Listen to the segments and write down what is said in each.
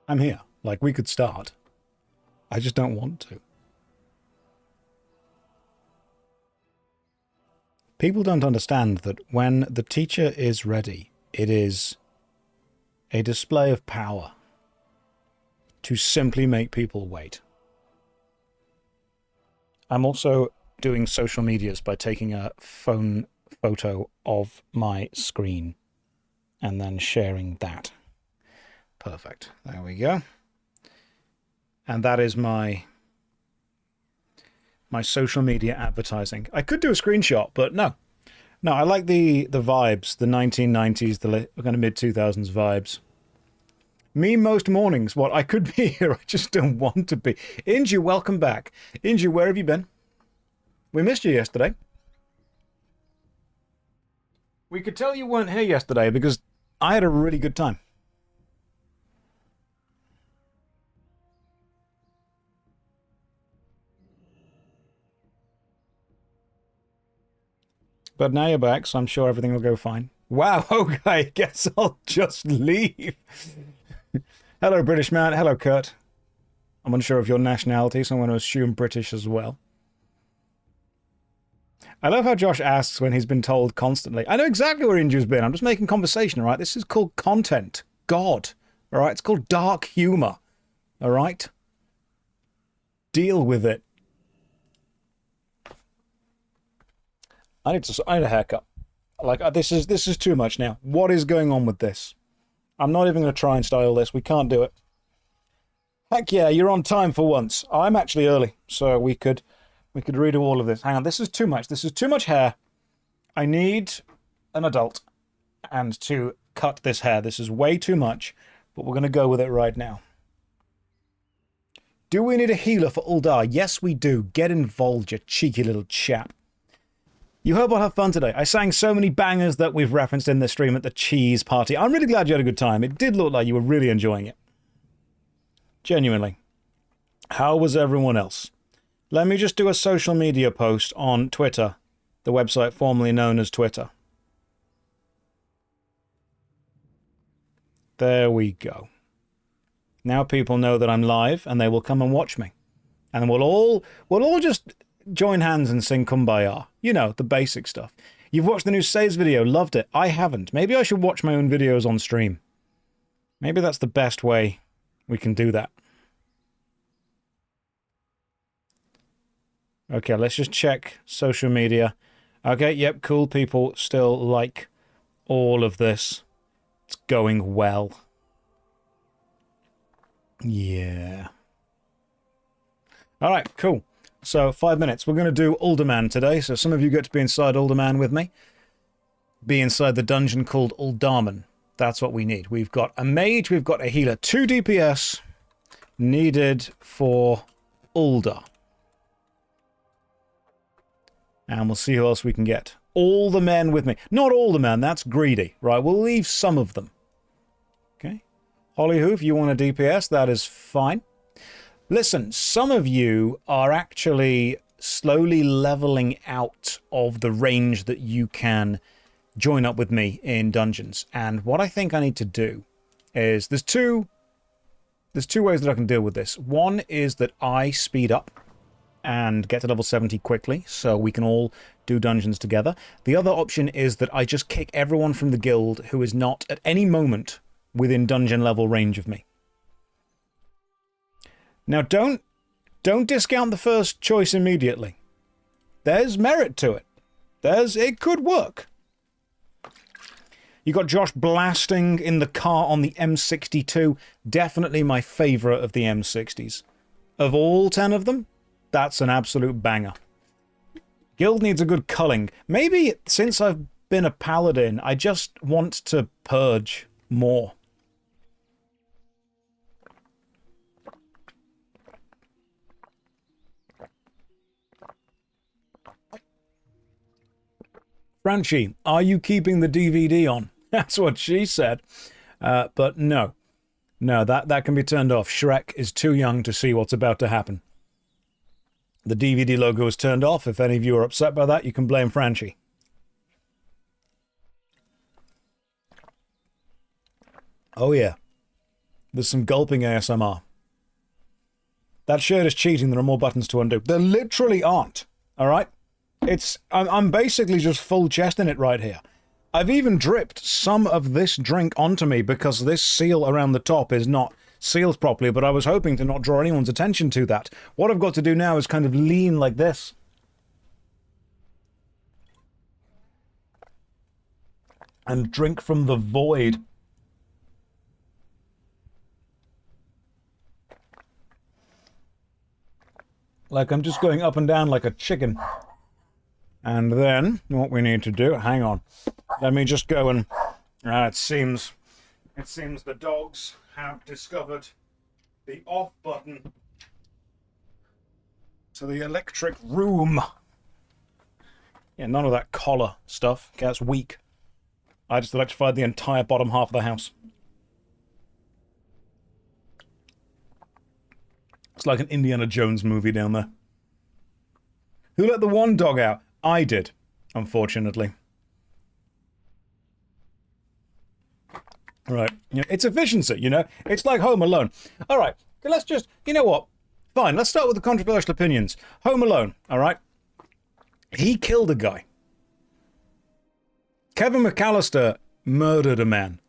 I'm here. Like, we could start. I just don't want to. People don't understand that when the teacher is ready, it is a display of power to simply make people wait. I'm also doing social medias by taking a phone photo of my screen and then sharing that. Perfect. There we go. And that is my social media advertising. I could do a screenshot, but no. No, I like the vibes, the 1990s, the kind of mid-2000s vibes. Me most mornings. What? I could be here. I just don't want to be. Inju, welcome back. Inju, where have you been? We missed you yesterday. We could tell you weren't here yesterday because I had a really good time. But now you're back, so I'm sure everything will go fine. Wow, okay, guess I'll just leave. Hello, British man. Hello, Kurt. I'm unsure of your nationality, so I'm going to assume British as well. I love how Josh asks when he's been told constantly. I know exactly where Inju's been. I'm just making conversation, all right? This is called content. God, all right? It's called dark humor, all right? Deal with it. I need a haircut. Like, this is too much now. What is going on with this? I'm not even going to try and style this. We can't do it. Heck yeah, you're on time for once. I'm actually early, so we could redo all of this. Hang on, this is too much. This is too much hair. I need an adult and to cut this hair. This is way too much, but we're going to go with it right now. Do we need a healer for Uldar? Yes, we do. Get involved, you cheeky little chap. You hope I'll have fun today. I sang so many bangers that we've referenced in the stream at the cheese party. I'm really glad you had a good time. It did look like you were really enjoying it. Genuinely. How was everyone else? Let me just do a social media post on Twitter, the website formerly known as Twitter. There we go. Now people know that I'm live and they will come and watch me. And we'll all just join hands and sing Kumbaya. You know, the basic stuff. You've watched the new Says video, loved it. I haven't. Maybe I should watch my own videos on stream. Maybe that's the best way we can do that. Okay, let's just check social media. Okay, yep, cool people still like all of this. It's going well. Yeah. All right, cool. So 5 minutes. We're going to do Uldaman today. So some of you get to be inside Uldaman with me. Be inside the dungeon called Uldaman. That's what we need. We've got a mage. We've got a healer. 2 DPS needed for Ulda. And we'll see who else we can get. All the men with me. Not all the men. That's greedy. Right, we'll leave some of them. Okay. Hollyhoof, you want a DPS? That is fine. Listen, some of you are actually slowly leveling out of the range that you can join up with me in dungeons. And what I think I need to do is there's two ways that I can deal with this. One is that I speed up and get to level 70 quickly so we can all do dungeons together. The other option is that I just kick everyone from the guild who is not at any moment within dungeon level range of me. Now, don't discount the first choice immediately. There's merit to it. It could work. You got Josh blasting in the car on the M62. Definitely my favourite of the M60s. Of all 10 of them, that's an absolute banger. Guild needs a good culling. Maybe since I've been a paladin, I just want to purge more. Franchi, are you keeping the DVD on? That's what she said. But no. No, that can be turned off. Shrek is too young to see what's about to happen. The DVD logo is turned off. If any of you are upset by that, you can blame Franchi. Oh, yeah. There's some gulping ASMR. That shirt is cheating. There are more buttons to undo. There literally aren't. All right? I'm basically just full chesting it right here. I've even dripped some of this drink onto me because this seal around the top is not sealed properly, but I was hoping to not draw anyone's attention to that. What I've got to do now is kind of lean like this. And drink from the void. Like I'm just going up and down like a chicken. And then, what we need to do, hang on. Let me just go and, it seems the dogs have discovered the off button to the electric room. Yeah, none of that collar stuff. Okay, that's weak. I just electrified the entire bottom half of the house. It's like an Indiana Jones movie down there. Who let the one dog out? I did, unfortunately. Right. You know, it's efficiency, you know? It's like Home Alone. All right, let's just... You know what? Fine, let's start with the controversial opinions. Home Alone, all right? He killed a guy. Kevin McAllister murdered a man.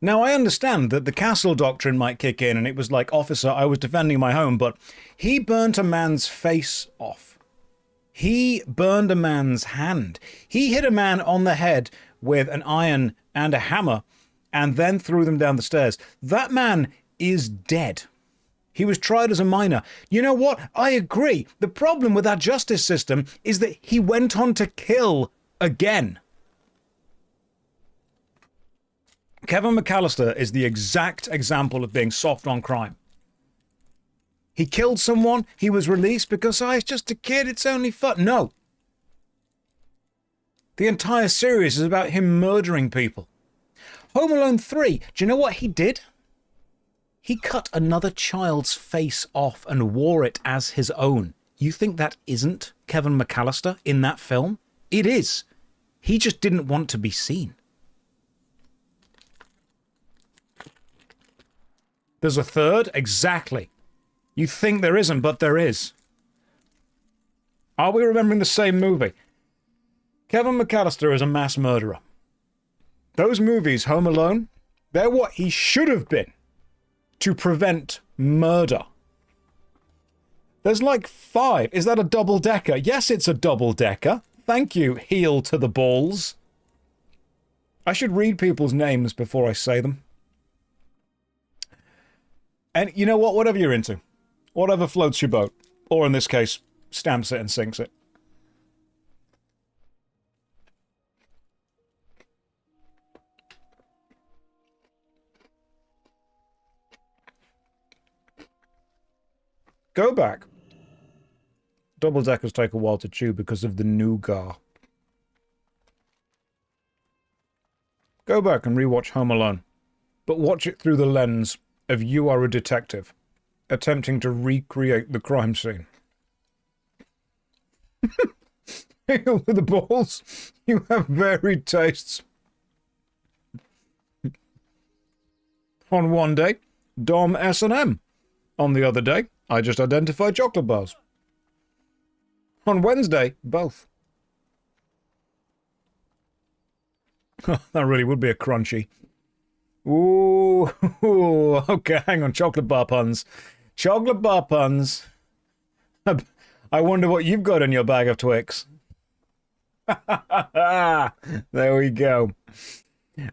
Now, I understand that the castle doctrine might kick in, and it was like, officer, I was defending my home, but he burnt a man's face off. He burned a man's hand. He hit a man on the head with an iron and a hammer, and then threw them down the stairs. That man is dead. He was tried as a minor. You know what? I agree. The problem with our justice system is that he went on to kill again. Kevin McAllister is the exact example of being soft on crime. He killed someone, he was released because, oh, he's just a kid, it's only fun. No. The entire series is about him murdering people. Home Alone 3, do you know what he did? He cut another child's face off and wore it as his own. You think that isn't Kevin McAllister in that film? It is. He just didn't want to be seen. There's a third? Exactly. You think there isn't, but there is. Are we remembering the same movie? Kevin McAllister is a mass murderer. Those movies, Home Alone, they're what he should have been to prevent murder. There's like 5. Is that a double-decker? Yes, it's a double-decker. Thank you, heel to the balls. I should read people's names before I say them. And you know what? Whatever you're into. Whatever floats your boat. Or in this case, stamps it and sinks it. Go back. Double-deckers take a while to chew because of the nougat. Go back and rewatch Home Alone. But watch it through the lens of you are a detective, attempting to recreate the crime scene. With the balls, you have varied tastes. On one day, Dom S&M. On the other day, I just identified chocolate bars. On Wednesday, both. That really would be a crunchy. Ooh, okay, hang on, chocolate bar puns. Chocolate bar puns. I wonder what you've got in your bag of Twix. There we go.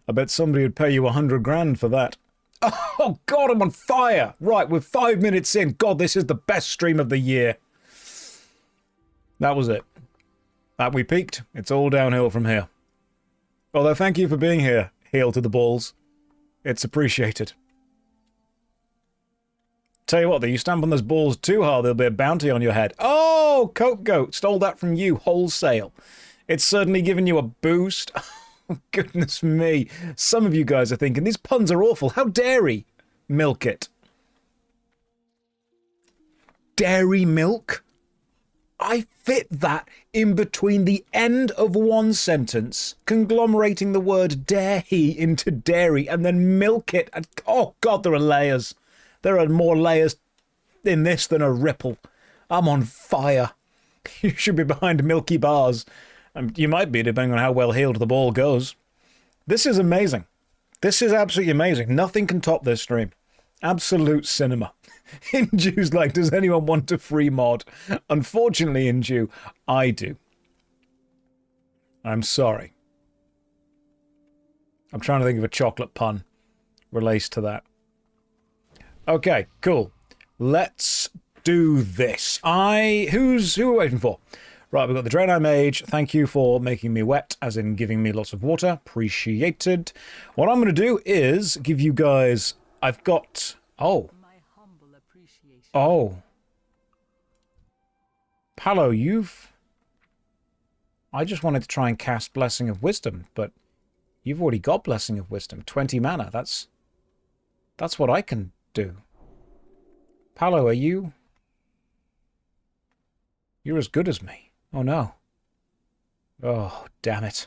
I bet somebody would pay you 100 grand for that. Oh, God, I'm on fire. Right, we're 5 minutes in. God, this is the best stream of the year. That was it. We peaked. It's all downhill from here. Although, thank you for being here, heel to the balls. It's appreciated. Tell you what, though, you stamp on those balls too hard, there'll be a bounty on your head. Oh, Coke Goat, stole that from you, wholesale. It's certainly given you a boost. Oh, goodness me. Some of you guys are thinking, these puns are awful. How dare he milk it? Dairy milk? I fit that in between the end of one sentence, conglomerating the word dairy into dairy, and then milk it. And, oh, God, there are layers. There are more layers in this than a ripple. I'm on fire. You should be behind milky bars. You might be, depending on how well healed the ball goes. This is amazing. This is absolutely amazing. Nothing can top this stream. Absolute cinema. Inju's like, does anyone want a free mod? Unfortunately, Inju, I do. I'm sorry. I'm trying to think of a chocolate pun related to that. Okay, cool. Let's do this. Who are we waiting for? Right, we've got the Draenei Mage. Thank you for making me wet, as in giving me lots of water. Appreciated. What I'm going to do is give you guys... I've got... Oh. Oh. Palo, I just wanted to try and cast Blessing of Wisdom, but you've already got Blessing of Wisdom. 20 mana. That's what I can do. Palo, are you... You're as good as me. Oh, no. Oh, damn it.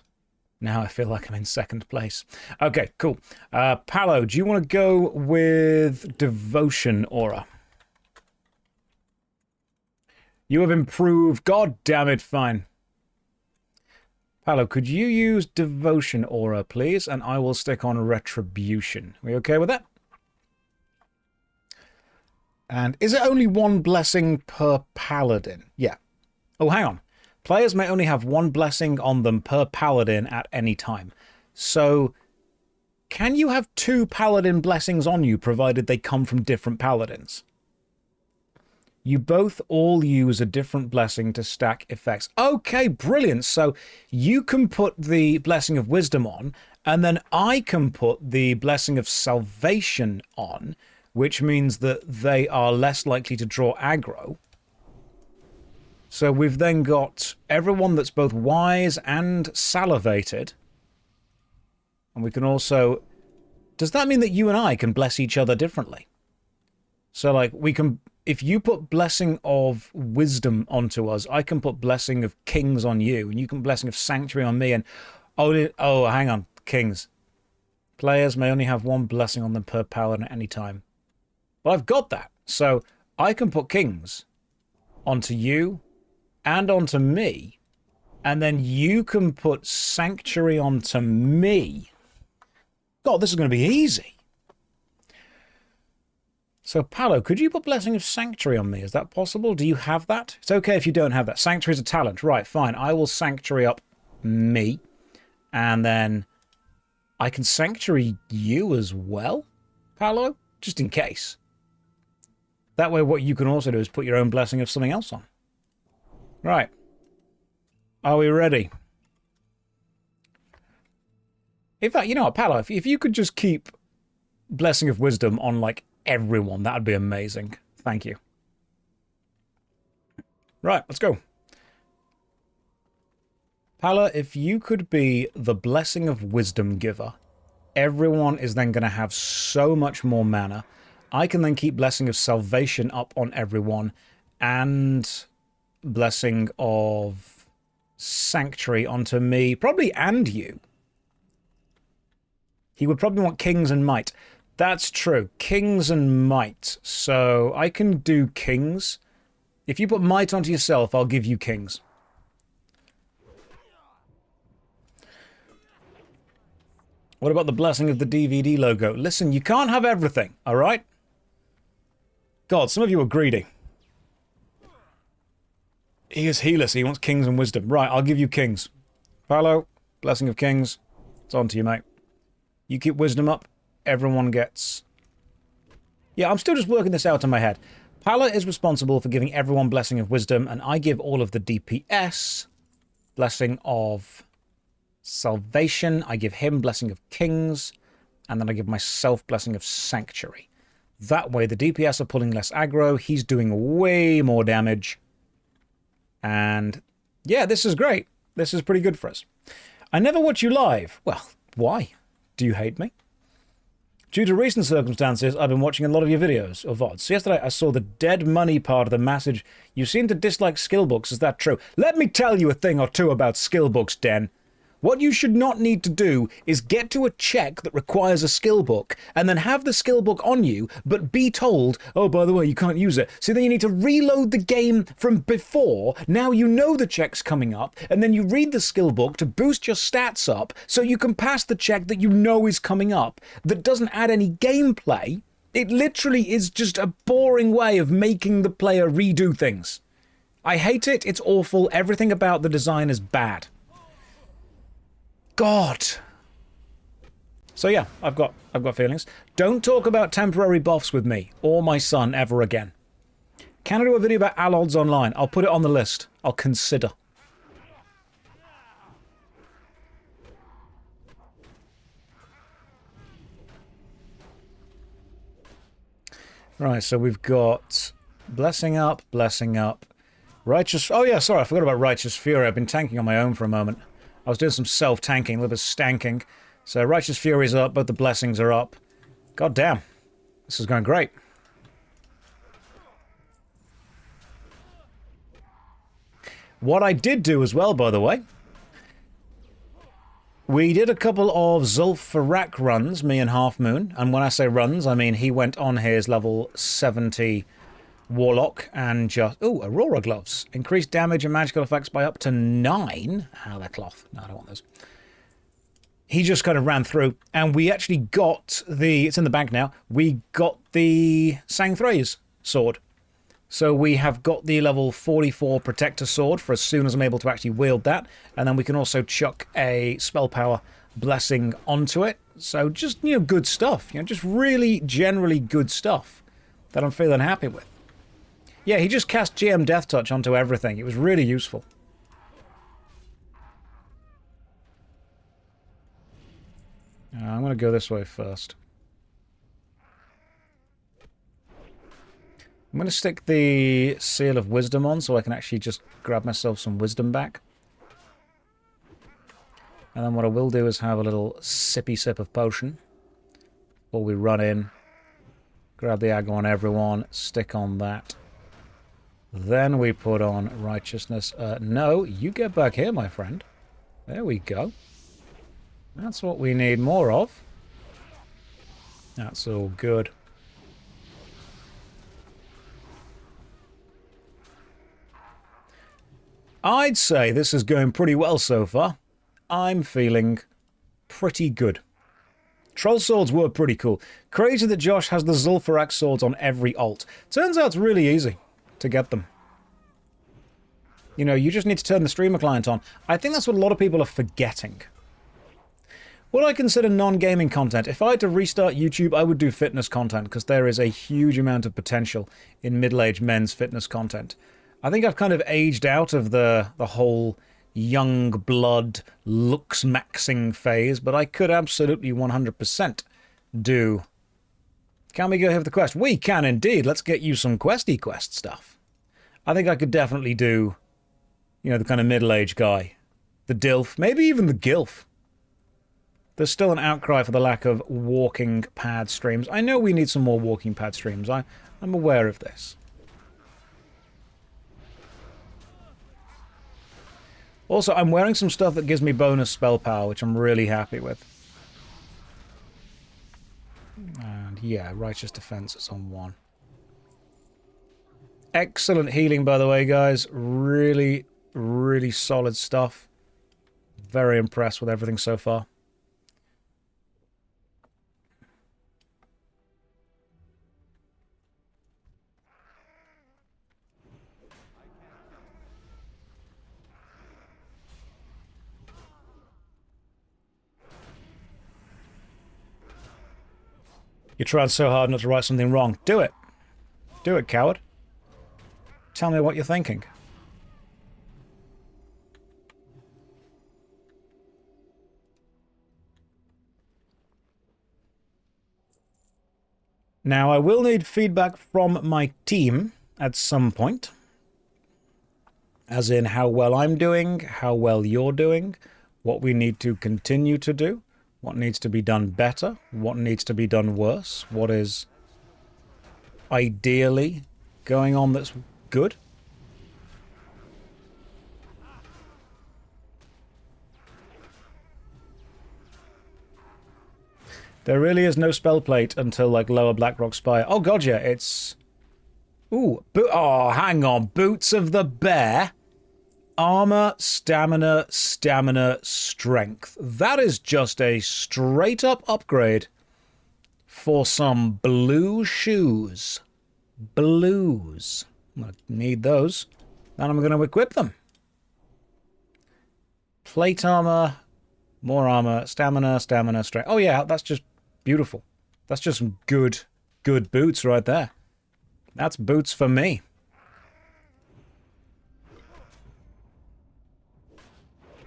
Now I feel like I'm in second place. Okay, cool. Palo, do you want to go with Devotion Aura? You have improved. God damn it, fine. Palo, could you use Devotion Aura, please? And I will stick on Retribution. Are we okay with that? And is it only one blessing per paladin? Yeah. Oh, hang on. Players may only have one blessing on them per paladin at any time. So, can you have 2 paladin blessings on you, provided they come from different paladins? You both all use a different blessing to stack effects. Okay, brilliant. So, you can put the Blessing of Wisdom on, and then I can put the Blessing of Salvation on, which means that they are less likely to draw aggro. So we've then got everyone that's both wise and salivated. And we can also... Does that mean that you and I can bless each other differently? So, like, we can... If you put Blessing of Wisdom onto us, I can put Blessing of Kings on you, and you can Blessing of Sanctuary on me, and... Oh, hang on. Kings. Players may only have one blessing on them per paladin at any time. Well, I've got that. So, I can put Kings onto you... and onto me, and then you can put Sanctuary onto me. God, this is going to be easy. So, Palo, could you put Blessing of Sanctuary on me? Is that possible? Do you have that? It's okay if you don't have that. Sanctuary is a talent. Right, fine. I will Sanctuary up me, and then I can Sanctuary you as well, Palo, just in case. That way, what you can also do is put your own Blessing of something else on. Right. Are we ready? In fact, you know what, Palo, if you could just keep Blessing of Wisdom on, like, everyone, that would be amazing. Thank you. Right, let's go. Pala, if you could be the Blessing of Wisdom giver, everyone is then going to have so much more mana. I can then keep Blessing of Salvation up on everyone, and Blessing of Sanctuary onto me, probably, and you. He would probably want Kings and Might. That's true. Kings and Might. So I can do Kings. If you put Might onto yourself, I'll give you Kings. What about the Blessing of the DVD logo? Listen, you can't have everything, alright? God, some of you are greedy. He is healer, so he wants Kings and Wisdom. Right, I'll give you Kings. Paolo, Blessing of Kings. It's on to you, mate. You keep Wisdom up, everyone gets... Yeah, I'm still just working this out in my head. Pala is responsible for giving everyone Blessing of Wisdom, and I give all of the DPS Blessing of Salvation. I give him Blessing of Kings, and then I give myself Blessing of Sanctuary. That way, the DPS are pulling less aggro, he's doing way more damage, and yeah, this is great. This is pretty good for us. I never watch you live. Well, why? Do you hate me? Due to recent circumstances, I've been watching a lot of your videos, or VODs. Yesterday, I saw the dead money part of the message. You seem to dislike skill books. Is that true? Let me tell you a thing or two about skill books, Den. What you should not need to do is get to a check that requires a skill book and then have the skill book on you, but be told, oh, by the way, you can't use it. So then you need to reload the game from before. Now you know the check's coming up, and then you read the skill book to boost your stats up so you can pass the check that you know is coming up that doesn't add any gameplay. It literally is just a boring way of making the player redo things. I hate it. It's awful. Everything about the design is bad. God. So yeah, I've got feelings. Don't talk about temporary buffs with me or my son ever again. Can I do a video about Allods online? I'll put it on the list. I'll consider. Right, so we've got blessing up, righteous. Oh yeah, sorry, I forgot about righteous fury. I've been tanking on my own for a moment. I was doing some self-tanking, a little bit of stanking. So Righteous Fury's up, both the blessings are up. God damn. This is going great. What I did do as well, by the way, we did a couple of Zul'Farrak runs, me and Half Moon. And when I say runs, I mean he went on his level 70 Warlock and just... Ooh, Aurora Gloves. Increased damage and magical effects by up to 9. Ah, they're cloth. No, I don't want those. He just kind of ran through, and we actually got the... It's in the bank now. We got the Sangthrae's sword. So we have got the level 44 Protector sword for as soon as I'm able to actually wield that. And then we can also chuck a Spell Power Blessing onto it. So just, you know, good stuff. You know, just really generally good stuff that I'm feeling happy with. Yeah, he just cast GM Death Touch onto everything. It was really useful. I'm going to go this way first. I'm going to stick the Seal of Wisdom on so I can actually just grab myself some wisdom back. And then what I will do is have a little sippy sip of potion before we run in. Grab the aggro on everyone, stick on that. Then we put on righteousness. No, you get back here, my friend. There we go. That's what we need more of. That's all good. I'd say this is going pretty well so far. I'm feeling pretty good. Troll swords were pretty cool. Crazy that Josh has the Zul'Farrak swords on every alt. Turns out it's really easy to get them. You know, you just need to turn the streamer client on. I think that's what a lot of people are forgetting. What I consider non-gaming content, if I had to restart YouTube, I would do fitness content, because there is a huge amount of potential in middle-aged men's fitness content. I think I've kind of aged out of the whole young blood looks maxing phase, but I could absolutely 100% do... Can we go here for the quest? We can indeed. Let's get you some questy quest stuff. I think I could definitely do, you know, the kind of middle-aged guy. The DILF, maybe even the GILF. There's still an outcry for the lack of walking pad streams. I know we need some more walking pad streams. I'm aware of this. Also, I'm wearing some stuff that gives me bonus spell power, which I'm really happy with. And yeah, Righteous Defense is on 1. Excellent healing, by the way, guys. Really, really solid stuff. Very impressed with everything so far. You tried so hard not to write something wrong. Do it. Do it, coward. Tell me what you're thinking. Now, I will need feedback from my team at some point. As in how well I'm doing, how well you're doing, what we need to continue to do, What needs to be done better? What needs to be done worse? What is ideally going on that's good? There really is no spell plate until, like, Lower Blackrock Spire. Oh, god, yeah, it's... Ooh, oh, hang on. Boots of the Bear. Armor, stamina, stamina, strength. That is just a straight-up upgrade for some blue shoes. Blues. I'm going to need those. And I'm going to equip them. Plate armor, more armor, stamina, stamina, strength. Oh, yeah, that's just beautiful. That's just some good boots right there. That's boots for me.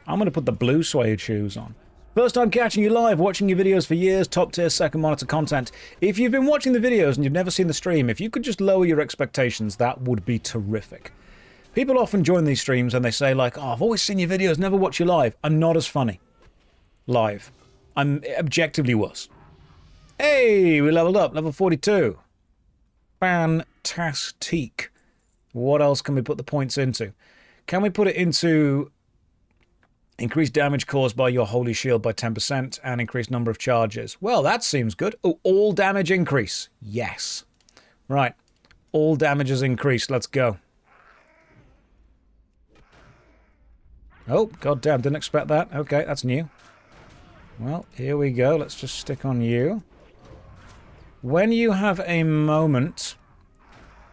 I'm going to put the blue suede shoes on. First time catching you live, watching your videos for years, top tier second monitor content. If you've been watching the videos and you've never seen the stream, if you could just lower your expectations, that would be terrific. People often join these streams and they say, like, oh, I've always seen your videos, never watch you live. I'm not as funny live. I'm objectively worse. Hey, we leveled up, level 42. Fantastic. What else can we put the points into? Can we put it into increased damage caused by your holy shield by 10% and increased number of charges? Well, that seems good. Oh, all damage increase. Yes. Right. All damage is increased. Let's go. Oh, goddamn, didn't expect that. Okay, that's new. Well, here we go. Let's just stick on you. When you have a moment,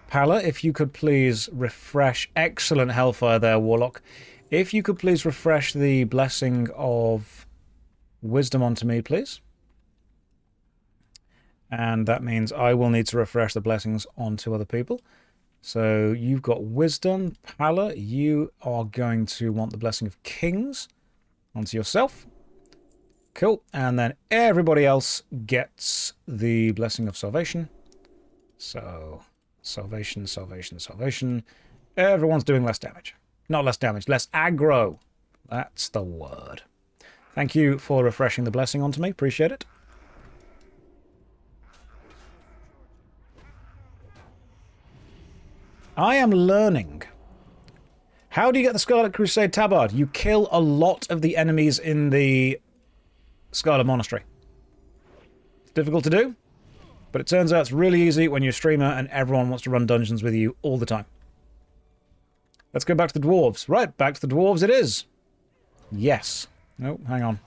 Pala, if you could please refresh. Excellent Hellfire there, Warlock. If you could please refresh the blessing of wisdom onto me, please. And that means I will need to refresh the blessings onto other people. So you've got wisdom. Pala, you are going to want the blessing of kings onto yourself. Cool. And then everybody else gets the blessing of salvation. So, salvation, salvation, salvation. Everyone's doing less damage. Not less damage, less aggro. That's the word. Thank you for refreshing the blessing onto me. Appreciate it. I am learning. How do you get the Scarlet Crusade Tabard? You kill a lot of the enemies in the Scarlet Monastery. It's difficult to do, but it turns out it's really easy when you're a streamer and everyone wants to run dungeons with you all the time. Let's go back to the dwarves. Right, back to the dwarves it is. Yes. Oh, hang on.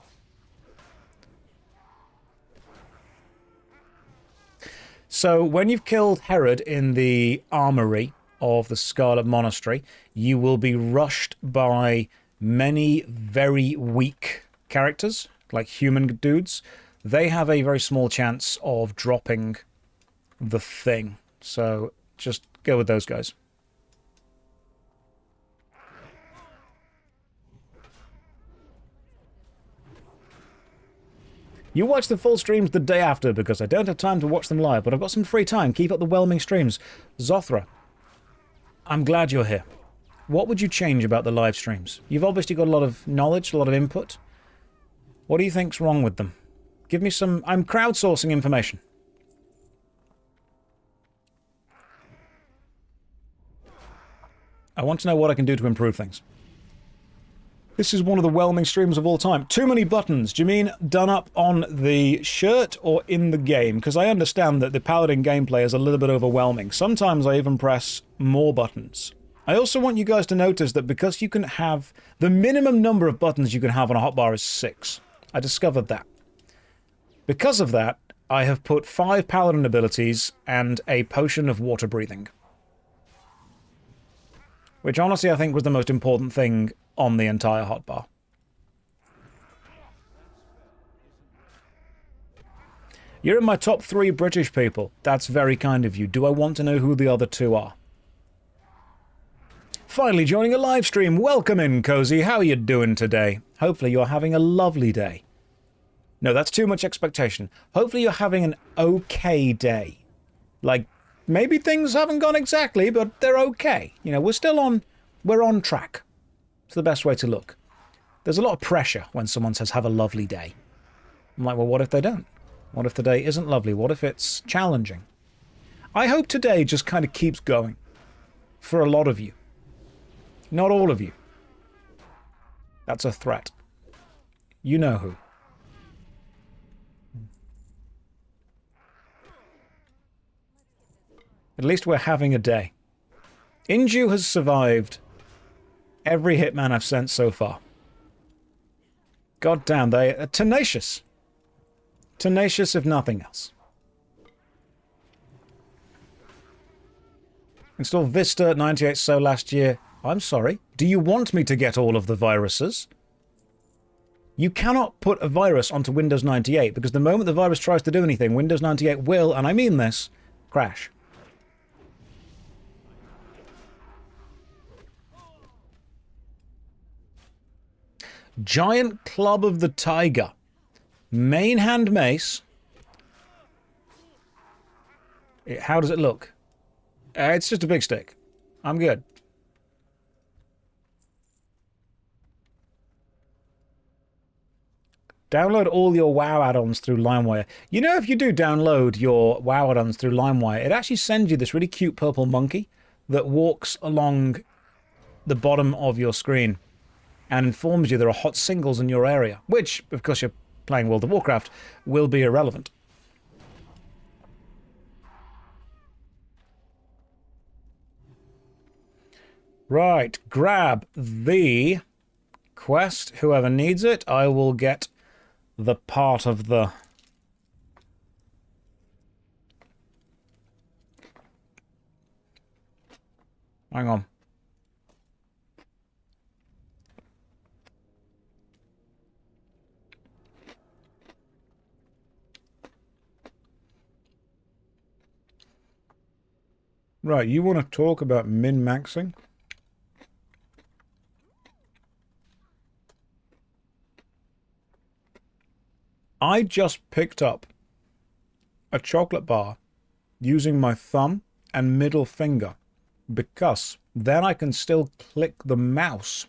So, when you've killed Herod in the armory of the Scarlet Monastery, you will be rushed by many very weak characters, like human dudes. They have a very small chance of dropping the thing. So, just go with those guys. You watch the full streams the day after because I don't have time to watch them live, but I've got some free time. Keep up the whelming streams. Zothra, I'm glad you're here. What would you change about the live streams? You've obviously got a lot of knowledge, a lot of input. What do you think's wrong with them? Give me some... I'm crowdsourcing information. I want to know what I can do to improve things. This is one of the whelming streams of all time. Too many buttons. Do you mean done up on the shirt or in the game? Because I understand that the Paladin gameplay is a little bit overwhelming. Sometimes I even press more buttons. I also want you guys to notice that because you can have... The minimum number of buttons you can have on a hotbar is 6. I discovered that. Because of that, I have put 5 Paladin abilities and a potion of water breathing. Which honestly I think was the most important thing on the entire hotbar. You're in my top 3 British people. That's very kind of you. Do I want to know who the other 2 are? Finally joining a live stream. Welcome in, Cozy. How are you doing today? Hopefully you're having a lovely day. No, that's too much expectation. Hopefully you're having an okay day. Like, maybe things haven't gone exactly, but they're okay. You know, we're on track. It's the best way to look. There's a lot of pressure when someone says, have a lovely day. I'm like, well, what if they don't? What if the day isn't lovely? What if it's challenging? I hope today just kind of keeps going. For a lot of you. Not all of you. That's a threat. You know who. At least we're having a day. Inju has survived every hitman I've sent so far. God damn, they are tenacious. Tenacious if nothing else. Installed Vista 98 so last year. I'm sorry. Do you want me to get all of the viruses? You cannot put a virus onto Windows 98 because the moment the virus tries to do anything, Windows 98 will, and I mean this, crash. Giant Club of the Tiger. Main hand mace. How does it look? It's just a big stick. I'm good. Download all your WoW add-ons through LimeWire. You know, if you do download your WoW add-ons through LimeWire, it actually sends you this really cute purple monkey that walks along the bottom of your screen and informs you there are hot singles in your area, which, of course you're playing World of Warcraft, will be irrelevant. Right, grab the quest. Whoever needs it, I will get the part of the... Hang on. Right, you want to talk about min-maxing? I just picked up a chocolate bar using my thumb and middle finger because then I can still click the mouse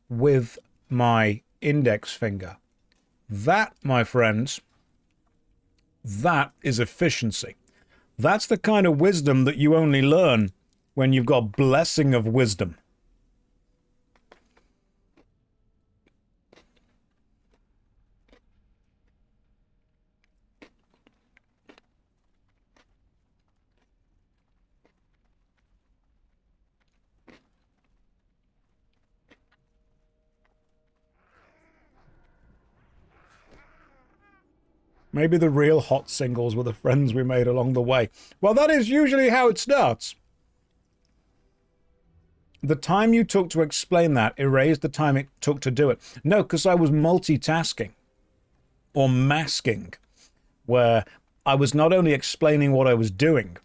with my index finger. That, my friends, that is efficiency. That's the kind of wisdom that you only learn when you've got blessing of wisdom. Maybe the real hot singles were the friends we made along the way. Well, that is usually how it starts. The time you took to explain that erased the time it took to do it. No, because I was multitasking. Or masking. Where I was not only explaining what I was doing,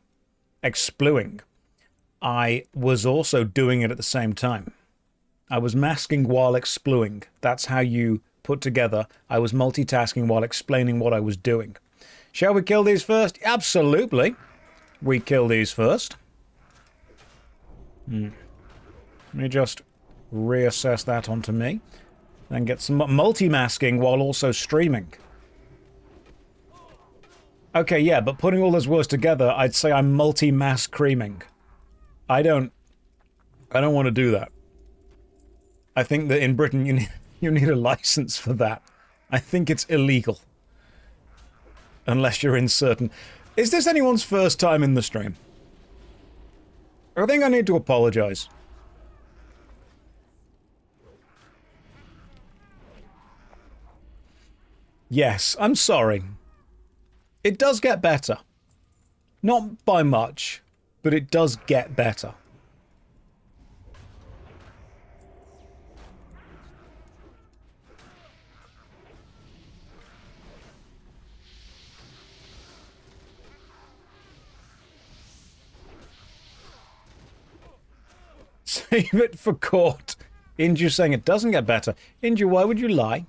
expluing, I was also doing it at the same time. I was masking while expluing. That's how you put together. I was multitasking while explaining what I was doing. Shall we kill these first? Absolutely. We kill these first. Let me just reassess that onto me. Then get some multi-masking while also streaming. Okay, yeah, but putting all those words together, I'd say I'm multi-mass creaming. I don't want to do that. I think that in Britain you need a license for that. I think it's illegal. Unless you're in certain... Is this anyone's first time in the stream? I think I need to apologize. Yes, I'm sorry. It does get better. Not by much, but it does get better. Save it for court. Inju saying it doesn't get better. Inju, why would you lie?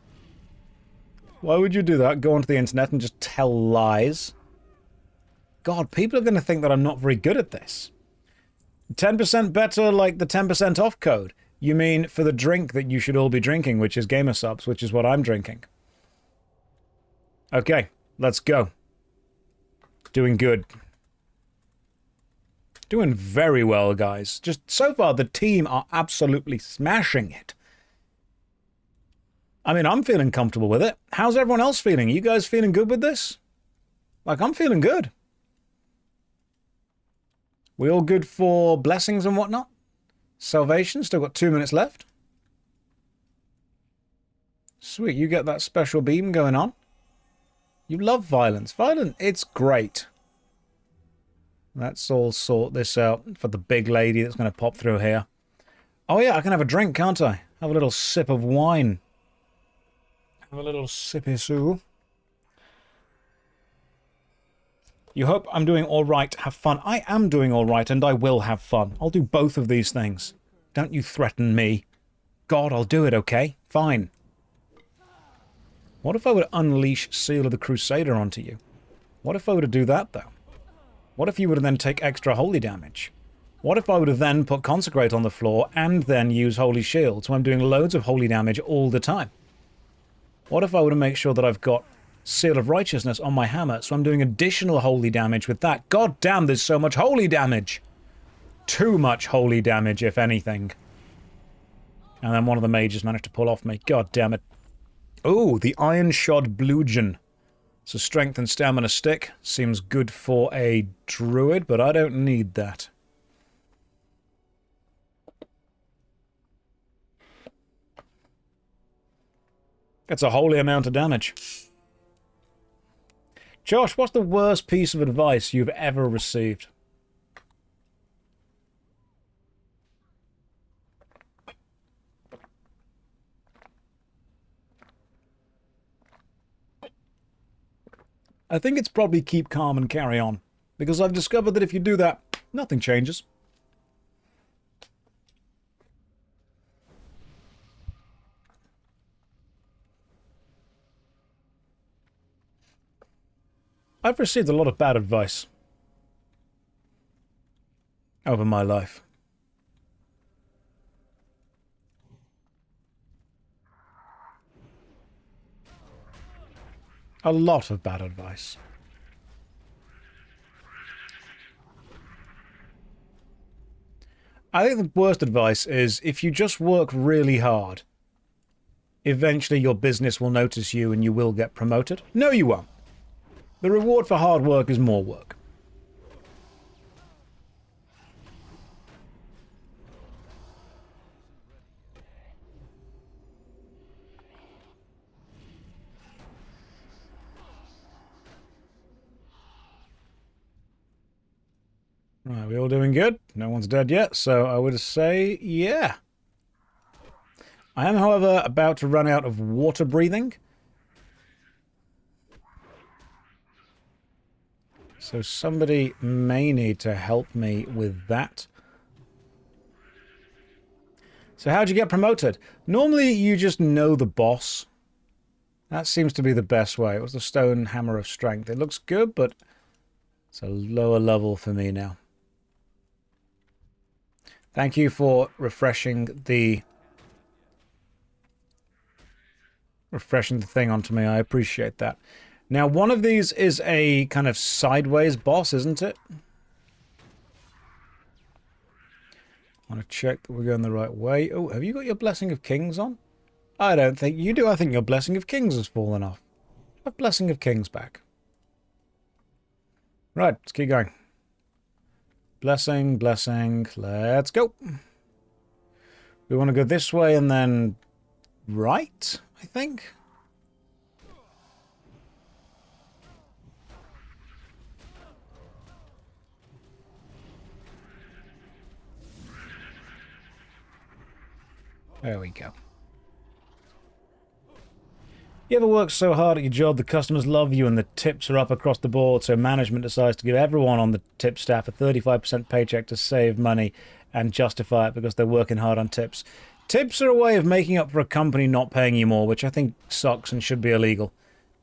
Why would you do that? Go onto the internet and just tell lies? God, people are going to think that I'm not very good at this. 10% better like the 10% off code. You mean for the drink that you should all be drinking, which is Gamer Subs, which is what I'm drinking. Okay, let's go. Doing good. Doing very well, guys. Just so far, the team are absolutely smashing it. I mean, I'm feeling comfortable with it. How's everyone else feeling? You guys feeling good with this? Like, I'm feeling good. We all good for blessings and whatnot? Salvation, still got 2 minutes left. Sweet, you get that special beam going on. You love violence. Violent, it's great. Let's all sort this out for the big lady that's going to pop through here. Oh yeah, I can have a drink, can't I? Have a little sip of wine. Have a little sippy soo. You hope I'm doing all right. Have fun. I am doing all right, and I will have fun. I'll do both of these things. Don't you threaten me. God, I'll do it, okay? Fine. What if I were to unleash Seal of the Crusader onto you? What if I were to do that, though? What if you were to then take extra holy damage? What if I were to then put Consecrate on the floor and then use Holy Shield, so I'm doing loads of holy damage all the time? What if I were to make sure that I've got Seal of Righteousness on my hammer, so I'm doing additional holy damage with that? God damn, there's so much holy damage! Too much holy damage, if anything. And then one of the mages managed to pull off me. God damn it. Oh, the Iron Shod Bludgeon. It's a strength and stamina stick. Seems good for a druid, but I don't need that. That's a holy amount of damage. Josh, what's the worst piece of advice you've ever received? I think it's probably keep calm and carry on. Because I've discovered that if you do that, nothing changes. I've received a lot of bad advice over my life. A lot of bad advice. I think the worst advice is if you just work really hard, eventually your business will notice you and you will get promoted. No, you won't. The reward for hard work is more work. Right, we all doing good? No one's dead yet, so I would say, yeah. I am, however, about to run out of water breathing. So somebody may need to help me with that. So how'd you get promoted? Normally you just know the boss. That seems to be the best way. It was the Stone Hammer of Strength. It looks good, but it's a lower level for me now. Thank you for refreshing the thing onto me. I appreciate that. Now, one of these is a kind of sideways boss, isn't it? I want to check that we're going the right way. Oh, have you got your Blessing of Kings on? I don't think you do. I think your Blessing of Kings has fallen off. Have Blessing of Kings back. Right, let's keep going. Blessing, blessing, let's go. We want to go this way and then right, I think. There we go. You ever work so hard at your job the customers love you and the tips are up across the board, so management decides to give everyone on the tip staff a 35% paycheck to save money and justify it because they're working hard on tips. Tips are a way of making up for a company not paying you more, which I think sucks and should be illegal.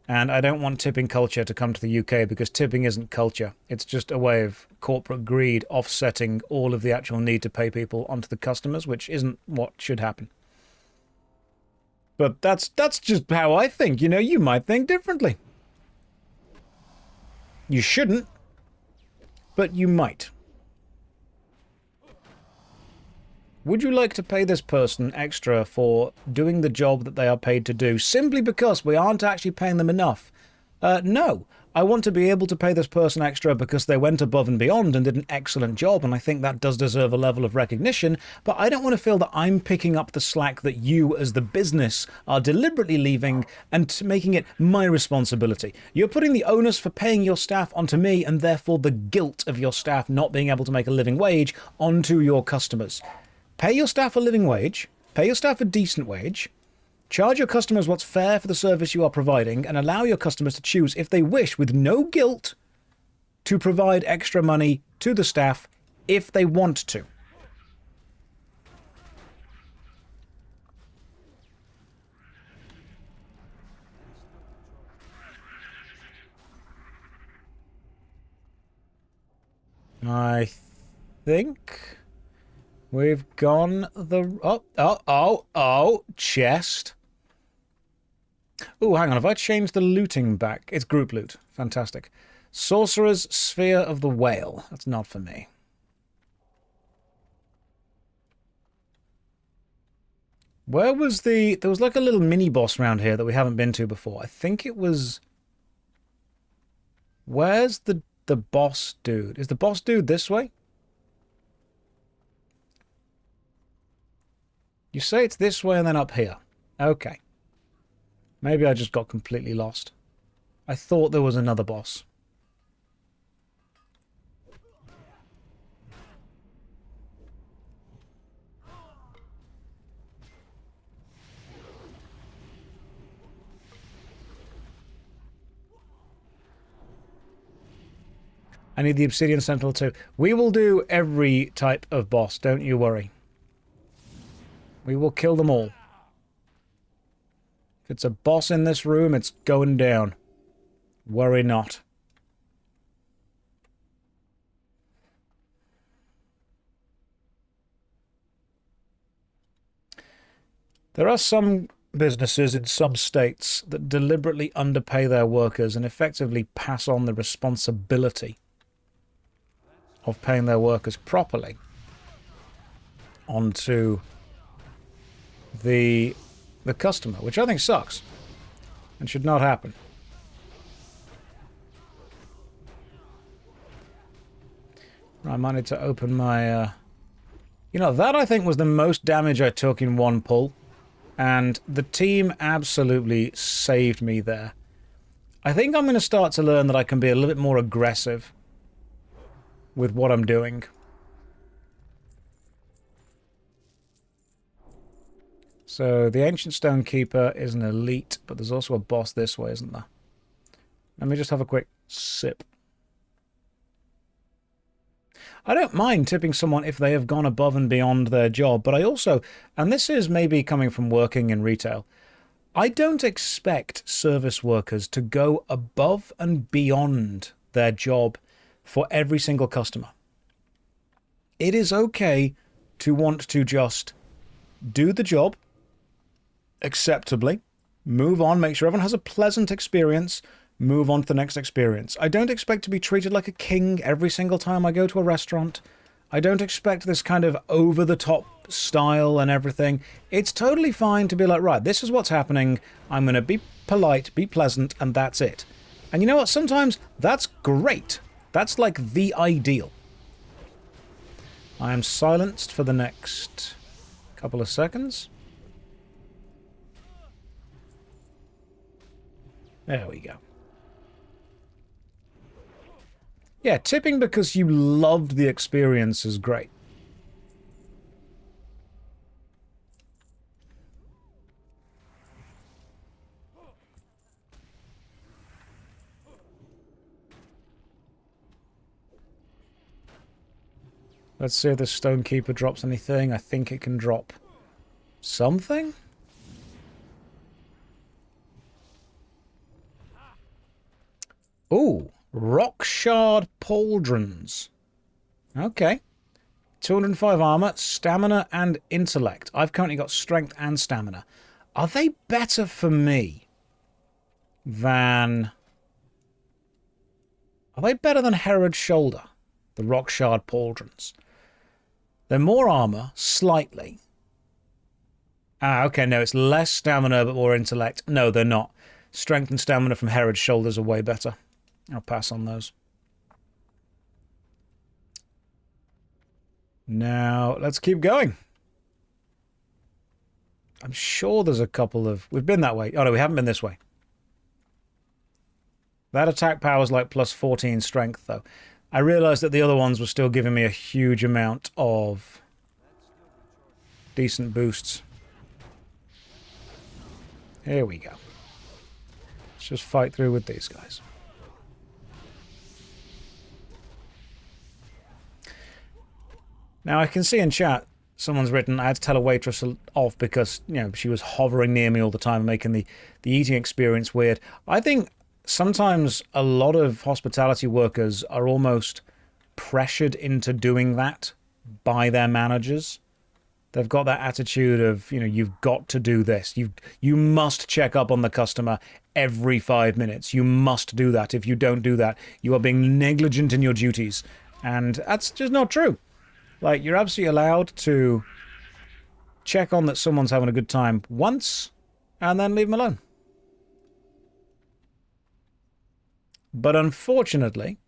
And I don't want tipping culture to come to the UK because tipping isn't culture. It's just a way of corporate greed offsetting all of the actual need to pay people onto the customers, which isn't what should happen. But that's just how I think. You know, you might think differently. You shouldn't, but you might. Would you like to pay this person extra for doing the job that they are paid to do simply because we aren't actually paying them enough? No. I want to be able to pay this person extra because they went above and beyond and did an excellent job, and I think that does deserve a level of recognition, but I don't want to feel that I'm picking up the slack that you, as the business, are deliberately leaving and making it my responsibility. You're putting the onus for paying your staff onto me, and therefore the guilt of your staff not being able to make a living wage onto your customers. Pay your staff a living wage, pay your staff a decent wage, charge your customers what's fair for the service you are providing, and allow your customers to choose, if they wish, with no guilt, to provide extra money to the staff if they want to. I think we've gone the... Oh, chest. Oh, hang on. Have I changed the looting back? It's group loot. Fantastic. Sorcerer's Sphere of the Whale. That's not for me. Where was the... There was like a little mini-boss around here that we haven't been to before. I think it was... Where's the boss dude? Is the boss dude this way? You say it's this way and then up here. Okay. Maybe I just got completely lost. I thought there was another boss. I need the Obsidian Sentinel too. We will do every type of boss, don't you worry. We will kill them all. If it's a boss in this room, it's going down. Worry not. There are some businesses in some states that deliberately underpay their workers and effectively pass on the responsibility of paying their workers properly onto the customer, which I think sucks and should not happen. I might need to open my... You know, that I think was the most damage I took in one pull, and the team absolutely saved me there. I think I'm going to start to learn that I can be a little bit more aggressive with what I'm doing. So the Ancient Stonekeeper is an elite, but there's also a boss this way, isn't there? Let me just have a quick sip. I don't mind tipping someone if they have gone above and beyond their job, but I also, and this is maybe coming from working in retail, I don't expect service workers to go above and beyond their job for every single customer. It is okay to want to just do the job acceptably, move on, make sure everyone has a pleasant experience, move on to the next experience. I don't expect to be treated like a king every single time I go to a restaurant. I don't expect this kind of over-the-top style and everything. It's totally fine to be like, right, this is what's happening. I'm going to be polite, be pleasant, and that's it. And you know what? Sometimes that's great. That's like the ideal. I am silenced for the next couple of seconds. There we go. Yeah, tipping because you loved the experience is great. Let's see if the Stonekeeper drops anything. I think it can drop something. Ooh, Rock Shard Pauldrons. Okay. 205 armor, stamina, and intellect. I've currently got strength and stamina. Are they better for me than Are they better than Herod's Shoulder? The Rock Shard Pauldrons. They're more armor, slightly. Ah, okay, no, it's less stamina but more intellect. No, they're not. Strength and stamina from Herod's Shoulders are way better. I'll pass on those. Now, let's keep going. I'm sure there's a couple of... We've been that way. Oh, no, we haven't been this way. That attack power is like plus 14 strength, though. I realized that the other ones were still giving me a huge amount of decent boosts. Here we go. Let's just fight through with these guys. Now, I can see in chat, someone's written, I had to tell a waitress off because, you know, she was hovering near me all the time, making the eating experience weird. I think sometimes a lot of hospitality workers are almost pressured into doing that by their managers. They've got that attitude of, you know, you've got to do this. You must check up on the customer every 5 minutes. You must do that. If you don't do that, you are being negligent in your duties. And that's just not true. Like, you're absolutely allowed to check on that someone's having a good time once and then leave them alone. But unfortunately,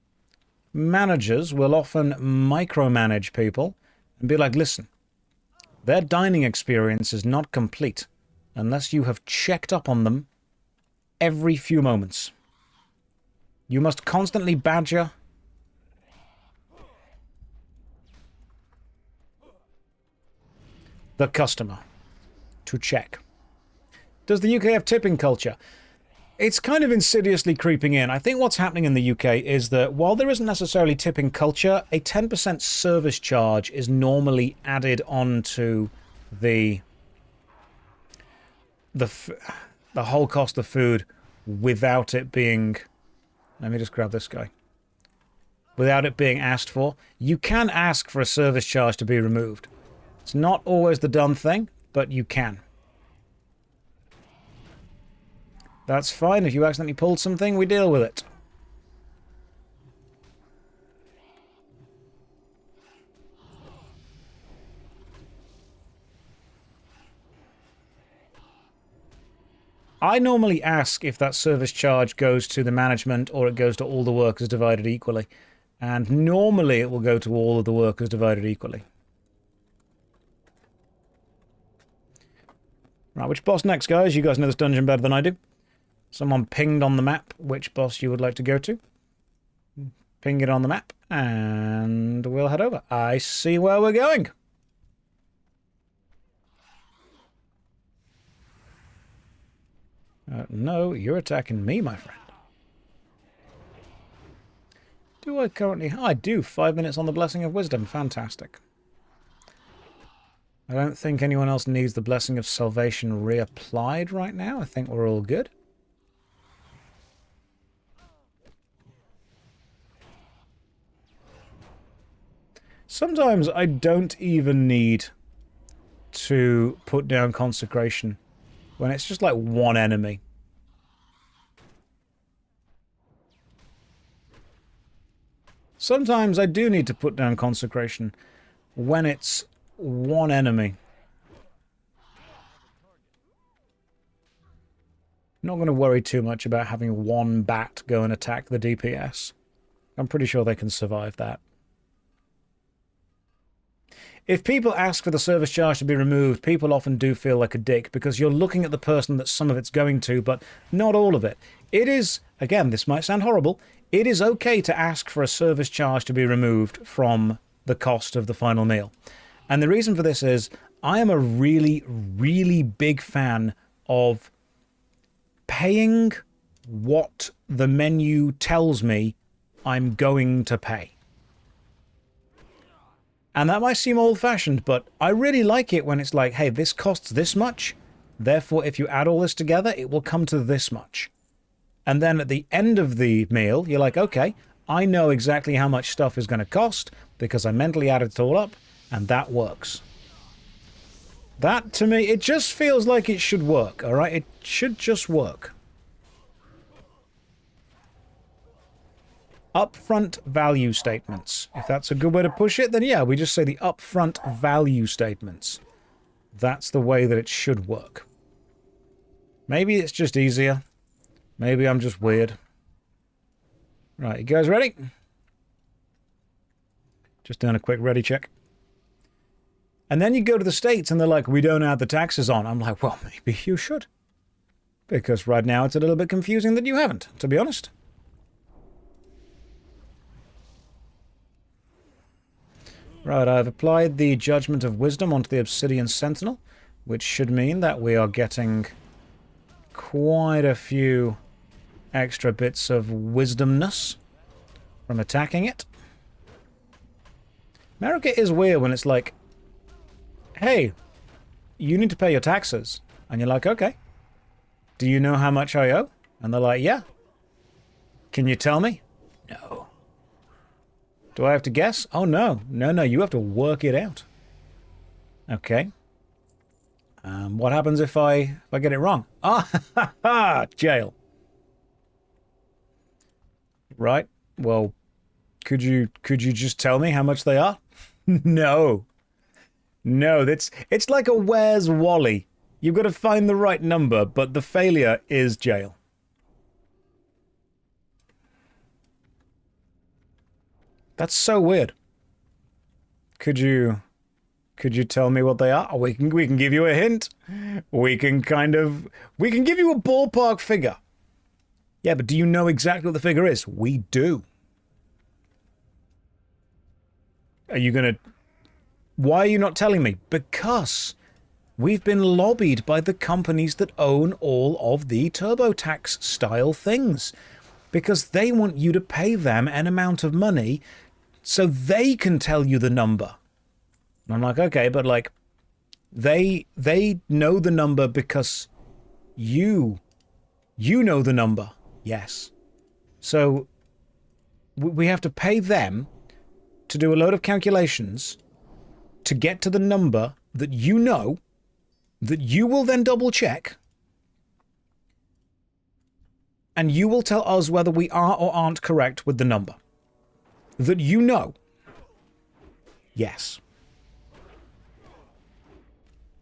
managers will often micromanage people and be like, listen, their dining experience is not complete unless you have checked up on them every few moments. You must constantly badger the customer to check. Does the UK have tipping culture? It's kind of insidiously creeping in. I think what's happening in the UK is that while there isn't necessarily tipping culture, a 10% service charge is normally added onto the whole cost of food without it being... Let me just grab this guy. Without it being asked for. You can ask for a service charge to be removed. It's not always the done thing, but you can. That's fine. If you accidentally pulled something, we deal with it. I normally ask if that service charge goes to the management or it goes to all the workers divided equally. And normally it will go to all of the workers divided equally. Right, which boss next, guys? You guys know this dungeon better than I do. Someone pinged on the map which boss you would like to go to. Ping it on the map, and we'll head over. I see where we're going. No, you're attacking me, my friend. Do I currently... I do. 5 minutes on the Blessing of Wisdom. Fantastic. I don't think anyone else needs the Blessing of Salvation reapplied right now. I think we're all good. Sometimes I don't even need to put down Consecration when it's just like one enemy. Sometimes I do need to put down Consecration when it's one enemy. Not going to worry too much about having one bat go and attack the DPS. I'm pretty sure they can survive that. If people ask for the service charge to be removed, people often do feel like a dick because you're looking at the person that some of it's going to, but not all of it. It is, again, this might sound horrible, it is okay to ask for a service charge to be removed from the cost of the final meal. And the reason for this is I am a really, really big fan of paying what the menu tells me I'm going to pay. And that might seem old-fashioned, but I really like it when it's like, hey, this costs this much, therefore if you add all this together, it will come to this much. And then at the end of the meal, you're like, okay, I know exactly how much stuff is going to cost because I mentally added it all up, and that works. That, to me, it just feels like it should work, all right? It should just work. Upfront value statements. If that's a good way to push it, then yeah, we just say the upfront value statements. That's the way that it should work. Maybe it's just easier. Maybe I'm just weird. Right, you guys ready? Just doing a quick ready check. And then you go to the States and they're like, we don't add the taxes on. I'm like, well, maybe you should. Because right now it's a little bit confusing that you haven't, to be honest. Right, I've applied the Judgment of Wisdom onto the Obsidian Sentinel, which should mean that we are getting quite a few extra bits of wisdomness from attacking it. America is weird when it's like, hey, you need to pay your taxes. And you're like, okay. Do you know how much I owe? And they're like, yeah. Can you tell me? No. Do I have to guess? Oh, no. No, you have to work it out. Okay. What happens if I get it wrong? Ah, jail. Right. Well, could you just tell me how much they are? No. No, it's like a Where's Wally. You've got to find the right number, but the failure is jail. That's so weird. Could you tell me what they are? Oh, we can give you a hint. We can give you a ballpark figure. Yeah, but do you know exactly what the figure is? We do. Are you gonna... Why are you not telling me? Because we've been lobbied by the companies that own all of the TurboTax style things. Because they want you to pay them an amount of money so they can tell you the number. And I'm like, okay, but like, they know the number because you know the number. Yes. So we have to pay them to do a load of calculations to get to the number that you know, that you will then double check, and you will tell us whether we are or aren't correct with the number. That you know. Yes.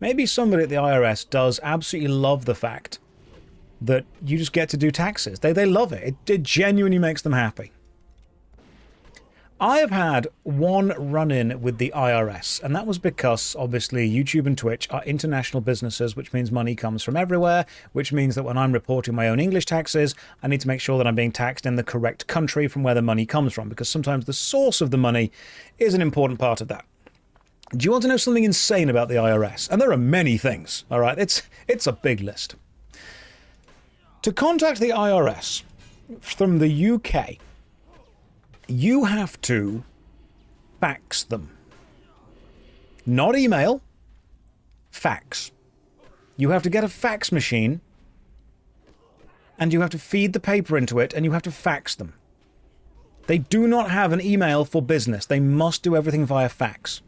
Maybe somebody at the IRS does absolutely love the fact that you just get to do taxes. They love it. It genuinely makes them happy. I have had one run-in with the IRS, and that was because, obviously, YouTube and Twitch are international businesses, which means money comes from everywhere, which means that when I'm reporting my own English taxes, I need to make sure that I'm being taxed in the correct country from where the money comes from, because sometimes the source of the money is an important part of that. Do you want to know something insane about the IRS? And there are many things, all right? It's a big list. To contact the IRS from the UK, you have to fax them. Not email, fax. You have to get a fax machine, and you have to feed the paper into it, and you have to fax them. They do not have an email for business. They must do everything via fax.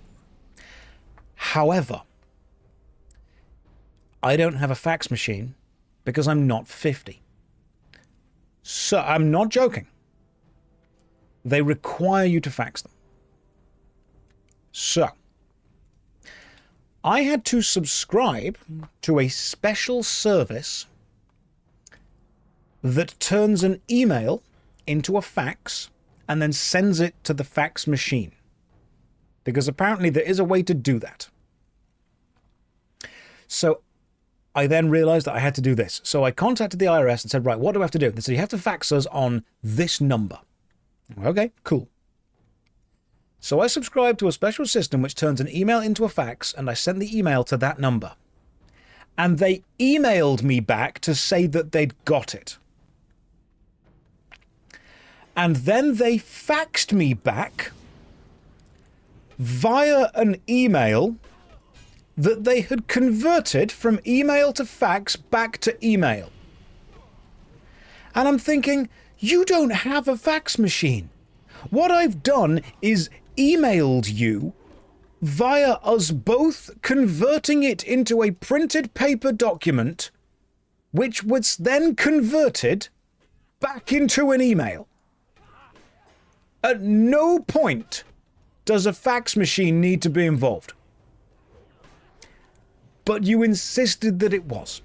However, I don't have a fax machine because I'm not 50. So, I'm not joking. They require you to fax them. So, I had to subscribe to a special service that turns an email into a fax and then sends it to the fax machine. Because apparently there is a way to do that. So I then realized that I had to do this. So I contacted the IRS and said, right, what do I have to do? They said, you have to fax us on this number. Okay, cool. So I subscribed to a special system which turns an email into a fax, and I sent the email to that number. And they emailed me back to say that they'd got it. And then they faxed me back via an email that they had converted from email to fax back to email. And I'm thinking, you don't have a fax machine. What I've done is emailed you via us both converting it into a printed paper document, which was then converted back into an email. At no point does a fax machine need to be involved. But you insisted that it was.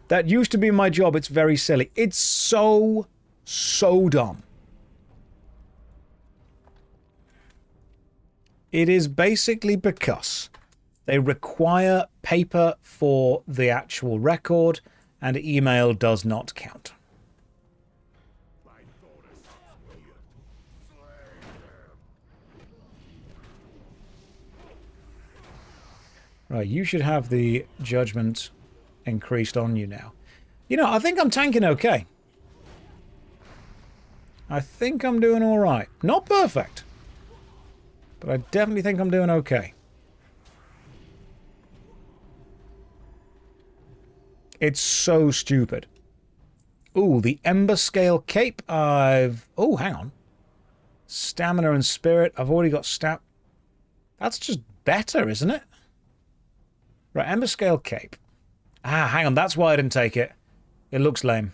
That used to be my job. It's very silly. It's so dumb. It is basically because they require paper for the actual record, and email does not count. Right, you should have the judgment increased on you now. You know, I think I'm tanking okay. I think I'm doing all right. Not perfect, but I definitely think I'm doing okay. It's so stupid. Ooh, the Ember Scale Cape. Oh, hang on. Stamina and Spirit. I've already got That's just better, isn't it? Right, Ember Scale Cape. Ah, hang on. That's why I didn't take it. It looks lame.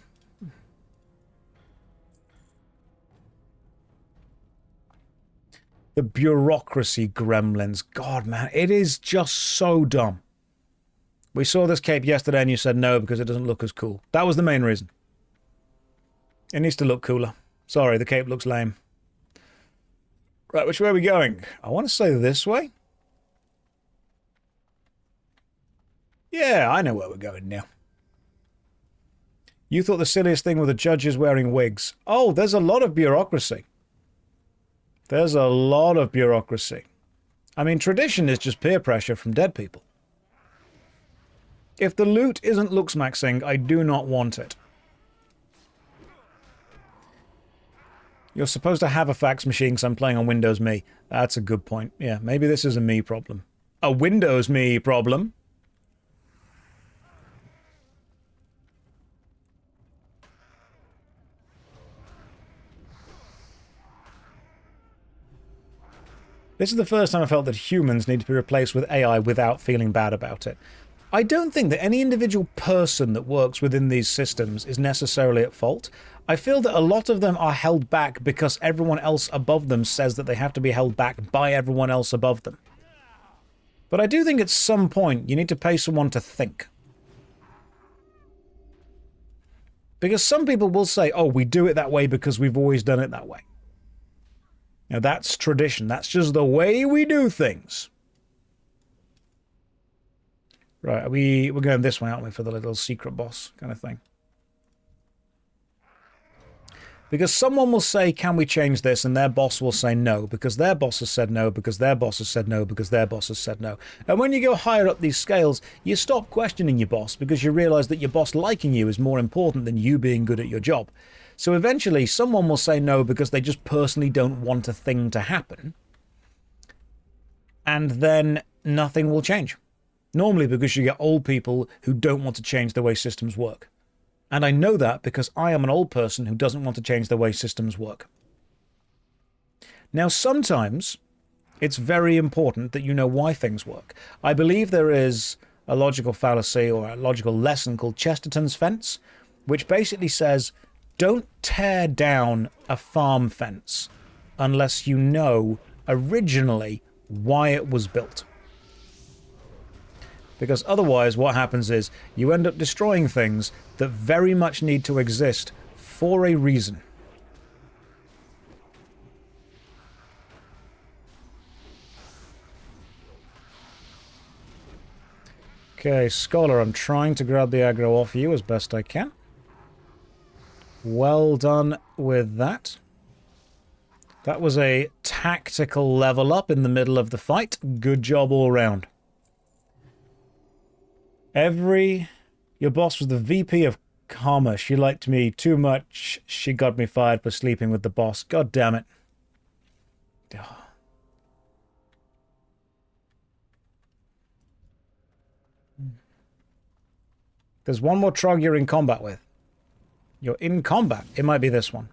The bureaucracy gremlins. God, man. It is just so dumb. We saw this cape yesterday and you said no because it doesn't look as cool. That was the main reason. It needs to look cooler. Sorry, the cape looks lame. Right, which way are we going? I want to say this way. Yeah, I know where we're going now. You thought the silliest thing were the judges wearing wigs. Oh, there's a lot of bureaucracy. There's a lot of bureaucracy. I mean, tradition is just peer pressure from dead people. If the loot isn't looks maxing, I do not want it. You're supposed to have a fax machine because I'm playing on Windows Me. That's a good point. Yeah, maybe this is a me problem. A Windows Me problem? This is the first time I felt that humans need to be replaced with AI without feeling bad about it. I don't think that any individual person that works within these systems is necessarily at fault. I feel that a lot of them are held back because everyone else above them says that they have to be held back by everyone else above them. But I do think at some point you need to pay someone to think. Because some people will say, oh, we do it that way because we've always done it that way. Now, that's tradition. That's just the way we do things. Right, we're going this way, aren't we, for the little secret boss kind of thing? Because someone will say, can we change this? And their boss will say no, because their boss has said no, because their boss has said no, because their boss has said no. And when you go higher up these scales, you stop questioning your boss because you realize that your boss liking you is more important than you being good at your job. So eventually someone will say no because they just personally don't want a thing to happen. And then nothing will change. Normally because you get old people who don't want to change the way systems work. And I know that because I am an old person who doesn't want to change the way systems work. Now, sometimes it's very important that you know why things work. I believe there is a logical fallacy or a logical lesson called Chesterton's fence, which basically says, don't tear down a farm fence unless you know originally why it was built. Because otherwise what happens is you end up destroying things that very much need to exist for a reason. Okay, Scholar, I'm trying to grab the aggro off you as best I can. Well done with that. That was a tactical level up in the middle of the fight. Good job all round. Your boss was the VP of Karma. She liked me too much. She got me fired for sleeping with the boss. God damn it. There's one more Trog you're in combat with. You're in combat. It might be this one.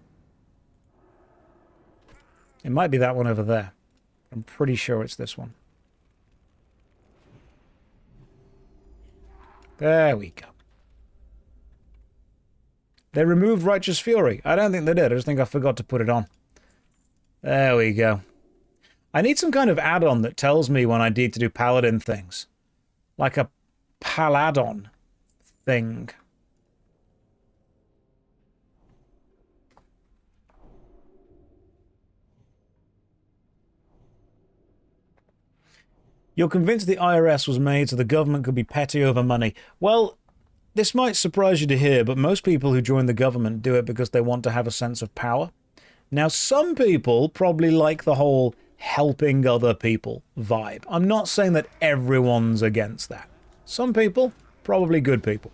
It might be that one over there. I'm pretty sure it's this one. There we go. They removed Righteous Fury. I don't think they did. I just think I forgot to put it on. There we go. I need some kind of add-on that tells me when I need to do paladin things. Like a paladon thing. You're convinced the IRS was made so the government could be petty over money. Well, this might surprise you to hear, but most people who join the government do it because they want to have a sense of power. Now, some people probably like the whole helping other people vibe. I'm not saying that everyone's against that. Some people, probably good people.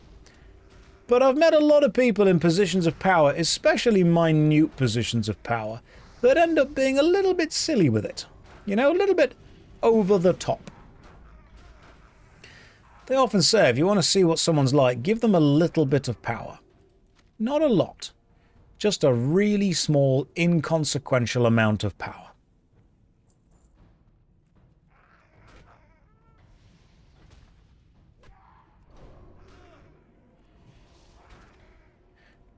But I've met a lot of people in positions of power, especially minute positions of power, that end up being a little bit silly with it. You know, a little bit over the top. They often say, if you want to see what someone's like, give them a little bit of power. Not a lot. Just a really small, inconsequential amount of power.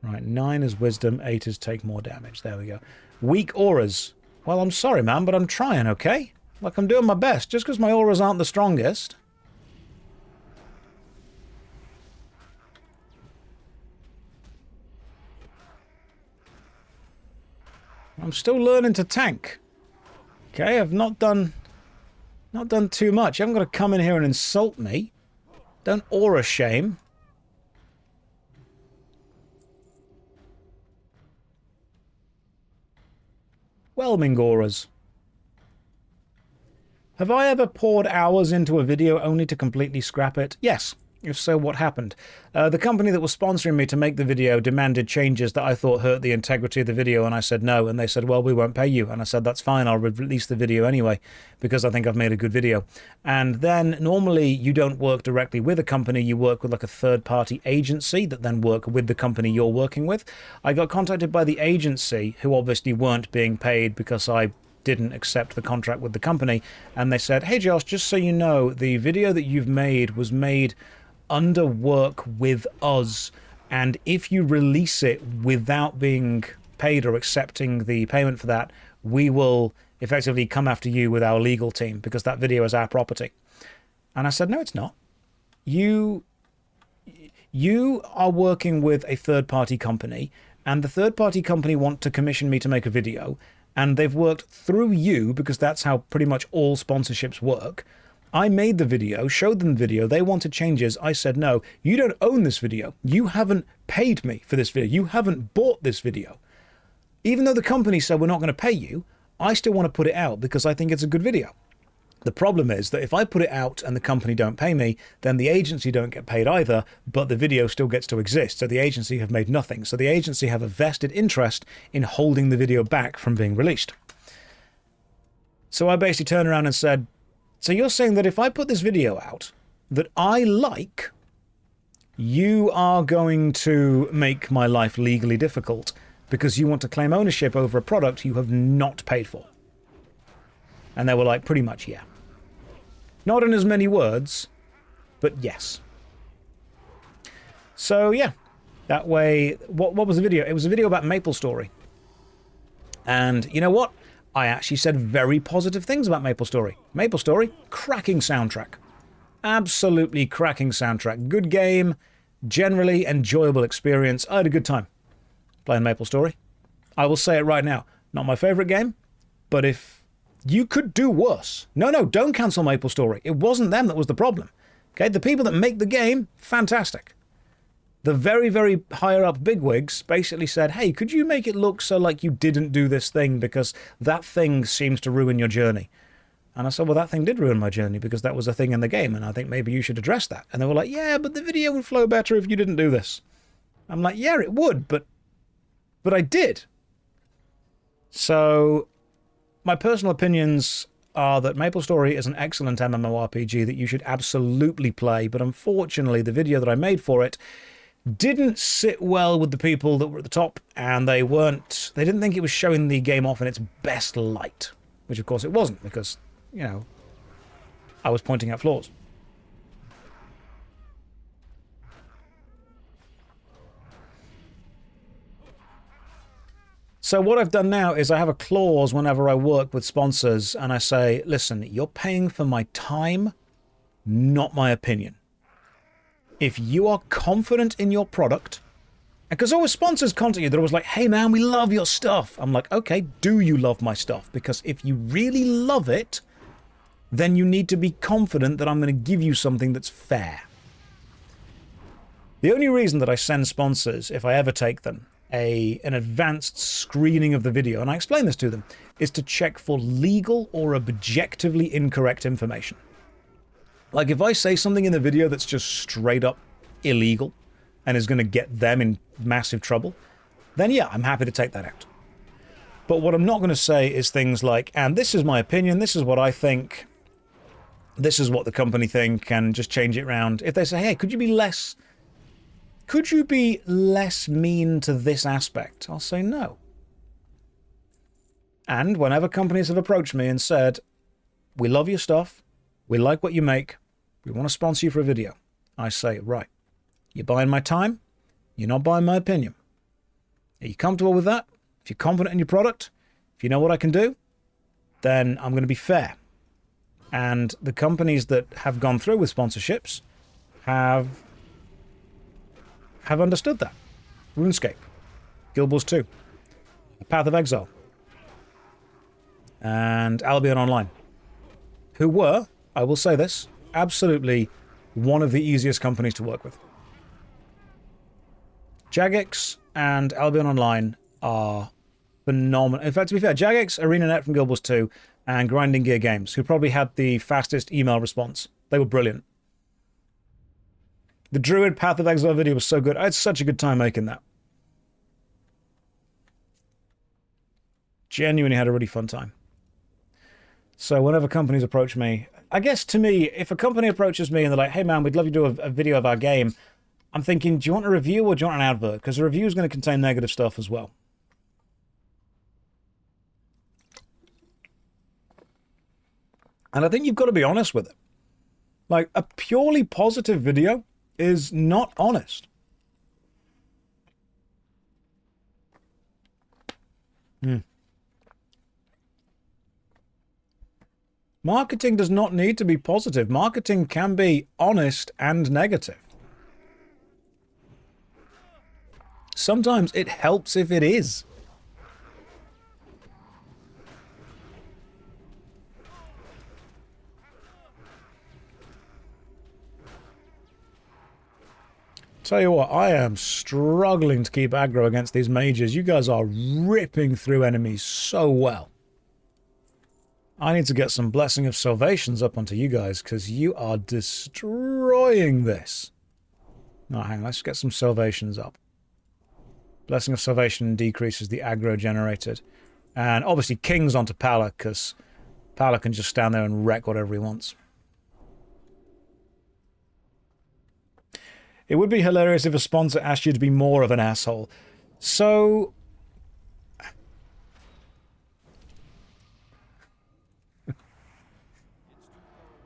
Right, 9 is wisdom, 8 is take more damage. There we go. Weak auras. Well, I'm sorry, man, but I'm trying, okay? Like, I'm doing my best. Just because my auras aren't the strongest. I'm still learning to tank. Okay, I've not done too much. You haven't got to come in here and insult me. Don't aura shame. Whelming auras. Have I ever poured hours into a video only to completely scrap it? Yes. If so, what happened? The company that was sponsoring me to make the video demanded changes that I thought hurt the integrity of the video, and I said no, and they said, well, we won't pay you. And I said, that's fine, I'll release the video anyway, because I think I've made a good video. And then, normally, you don't work directly with a company, you work with like a third-party agency that then work with the company you're working with. I got contacted by the agency, who obviously weren't being paid because I didn't accept the contract with the company, and they said, hey Josh, just so you know, the video that you've made was made under work with us, and if you release it without being paid or accepting the payment for that, we will effectively come after you with our legal team because that video is our property. And I said, no, it's not. You are working with a third-party company, and the third-party company want to commission me to make a video, and they've worked through you because that's how pretty much all sponsorships work. I made the video, showed them the video, they wanted changes, I said no, you don't own this video, you haven't paid me for this video, you haven't bought this video. Even though the company said we're not going to pay you, I still want to put it out because I think it's a good video. The problem is that if I put it out and the company don't pay me, then the agency don't get paid either, but the video still gets to exist, so the agency have made nothing. So the agency have a vested interest in holding the video back from being released. So I basically turned around and said, so you're saying that if I put this video out that I like, you are going to make my life legally difficult because you want to claim ownership over a product you have not paid for? And they were like, pretty much, yeah. Not in as many words, but yes. So, yeah. That way, what was the video? It was a video about MapleStory. And you know what? I actually said very positive things about MapleStory. MapleStory, cracking soundtrack. Absolutely cracking soundtrack. Good game, generally enjoyable experience. I had a good time playing MapleStory. I will say it right now. Not my favorite game, but if you could do worse. No, don't cancel MapleStory. It wasn't them that was the problem. Okay, the people that make the game, fantastic. The very, very higher up bigwigs basically said, hey, could you make it look so like you didn't do this thing because that thing seems to ruin your journey? And I said, well, that thing did ruin my journey because that was a thing in the game, and I think maybe you should address that. And they were like, yeah, but the video would flow better if you didn't do this. I'm like, yeah, it would, but I did. So my personal opinions are that MapleStory is an excellent MMORPG that you should absolutely play, but unfortunately the video that I made for it didn't sit well with the people that were at the top, and they didn't think it was showing the game off in its best light, which of course it wasn't, because, you know, I was pointing out flaws. So what I've done now is I have a clause whenever I work with sponsors, and I say, listen, you're paying for my time, not my opinion. If you are confident in your product, because always sponsors contact you, they're always like, hey man, we love your stuff. I'm like, okay, do you love my stuff? Because if you really love it, then you need to be confident that I'm going to give you something that's fair. The only reason that I send sponsors, if I ever take them, an advanced screening of the video, and I explain this to them, is to check for legal or objectively incorrect information. Like if I say something in the video that's just straight up illegal and is going to get them in massive trouble, then yeah, I'm happy to take that out. But what I'm not going to say is things like, and this is my opinion, this is what I think, this is what the company think, and just change it around. If they say, hey, could you be less mean to this aspect? I'll say no. And whenever companies have approached me and said, we love your stuff, we like what you make, we want to sponsor you for a video, I say, right, you're buying my time, you're not buying my opinion. Are you comfortable with that? If you're confident in your product, if you know what I can do, then I'm going to be fair. And the companies that have gone through with sponsorships have understood that. RuneScape, Guild Wars 2, Path of Exile, and Albion Online, who were, I will say this, absolutely one of the easiest companies to work with. Jagex and Albion Online are phenomenal. In fact, to be fair, Jagex, ArenaNet from Guild Wars 2, and Grinding Gear Games, who probably had the fastest email response. They were brilliant. The Druid Path of Exile video was so good. I had such a good time making that. Genuinely had a really fun time. So whenever companies approach me, I guess to me, if a company approaches me and they're like, hey man, we'd love you to do a video of our game, I'm thinking, do you want a review or do you want an advert? Because a review is going to contain negative stuff as well. And I think you've got to be honest with it. Like, a purely positive video is not honest. Marketing does not need to be positive. Marketing can be honest and negative. Sometimes it helps if it is. Tell you what, I am struggling to keep aggro against these mages. You guys are ripping through enemies so well. I need to get some Blessing of Salvations up onto you guys, because you are destroying this. No, hang on, let's get some Salvations up. Blessing of Salvation decreases the aggro generated. And obviously King's onto Pala, because Pala can just stand there and wreck whatever he wants. It would be hilarious if a sponsor asked you to be more of an asshole. So...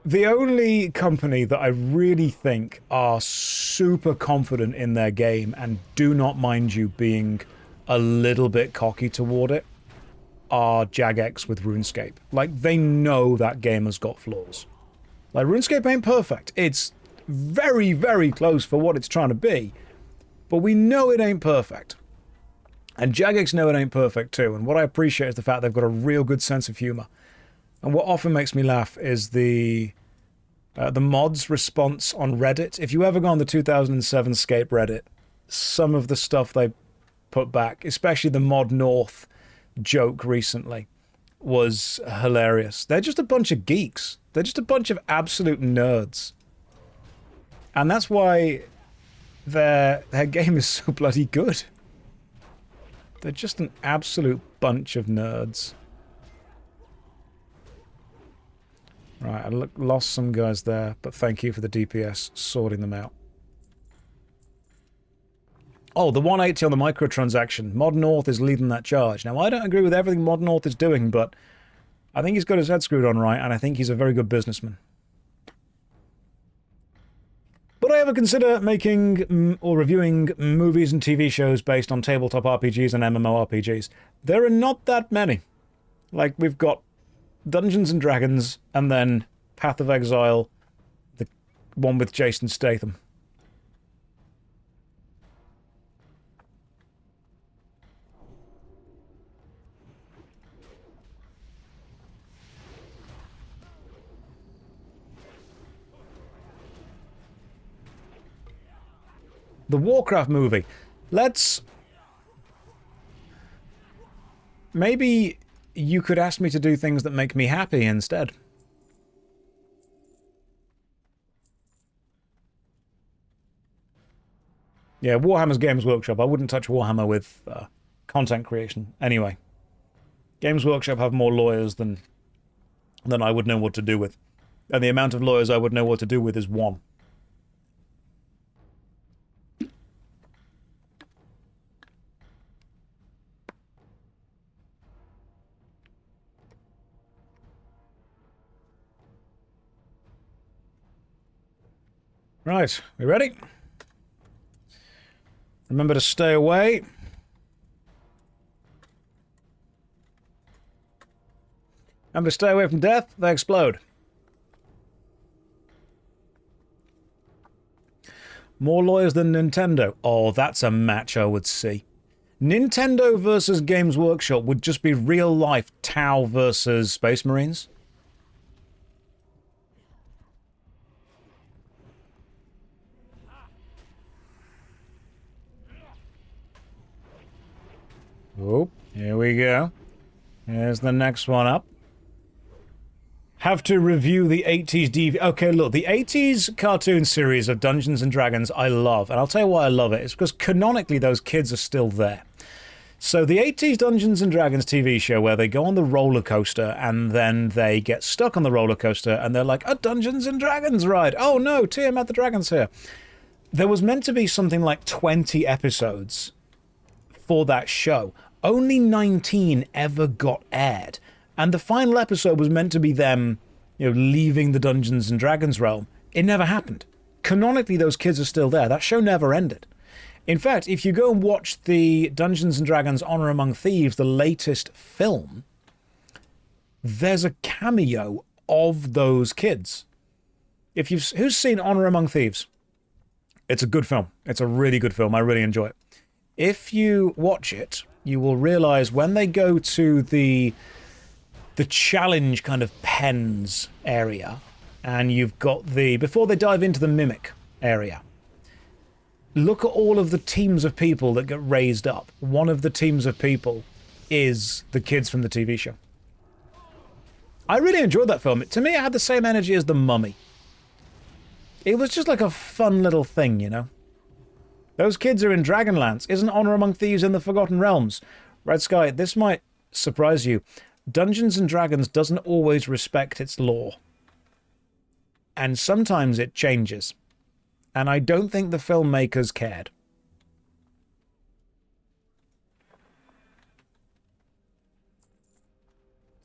the only company that I really think are super confident in their game and do not mind you being a little bit cocky toward it are Jagex with RuneScape. Like, they know that game has got flaws. Like, RuneScape ain't perfect. It's very, very close for what it's trying to be. But we know it ain't perfect. And Jagex know it ain't perfect too. And what I appreciate is the fact they've got a real good sense of humor. And what often makes me laugh is the mods response on Reddit. If you ever go on the 2007 Scape Reddit, some of the stuff they put back, especially the Mod North joke recently, was hilarious. They're just a bunch of geeks. They're just a bunch of absolute nerds. And that's why their game is so bloody good. They're just an absolute bunch of nerds. Right, I lost some guys there, but thank you for the DPS sorting them out. Oh, the 180 on the microtransaction. Mod North is leading that charge. Now, I don't agree with everything Mod North is doing, but I think he's got his head screwed on right, and I think he's a very good businessman. But I have a consider making or reviewing movies and TV shows based on tabletop RPGs and MMORPGs? There are not that many. Like, we've got Dungeons and Dragons, and then Path of Exile, the one with Jason Statham. The Warcraft movie. Let's... Maybe you could ask me to do things that make me happy instead. Yeah, Warhammer's Games Workshop. I wouldn't touch Warhammer with content creation. Anyway. Games Workshop have more lawyers than I would know what to do with. And the amount of lawyers I would know what to do with is one. Right, we ready? Remember to stay away. Remember to stay away from death, they explode. More lawyers than Nintendo. Oh, that's a match I would see. Nintendo versus Games Workshop would just be real life Tau versus Space Marines. Oh, here we go. Here's the next one up. Have to review the 80s DV... Okay, look, the 80s cartoon series of Dungeons & Dragons I love. And I'll tell you why I love it. It's because canonically those kids are still there. So the 80s Dungeons & Dragons TV show where they go on the roller coaster and then they get stuck on the roller coaster and they're like, a Dungeons & Dragons ride. Oh no, Tiamat the Dragon's here. There was meant to be something like 20 episodes for that show. Only 19 ever got aired. And the final episode was meant to be them, leaving the Dungeons and Dragons realm. It never happened. Canonically, those kids are still there. That show never ended. In fact, if you go and watch the Dungeons and Dragons Honor Among Thieves, the latest film, there's a cameo of those kids. Who's seen Honor Among Thieves? It's a good film. It's a really good film. I really enjoy it. If you watch it, you will realize when they go to the challenge kind of pens area, and you've got before they dive into the mimic area, look at all of the teams of people that get raised up. One of the teams of people is the kids from the TV show. I really enjoyed that film. To me, it had the same energy as The Mummy. It was just like a fun little thing, Those kids are in Dragonlance. Isn't Honor Among Thieves in the Forgotten Realms? Red Sky, this might surprise you. Dungeons & Dragons doesn't always respect its lore. And sometimes it changes. And I don't think the filmmakers cared.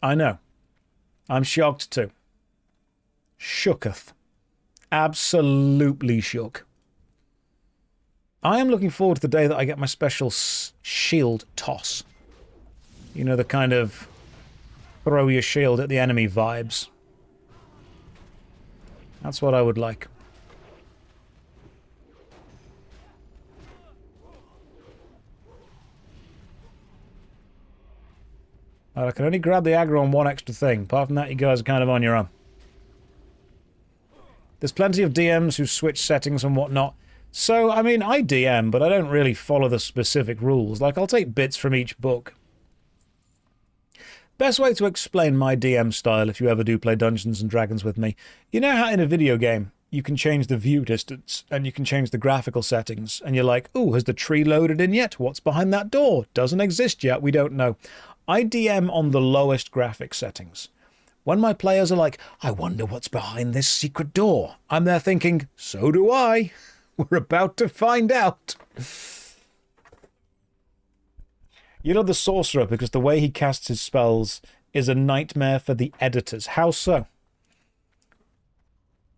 I know. I'm shocked too. Shooketh. Absolutely shook. I am looking forward to the day that I get my special shield toss. The kind of throw your shield at the enemy vibes. That's what I would like. I can only grab the aggro on one extra thing. Apart from that, you guys are kind of on your own. There's plenty of DMs who switch settings and whatnot. So, I mean, I DM, but I don't really follow the specific rules. Like, I'll take bits from each book. Best way to explain my DM style if you ever do play Dungeons & Dragons with me. You know how in a video game, you can change the view distance, and you can change the graphical settings, and you're like, ooh, has the tree loaded in yet? What's behind that door? Doesn't exist yet, we don't know. I DM on the lowest graphic settings. When my players are like, I wonder what's behind this secret door, I'm there thinking, so do I. We're about to find out. The sorcerer, because the way he casts his spells is a nightmare for the editors. How so?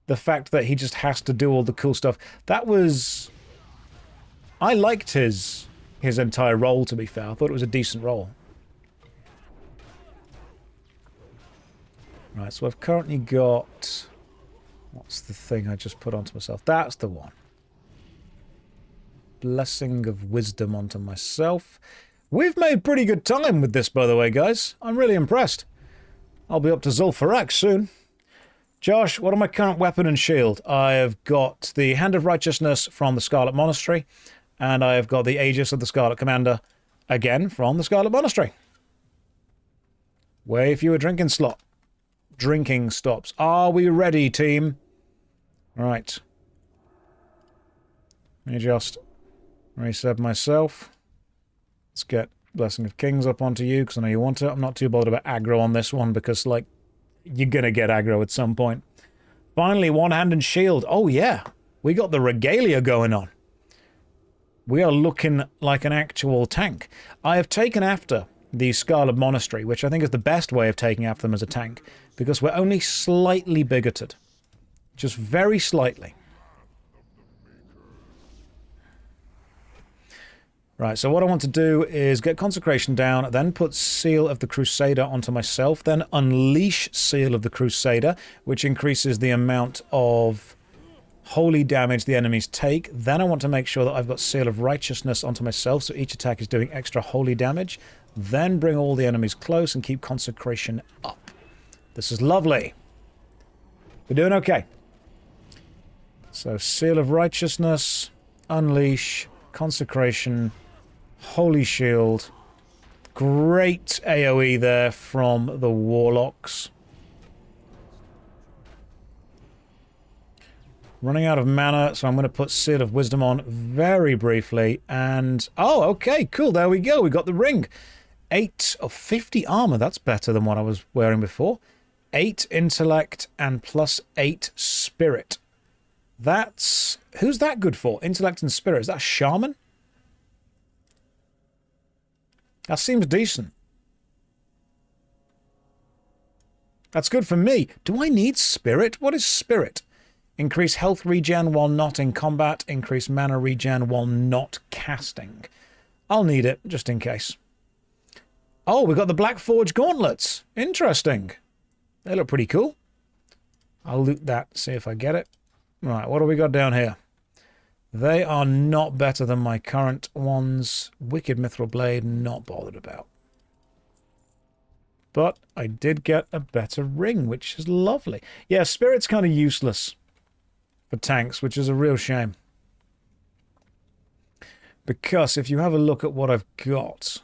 the fact that he just has to do all the cool stuff. That was... I liked his entire role, to be fair. I thought it was a decent role. Right, so I've currently got... What's the thing I just put onto myself? That's the one. Blessing of Wisdom onto myself. We've made pretty good time with this, by the way, guys. I'm really impressed. I'll be up to Zul'Farrak soon. Josh, what are my current weapon and shield? I have got the Hand of Righteousness from the Scarlet Monastery, and I have got the Aegis of the Scarlet Commander, again, from the Scarlet Monastery. Way fewer drinking stops. Are we ready, team? Right. Let me just reset myself. Let's get Blessing of Kings up onto you, because I know you want it. I'm not too bothered about aggro on this one, because, like, you're gonna get aggro at some point. Finally, one hand and shield. Oh, yeah. We got the regalia going on. We are looking like an actual tank. I have taken after the Scarlet Monastery, which I think is the best way of taking after them as a tank, because we're only slightly bigoted. Just very slightly. Right, so what I want to do is get Consecration down, then put Seal of the Crusader onto myself, then unleash Seal of the Crusader, which increases the amount of holy damage the enemies take. Then I want to make sure that I've got Seal of Righteousness onto myself, so each attack is doing extra holy damage. Then bring all the enemies close and keep Consecration up. This is lovely. We're doing okay. So Seal of Righteousness, Unleash, Consecration, Holy Shield. Great AoE there from the Warlocks. Running out of mana, so I'm going to put Seal of Wisdom on very briefly. And, oh, okay, cool, there we go. We got the ring. 8 of 50 armor. That's better than what I was wearing before. 8 intellect and plus 8 spirit. That's... Who's that good for? Intellect and spirit. Is that a shaman? That seems decent. That's good for me. Do I need spirit? What is spirit? Increase health regen while not in combat. Increase mana regen while not casting. I'll need it, just in case. Oh, we got the Black Forge gauntlets. Interesting. They look pretty cool. I'll loot that, see if I get it. Right, what do we got down here? They are not better than my current ones. Wicked Mithril Blade, not bothered about. But I did get a better ring, which is lovely. Yeah, Spirit's kind of useless for tanks, which is a real shame. Because if you have a look at what I've got,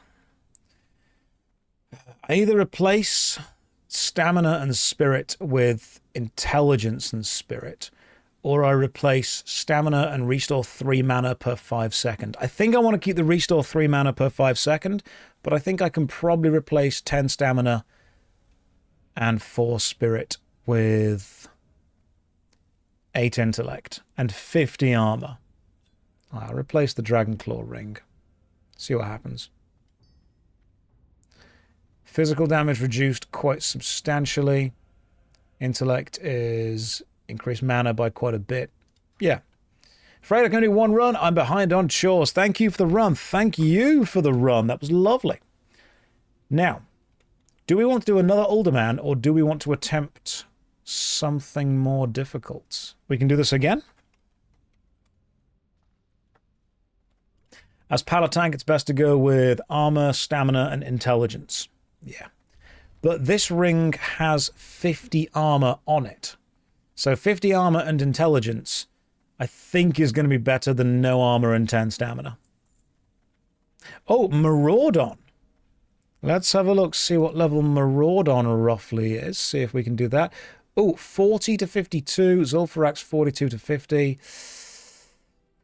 I either replace stamina and spirit with intelligence and spirit, or I replace stamina and restore 3 mana per 5 seconds. I think I want to keep the restore 3 mana per 5 seconds, but I think I can probably replace 10 stamina and 4 spirit with 8 intellect and 50 armor. I'll replace the Dragon Claw ring. See what happens. Physical damage reduced quite substantially. Intellect is increased mana by quite a bit. Yeah. Afraid I can only one run. I'm behind on chores. Thank you for the run. Thank you for the run. That was lovely. Now, do we want to do another Alderman, or do we want to attempt something more difficult? We can do this again. As Paladin, it's best to go with armor, stamina, and intelligence. Yeah. But this ring has 50 armor on it. So 50 armor and intelligence, I think, is going to be better than no armor and 10 stamina. Oh, Maraudon. Let's have a look, see what level Maraudon roughly is. See if we can do that. Oh, 40 to 52. Zul'Farrak's 42 to 50.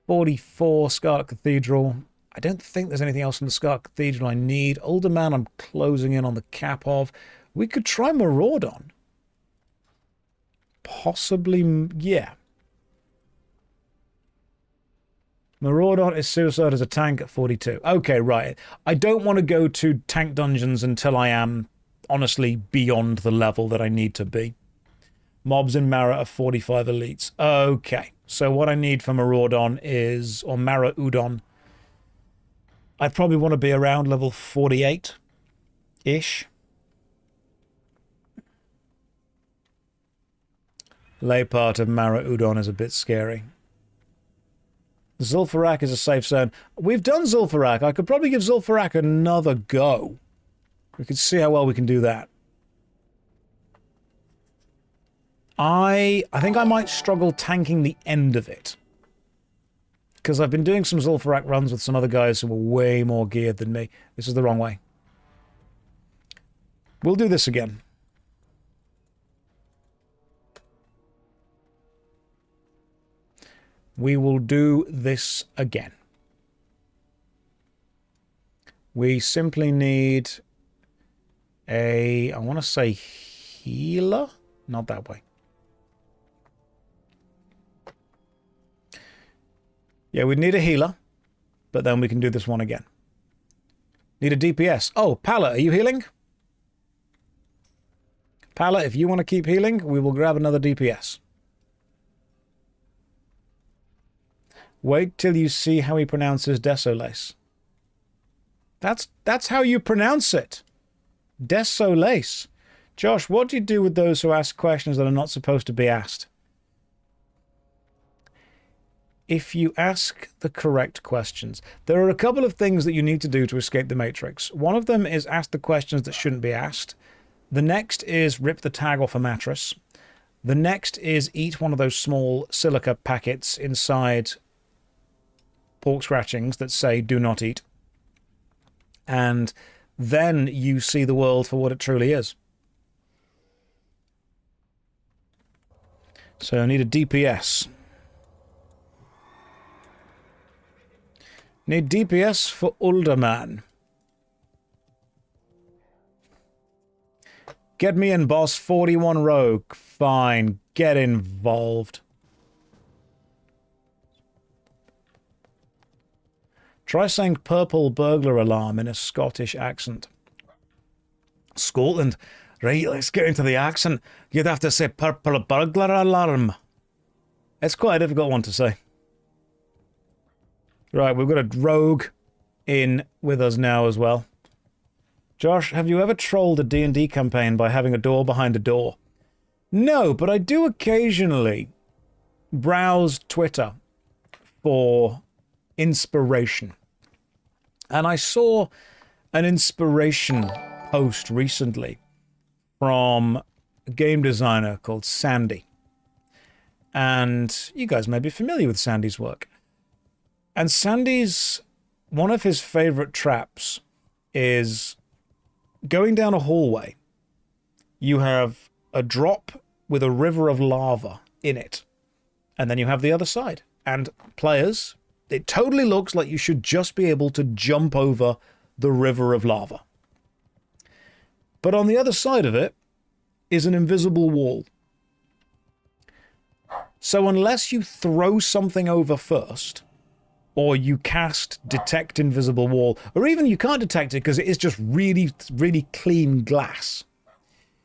44, Scarlet Cathedral. I don't think there's anything else from the Scarlet Cathedral I need. Older Man, I'm closing in on the cap of. We could try Maraudon. Possibly, yeah. Maraudon is Suicide as a tank at 42. Okay, right. I don't want to go to tank dungeons until I am, honestly, beyond the level that I need to be. Mobs in Mara are 45 elites. Okay, so what I need for Maraudon is, or Maraudon, I probably want to be around level 48-ish. Lay part of Maraudon is a bit scary. Zul'Farrak is a safe zone. We've done Zul'Farrak. I could probably give Zul'Farrak another go. We could see how well we can do that. I think I might struggle tanking the end of it. Because I've been doing some Zul'Farrak runs with some other guys who were way more geared than me. This is the wrong way. We'll do this again. We will do this again. We simply need a, I want to say healer? Not that way. Yeah, we'd need a healer, but then we can do this one again. Need a DPS. Oh, Pala, are you healing? Pala, if you want to keep healing, we will grab another DPS. Wait till you see how he pronounces Desolace. That's how you pronounce it. Desolace. Josh, what do you do with those who ask questions that are not supposed to be asked? If you ask the correct questions, there are a couple of things that you need to do to escape the Matrix. One of them is ask the questions that shouldn't be asked. The next is rip the tag off a mattress. The next is eat one of those small silica packets inside pork scratchings that say do not eat. And then you see the world for what it truly is. So I need a DPS. Need DPS for Ulderman. Get me in, boss. 41 rogue. Fine. Get involved. Try saying purple burglar alarm in a Scottish accent. Scotland. Right, let's get into the accent. You'd have to say purple burglar alarm. It's quite a difficult one to say. Right, we've got a rogue in with us now as well. Josh, have you ever trolled a D&D campaign by having a door behind a door? No, but I do occasionally browse Twitter for inspiration. And I saw an inspiration post recently from a game designer called Sandy. And you guys may be familiar with Sandy's work. And Sandy's, one of his favorite traps is going down a hallway. You have a drop with a river of lava in it. And then you have the other side. And players, it totally looks like you should just be able to jump over the river of lava. But on the other side of it is an invisible wall. So unless you throw something over first, or you cast Detect Invisible Wall, or even you can't detect it because it is just really, really clean glass,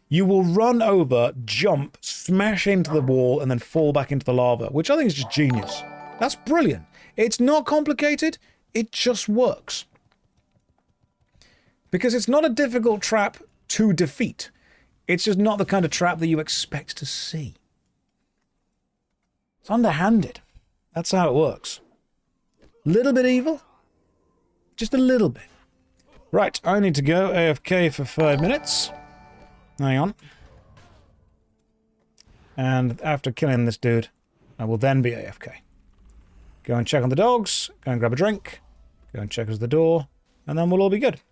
you will run over, jump, smash into the wall, and then fall back into the lava, which I think is just genius. That's brilliant. It's not complicated, it just works. Because it's not a difficult trap to defeat. It's just not the kind of trap that you expect to see. It's underhanded. That's how it works. Little bit evil. Just a little bit. Right, I need to go AFK for 5 minutes. Hang on. And after killing this dude, I will then be AFK. Go and check on the dogs, go and grab a drink, go and check as the door, and then we'll all be good.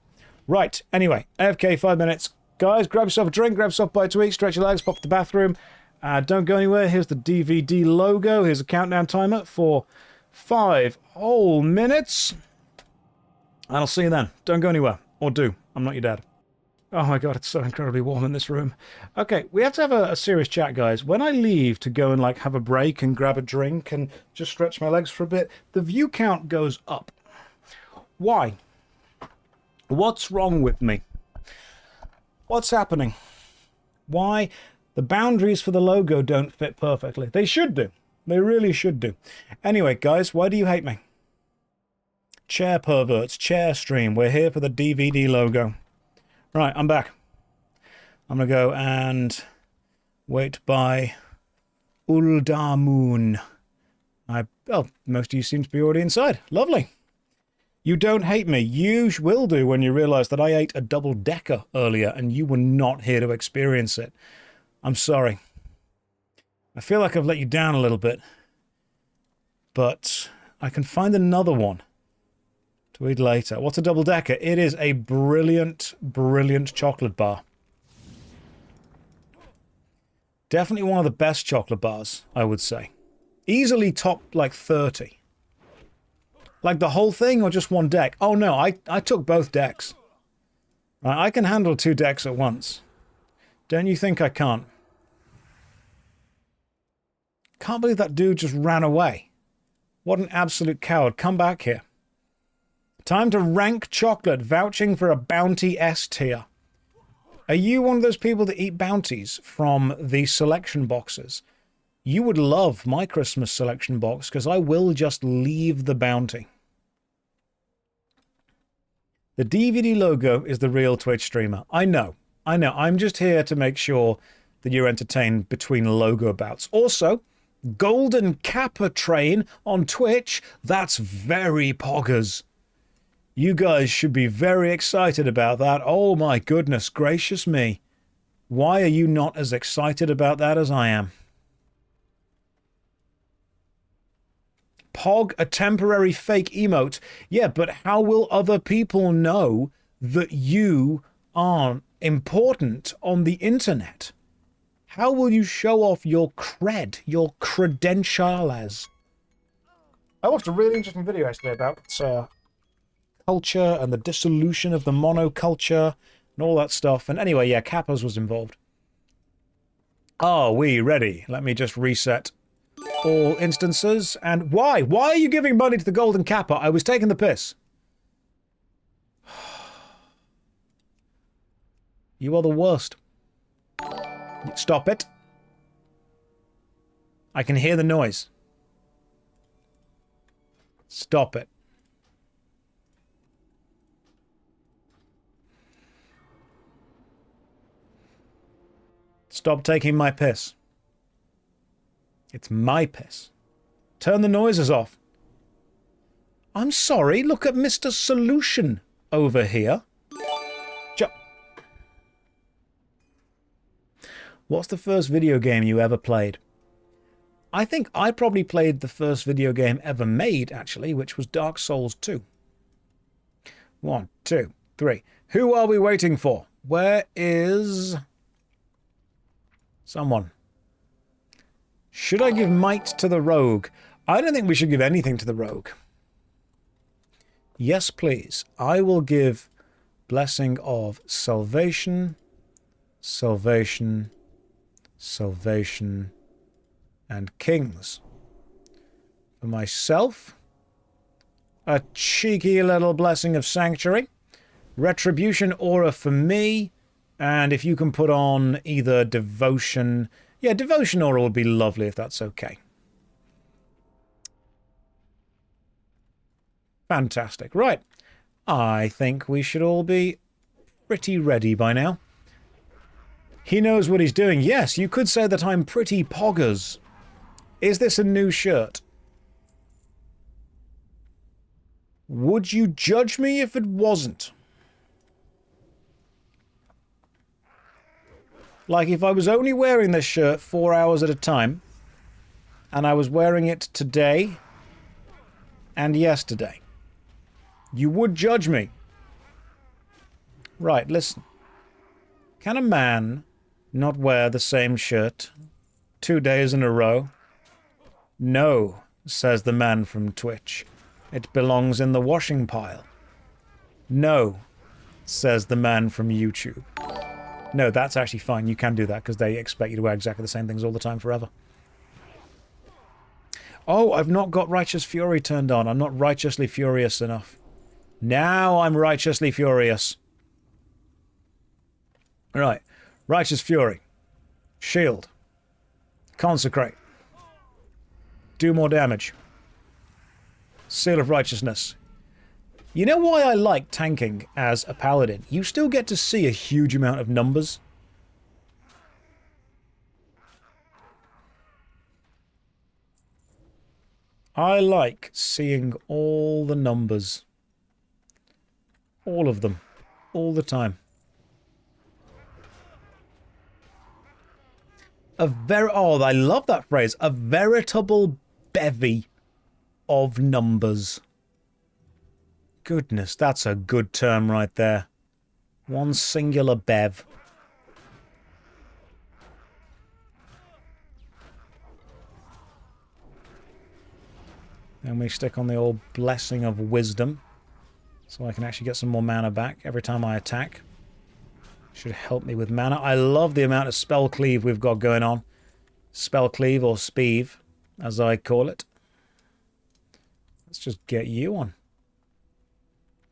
Right, anyway, AFK 5 minutes. Guys, grab yourself a drink, grab yourself a bite to eat, stretch your legs, pop to the bathroom. Don't go anywhere. Here's the DVD logo. Here's a countdown timer for 5 whole minutes. And I'll see you then. Don't go anywhere. Or do. I'm not your dad. Oh my god, it's so incredibly warm in this room. Okay, we have to have a serious chat, guys. When I leave to go and like have a break and grab a drink and just stretch my legs for a bit, the view count goes up. Why? What's wrong with me? What's happening? Why? The boundaries for the logo don't fit perfectly. They should do. They really should do. Anyway, guys, why do you hate me? Chair perverts, chair stream. We're here for the DVD logo. Right, I'm back. I'm going to go and wait by Uldamoon. Oh, most of you seem to be already inside. Lovely. You don't hate me. You will do when you realise that I ate a double-decker earlier and you were not here to experience it. I'm sorry. I feel like I've let you down a little bit. But I can find another one to eat later. What's a double-decker? It is a brilliant, brilliant chocolate bar. Definitely one of the best chocolate bars, I would say. Easily top, like, 30. Like the whole thing or just one deck? Oh, no, I took both decks. Right, I can handle 2 decks at once. Don't you think I can't? Can't believe that dude just ran away. What an absolute coward. Come back here. Time to rank chocolate, vouching for a bounty S tier. Are you one of those people that eat bounties from the selection boxes? You would love my Christmas selection box, because I will just leave the bounty. The DVD logo is the real Twitch streamer. I know. I'm just here to make sure that you're entertained between logo bouts. Also, Golden Kappa Train on Twitch. That's very poggers. You guys should be very excited about that. Oh my goodness gracious me. Why are you not as excited about that as I am? Pog, a temporary fake emote. Yeah, but how will other people know that you are important on the internet? How will you show off your cred, your credentials? I watched a really interesting video yesterday about culture and the dissolution of the monoculture and all that stuff. And anyway, yeah, Kappa's was involved. Are we ready? Let me just reset all instances. And why? Why are you giving money to the Golden Kappa? I was taking the piss. You are the worst. Stop it. I can hear the noise. Stop it. Stop taking my piss. It's my piss. Turn the noises off. I'm sorry, look at Mr. Solution over here. What's the first video game you ever played? I think I probably played the first video game ever made, actually, which was Dark Souls 2. 1, 2, 3. Who are we waiting for? Where is someone? Should I give might to the rogue? I don't think we should give anything to the rogue. Yes, please. I will give blessing of salvation, salvation, salvation, and kings. For myself, a cheeky little blessing of sanctuary, retribution aura for me, and if you can put on either devotion, yeah, devotion aura would be lovely if that's okay. Fantastic. Right. I think we should all be pretty ready by now. He knows what he's doing. Yes, you could say that I'm pretty poggers. Is this a new shirt? Would you judge me if it wasn't? Like, if I was only wearing this shirt 4 hours at a time, and I was wearing it today and yesterday, you would judge me. Right, listen. Can a man not wear the same shirt 2 days in a row? No, says the man from Twitch. It belongs in the washing pile. No, says the man from YouTube. No, that's actually fine. You can do that because they expect you to wear exactly the same things all the time forever. Oh, I've not got Righteous Fury turned on. I'm not righteously furious enough. Now I'm righteously furious. Right. Righteous Fury. Shield. Consecrate. Do more damage. Seal of Righteousness. You know why I like tanking as a paladin? You still get to see a huge amount of numbers. I like seeing all the numbers. All of them. All the time. Oh, I love that phrase. A veritable bevy of numbers. Goodness, that's a good term right there. One singular bev. Then we stick on the old Blessing of Wisdom, so I can actually get some more mana back every time I attack. Should help me with mana. I love the amount of spell cleave we've got going on. Spell cleave, or speeve, as I call it. Let's just get you on.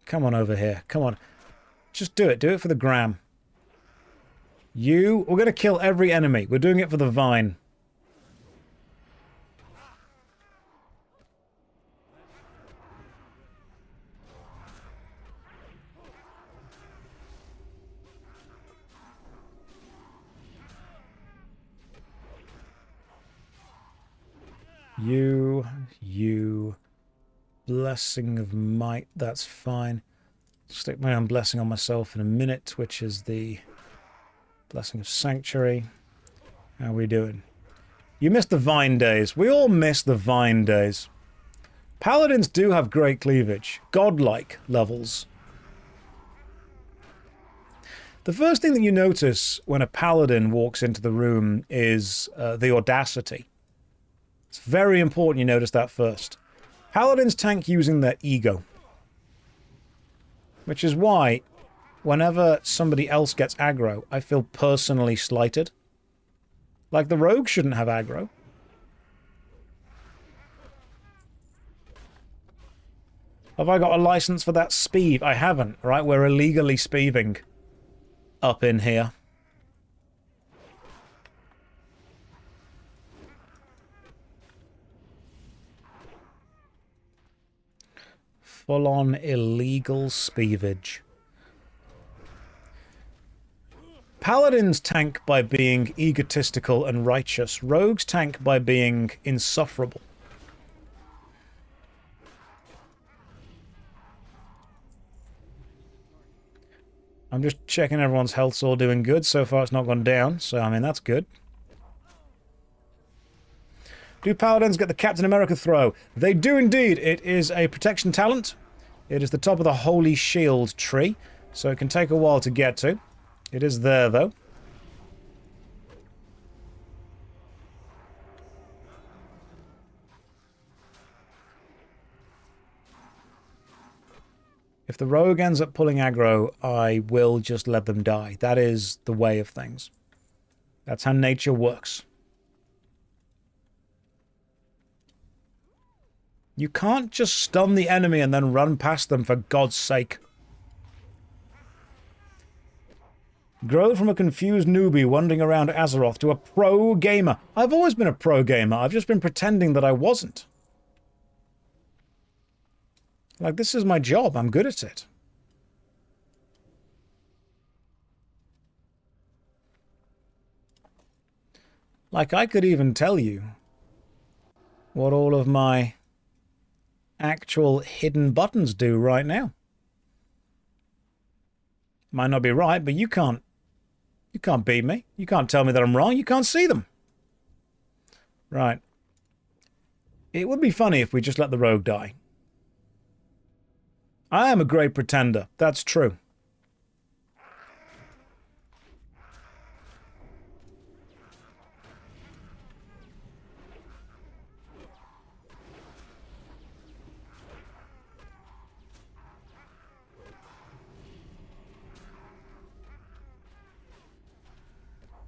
Come on over here. Come on. Just do it. Do it for the gram. We're going to kill every enemy. We're doing it for the vine. You, Blessing of Might, that's fine. Stick my own blessing on myself in a minute, which is the Blessing of Sanctuary. How are we doing? You missed the Vine days. We all miss the Vine days. Paladins do have great cleavage. Godlike levels. The first thing that you notice when a paladin walks into the room is the audacity. It's very important you notice that first. Paladins tank using their ego. Which is why, whenever somebody else gets aggro, I feel personally slighted. Like, the rogue shouldn't have aggro. Have I got a license for that speeve? I haven't, right? We're illegally speeving up in here. Full-on illegal speevage. Paladins tank by being egotistical and righteous. Rogues tank by being insufferable. I'm just checking everyone's health's all doing good. So far it's not gone down, so I mean that's good. Do Paladins get the Captain America throw? They do indeed. It is a protection talent. It is the top of the Holy Shield tree, so it can take a while to get to. It is there, though. If the rogue ends up pulling aggro, I will just let them die. That is the way of things. That's how nature works. You can't just stun the enemy and then run past them, for God's sake. Grow from a confused newbie wandering around Azeroth to a pro gamer. I've always been a pro gamer. I've just been pretending that I wasn't. Like, this is my job. I'm good at it. Like, I could even tell you what all of my actual hidden buttons do right now. Might not be right, but you can't beat me. You can't tell me that I'm wrong. You can't see them. Right. It would be funny if we just let the rogue die. I am a great pretender. That's true.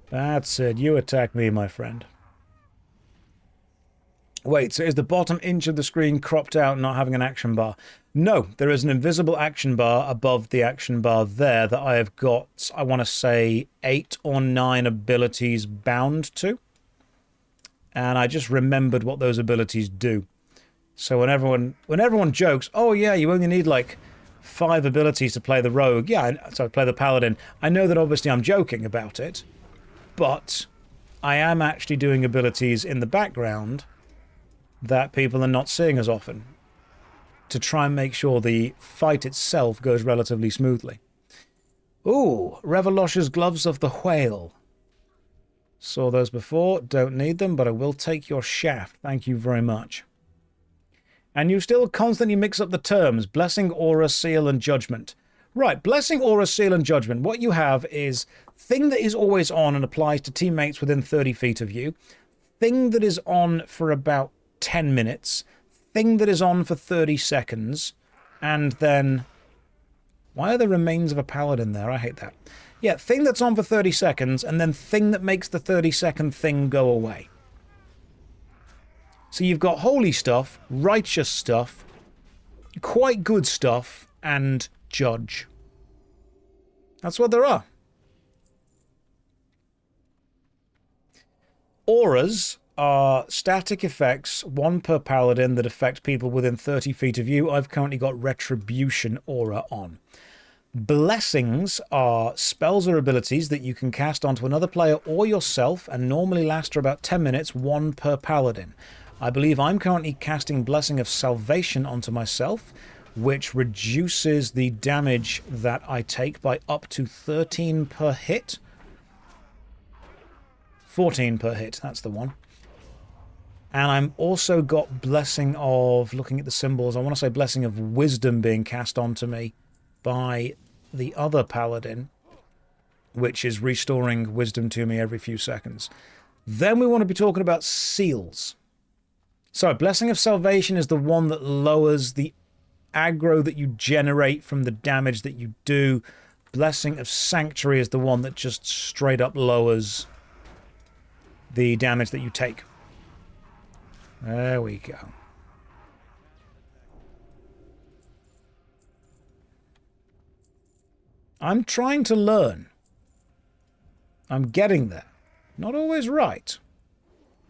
That's it. You attack me, my friend. Wait, so is the bottom inch of the screen cropped out, not having an action bar? No, there is an invisible action bar above the action bar there that I have got, I want to say, 8 or 9 abilities bound to. And I just remembered what those abilities do. So when everyone jokes, oh yeah, you only need like 5 abilities to play the rogue. Yeah, so play the paladin. I know that obviously I'm joking about it, but I am actually doing abilities in the background that people are not seeing as often to try and make sure the fight itself goes relatively smoothly. Ooh, Revelosha's Gloves of the Whale. Saw those before, don't need them, but I will take your shaft. Thank you very much. And you still constantly mix up the terms, Blessing, Aura, Seal, and Judgment. Right, Blessing, Aura, Seal, and Judgment. What you have is thing that is always on and applies to teammates within 30 feet of you, thing that is on for about 10 minutes, thing that is on for 30 seconds, and then... Why are the remains of a paladin there? I hate that. Yeah, thing that's on for 30 seconds, and then thing that makes the 30-second thing go away. So you've got holy stuff, righteous stuff, quite good stuff, and judge. That's what there are. Auras are static effects, 1 per paladin, that affect people within 30 feet of you. I've currently got Retribution Aura on. Blessings are spells or abilities that you can cast onto another player or yourself and normally last for about 10 minutes, 1 per paladin. I believe I'm currently casting Blessing of Salvation onto myself, which reduces the damage that I take by up to 13 per hit. 14 per hit, that's the one. And I'm also got Blessing of, looking at the symbols, I want to say Blessing of Wisdom being cast onto me by the other paladin, which is restoring wisdom to me every few seconds. Then we want to be talking about seals. So Blessing of Salvation is the one that lowers the aggro that you generate from the damage that you do. Blessing of Sanctuary is the one that just straight up lowers the damage that you take. There we go. I'm trying to learn. I'm getting there. Not always right,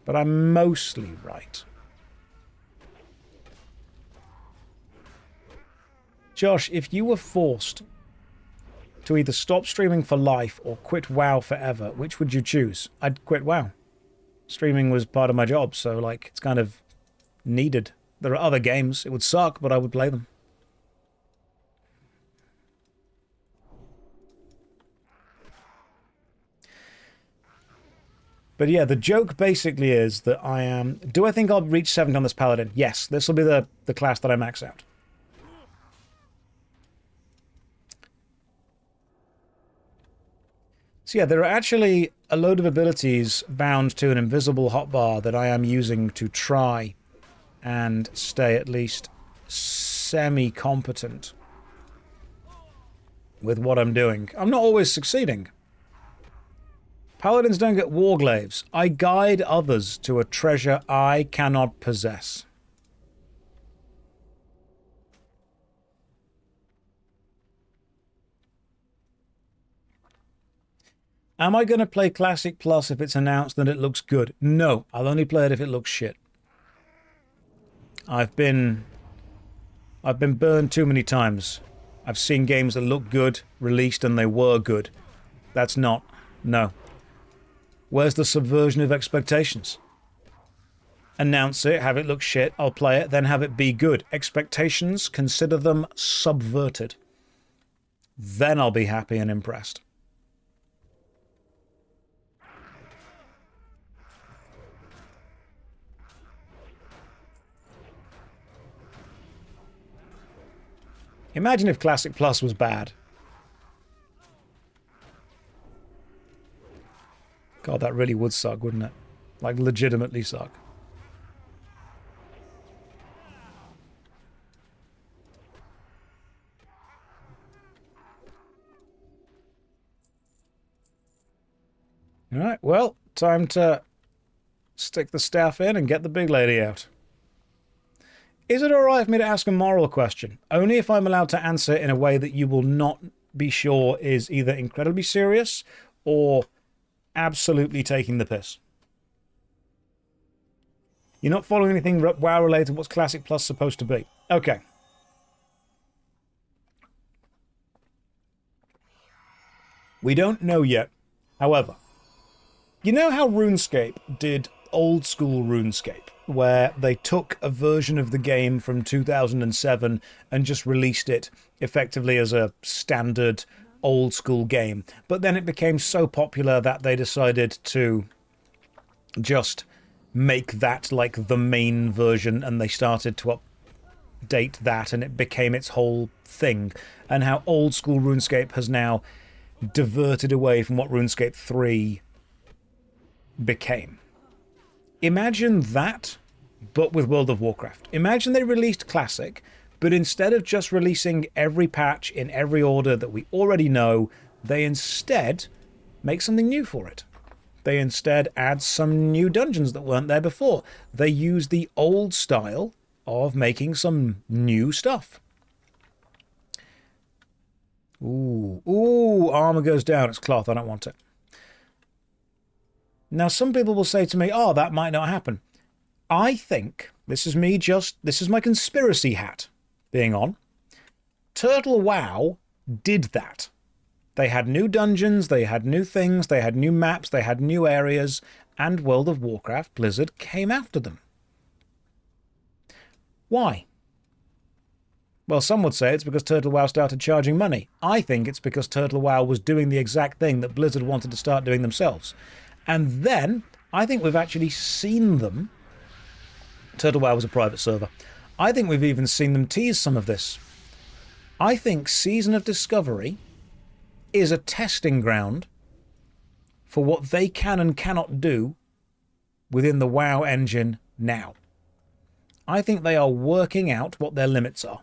but I'm mostly right. Josh, if you were forced to either stop streaming for life or quit WoW forever, which would you choose? I'd quit WoW. Streaming was part of my job, so like it's kind of needed. There are other games. It would suck, but I would play them. But yeah, the joke basically is that I am... Do I think I'll reach 70 on this paladin? Yes, this will be the class that I max out. So yeah, there are actually a load of abilities bound to an invisible hotbar that I am using to try and stay at least semi-competent with what I'm doing. I'm not always succeeding. Paladins don't get warglaves. I guide others to a treasure I cannot possess. Am I going to play Classic Plus if it's announced that it looks good? No, I'll only play it if it looks shit. I've been burned too many times. I've seen games that look good, released, and they were good. That's not. No. Where's the subversion of expectations? Announce it, have it look shit, I'll play it, then have it be good. Expectations, consider them subverted. Then I'll be happy and impressed. Imagine if Classic Plus was bad. God, that really would suck, wouldn't it? Like, legitimately suck. Alright, well, time to Stick the staff in and get the big lady out. Is it alright for me to ask a moral question? Only if I'm allowed to answer it in a way that you will not be sure is either incredibly serious or absolutely taking the piss. You're not following anything WoW related. What's Classic Plus supposed to be? Okay. We don't know yet. However, you know how RuneScape did old school RuneScape, where they took a version of the game from 2007 and just released it effectively as a standard old school game. But then it became so popular that they decided to just make that like the main version, and they started to update that, and it became its whole thing. And how old school RuneScape has now diverted away from what RuneScape 3 became. Imagine that, but with World of Warcraft. Imagine they released Classic, but instead of just releasing every patch in every order that we already know, they instead make something new for it. They instead add some new dungeons that weren't there before. They use the old style of making some new stuff. Ooh, armor goes down. It's cloth. I don't want it. Now, some people will say to me, oh, that might not happen. I think, this is my conspiracy hat being on. Turtle WoW did that. They had new dungeons, they had new things, they had new maps, they had new areas, and World of Warcraft Blizzard came after them. Why? Well, some would say it's because Turtle WoW started charging money. I think it's because Turtle WoW was doing the exact thing that Blizzard wanted to start doing themselves. And then, I think we've actually seen them. Turtle WoW was a private server. I think we've even seen them tease some of this. I think Season of Discovery is a testing ground for what they can and cannot do within the WoW engine now. I think they are working out what their limits are.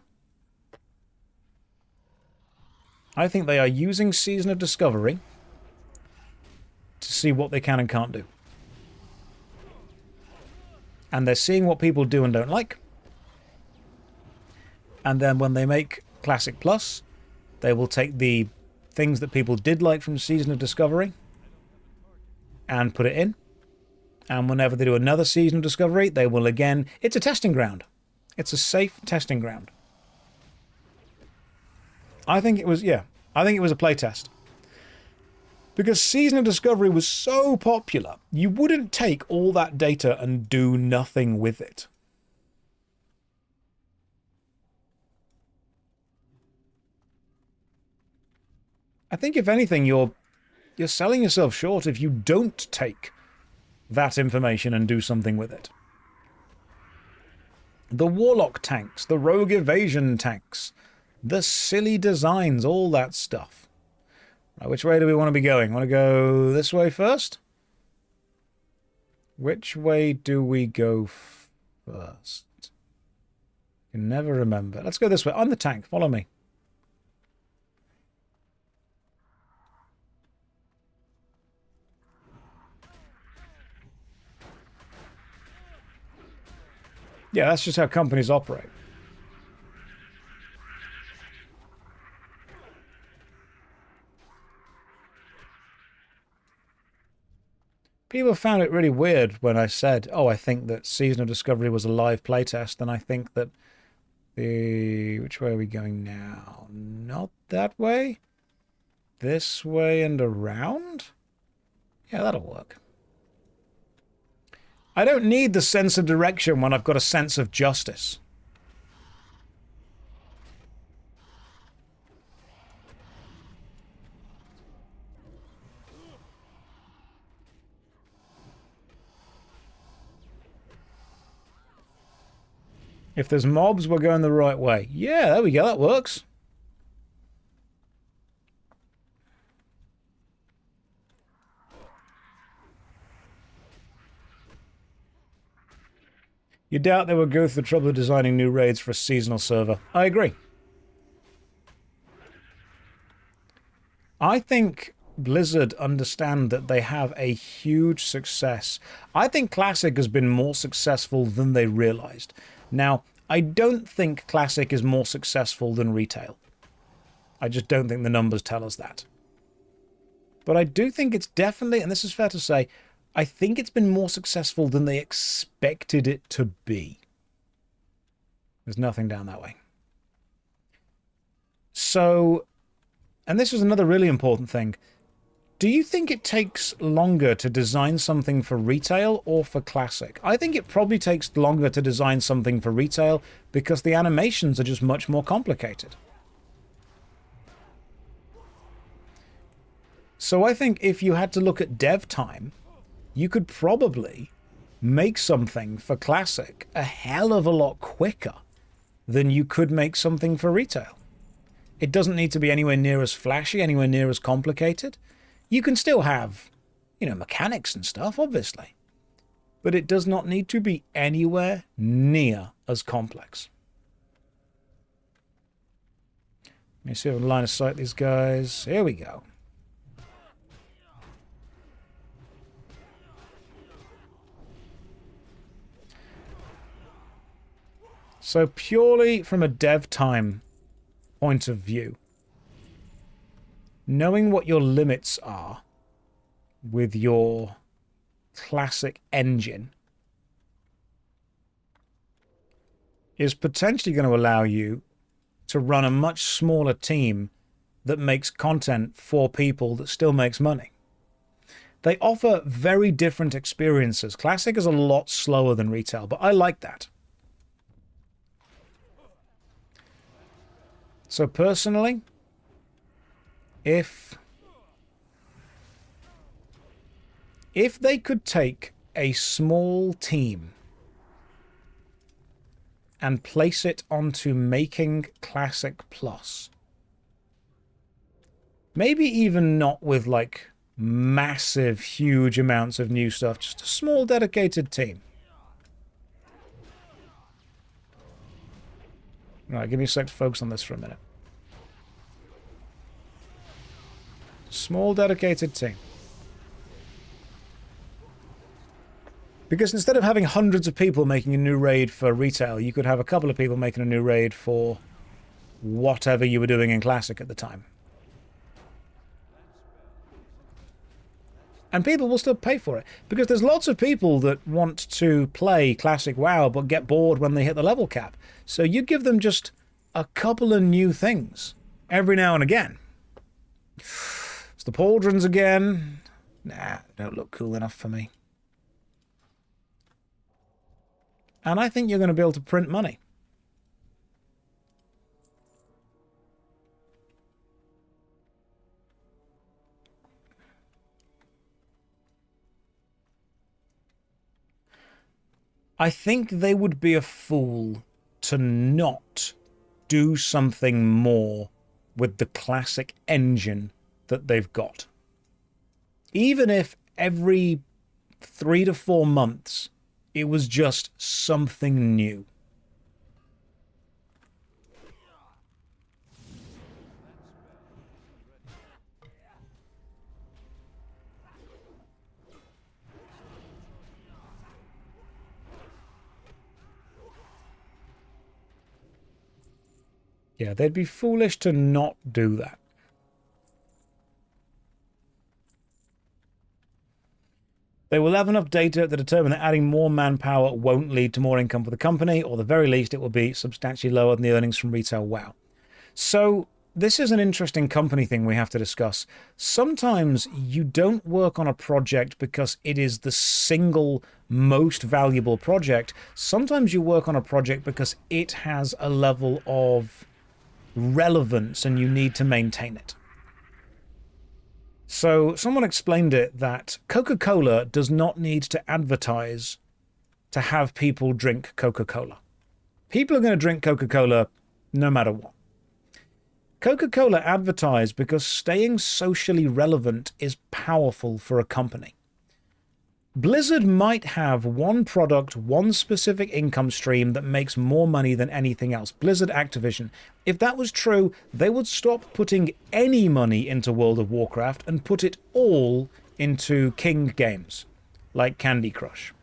I think they are using Season of Discovery to see what they can and can't do. And they're seeing what people do and don't like. And then when they make Classic Plus, they will take the things that people did like from Season of Discovery and put it in. And whenever they do another Season of Discovery, they will again... It's a testing ground. It's a safe testing ground. I think it was a playtest. Because Season of Discovery was so popular, you wouldn't take all that data and do nothing with it. I think if anything, you're selling yourself short if you don't take that information and do something with it. The Warlock tanks, the Rogue Evasion tanks, the silly designs, all that stuff. Right, which way do we want to be going? Want to go this way first? Which way do we go first? I can never remember. Let's go this way. I'm the tank. Follow me. Yeah, that's just how companies operate. People found it really weird when I said, oh, I think that Season of Discovery was a live playtest, and I think that which way are we going now? Not that way? This way and around? Yeah, that'll work. I don't need the sense of direction when I've got a sense of justice. If there's mobs, we're going the right way. Yeah, there we go, that works. You doubt they would go through the trouble of designing new raids for a seasonal server. I agree. I think Blizzard understand that they have a huge success. I think Classic has been more successful than they realized. Now, I don't think Classic is more successful than retail. I just don't think the numbers tell us that. But I do think it's definitely, and this is fair to say, I think it's been more successful than they expected it to be. There's nothing down that way. So, and this is another really important thing. Do you think it takes longer to design something for retail or for Classic? I think it probably takes longer to design something for retail because the animations are just much more complicated. So I think if you had to look at dev time, you could probably make something for Classic a hell of a lot quicker than you could make something for retail. It doesn't need to be anywhere near as flashy, anywhere near as complicated. You can still have, you know, mechanics and stuff, obviously. But it does not need to be anywhere near as complex. Let me see if I can line of sight these guys. Here we go. So purely from a dev time point of view, knowing what your limits are with your Classic engine is potentially going to allow you to run a much smaller team that makes content for people that still makes money. They offer very different experiences. Classic is a lot slower than retail, but I like that. So personally, if they could take a small team and place it onto making Classic Plus, maybe even not with like massive, huge amounts of new stuff, just a small dedicated team. Right, give me a sec to focus on this for a minute. Small dedicated team. Because instead of having hundreds of people making a new raid for retail, you could have a couple of people making a new raid for whatever you were doing in Classic at the time. And people will still pay for it. Because there's lots of people that want to play Classic WoW but get bored when they hit the level cap. So you give them just a couple of new things every now and again. It's the pauldrons again. Nah, don't look cool enough for me. And I think you're going to be able to print money. I think they would be a fool to not do something more with the Classic engine that they've got. Even if every 3 to 4 months it was just something new. Yeah, they'd be foolish to not do that. They will have enough data to determine that adding more manpower won't lead to more income for the company, or at the very least it will be substantially lower than the earnings from retail WoW. So this is an interesting company thing we have to discuss. Sometimes you don't work on a project because it is the single most valuable project. Sometimes you work on a project because it has a level of relevance and you need to maintain it. So someone explained it that Coca-Cola does not need to advertise to have people drink Coca-Cola. People are going to drink Coca-Cola no matter what. Coca-Cola advertised because staying socially relevant is powerful for a company. Blizzard might have one product, one specific income stream that makes more money than anything else. Blizzard Activision. If that was true, they would stop putting any money into World of Warcraft and put it all into King games, like Candy Crush.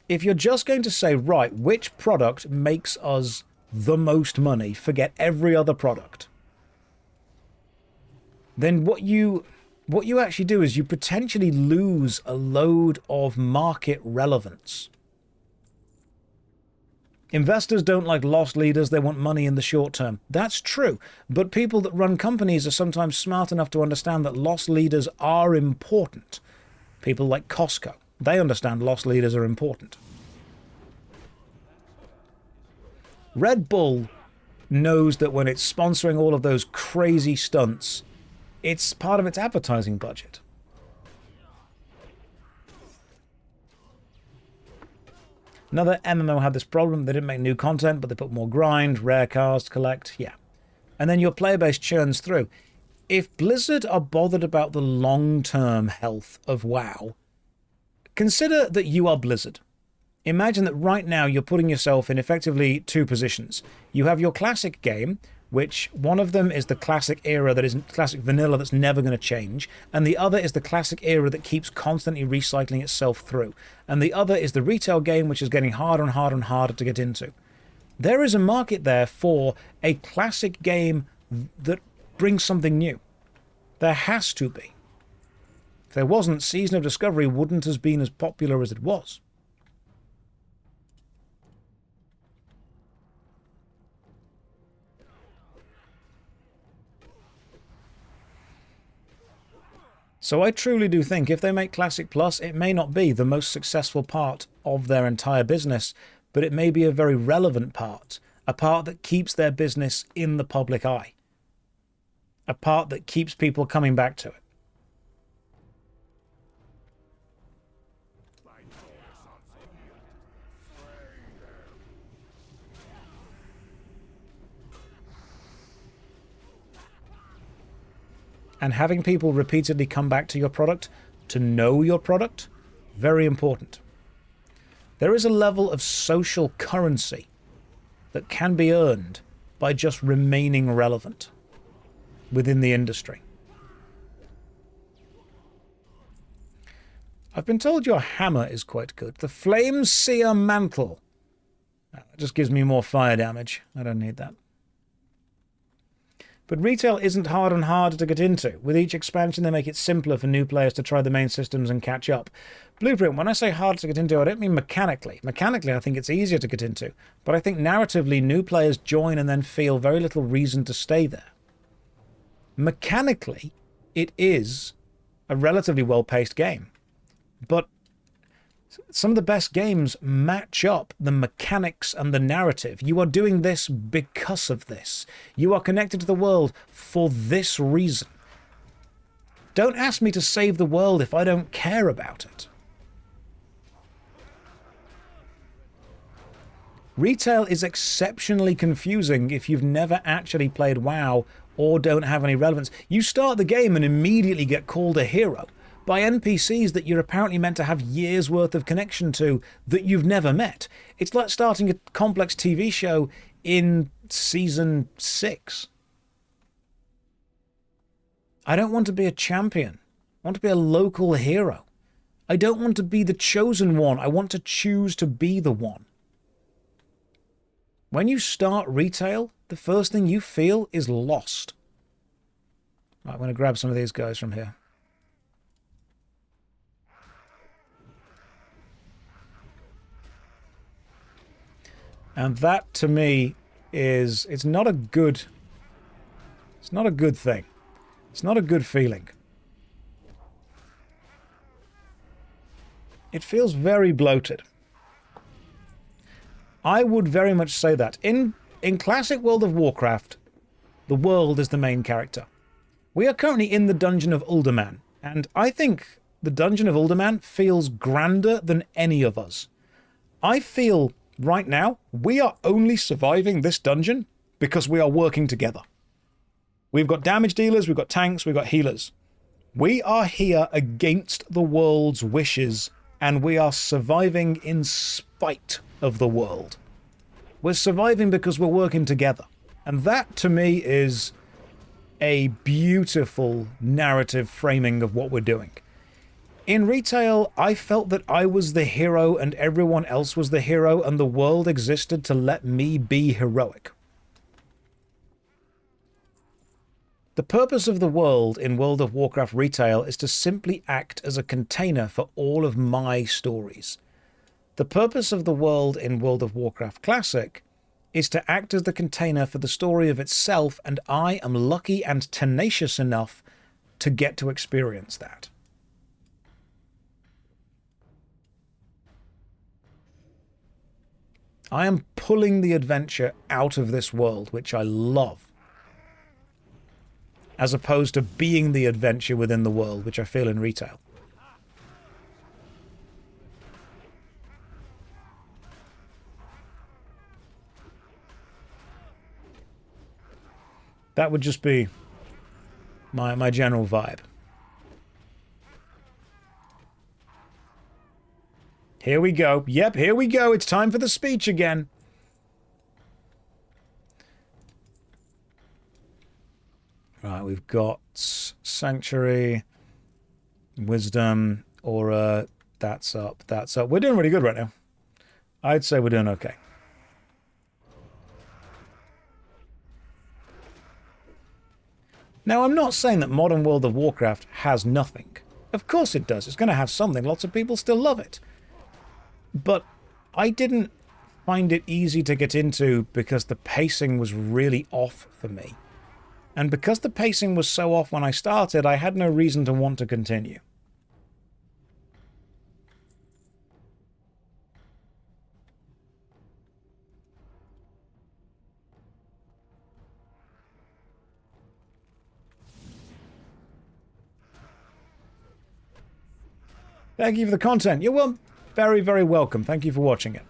If you're just going to say, right, which product makes us the most money, forget every other product, then what you actually do is you potentially lose a load of market relevance. Investors don't like lost leaders, they want money in the short term. That's true, but people that run companies are sometimes smart enough to understand that lost leaders are important. People like Costco, they understand lost leaders are important. Red Bull knows that when it's sponsoring all of those crazy stunts, it's part of its advertising budget. Another MMO had this problem. They didn't make new content, but they put more grind, rare cars to collect. Yeah. And then your player base churns through. If Blizzard are bothered about the long-term health of WoW, consider that you are Blizzard. Imagine that right now you're putting yourself in effectively two positions. You have your classic game, which one of them is the classic era that is classic vanilla that's never going to change, and the other is the classic era that keeps constantly recycling itself through, and the other is the retail game, which is getting harder and harder and harder to get into. There is a market there for a classic game that brings something new. There has to be. If there wasn't, Season of Discovery wouldn't have been as popular as it was. So I truly do think if they make Classic Plus, it may not be the most successful part of their entire business, but it may be a very relevant part, a part that keeps their business in the public eye, a part that keeps people coming back to it. And having people repeatedly come back to your product, to know your product, very important. There is a level of social currency that can be earned by just remaining relevant within the industry. I've been told your hammer is quite good. The Flame Seer Mantle. That just gives me more fire damage. I don't need that. But retail isn't hard and harder to get into. With each expansion, they make it simpler for new players to try the main systems and catch up. Blueprint, when I say hard to get into, I don't mean mechanically. Mechanically, I think it's easier to get into. But I think narratively, new players join and then feel very little reason to stay there. Mechanically, it is a relatively well-paced game. But some of the best games match up the mechanics and the narrative. You are doing this because of this. You are connected to the world for this reason. Don't ask me to save the world if I don't care about it. Retail is exceptionally confusing if you've never actually played WoW or don't have any relevance. You start the game and immediately get called a hero by NPCs that you're apparently meant to have years worth of connection to that you've never met. It's like starting a complex TV show in Season 6. I don't want to be a champion. I want to be a local hero. I don't want to be the chosen one. I want to choose to be the one. When you start retail, the first thing you feel is lost. Right, I'm going to grab some of these guys from here. And that, to me, is, it's not a good thing. It's not a good feeling. It feels very bloated. I would very much say that. In classic World of Warcraft, the world is the main character. We are currently in the Dungeon of Uldaman, and I think the Dungeon of Uldaman feels grander than any of us. I feel right now, we are only surviving this dungeon because we are working together. We've got damage dealers, we've got tanks, we've got healers. We are here against the world's wishes, and we are surviving in spite of the world. We're surviving because we're working together. And that, to me, is a beautiful narrative framing of what we're doing. In retail, I felt that I was the hero and everyone else was the hero, and the world existed to let me be heroic. The purpose of the world in World of Warcraft retail is to simply act as a container for all of my stories. The purpose of the world in World of Warcraft Classic is to act as the container for the story of itself, and I am lucky and tenacious enough to get to experience that. I am pulling the adventure out of this world, which I love, as opposed to being the adventure within the world, which I feel in retail. That would just be my general vibe. Here we go. Yep, here we go. It's time for the speech again. Right, we've got Sanctuary, Wisdom, Aura. That's up, that's up. We're doing really good right now. I'd say we're doing okay. Now, I'm not saying that modern World of Warcraft has nothing. Of course it does. It's going to have something. Lots of people still love it. But I didn't find it easy to get into because the pacing was really off for me. And because the pacing was so off when I started, I had no reason to want to continue. Thank you for the content. You're very, very welcome. Thank you for watching it.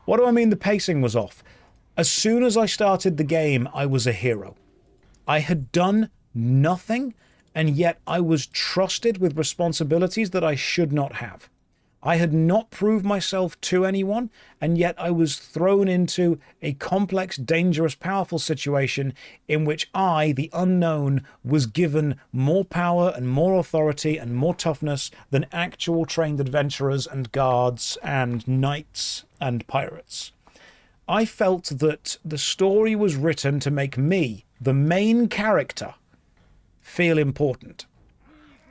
What do I mean the pacing was off? As soon as I started the game, I was a hero. I had done nothing, and yet I was trusted with responsibilities that I should not have. I had not proved myself to anyone, and yet I was thrown into a complex, dangerous, powerful situation in which I, the unknown, was given more power and more authority and more toughness than actual trained adventurers and guards and knights and pirates. I felt that the story was written to make me, the main character, feel important,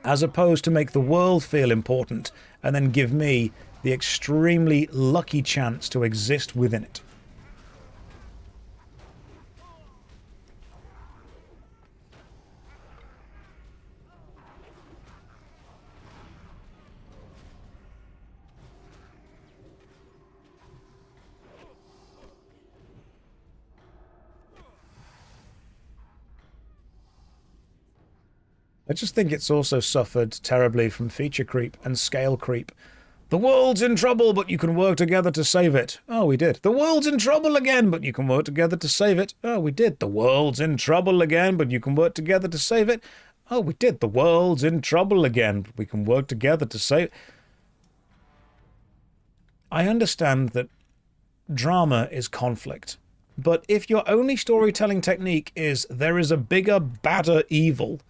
as opposed to make the world feel important and then give me the extremely lucky chance to exist within it. I just think it's also suffered terribly from feature creep and scale creep. The world's in trouble, but you can work together to save it. Oh, we did. The world's in trouble again, but you can work together to save it. Oh, we did. The world's in trouble again, but you can work together to save it. Oh, we did. The world's in trouble again, but we can work together to save it. I understand that drama is conflict, but if your only storytelling technique is there is a bigger, badder evil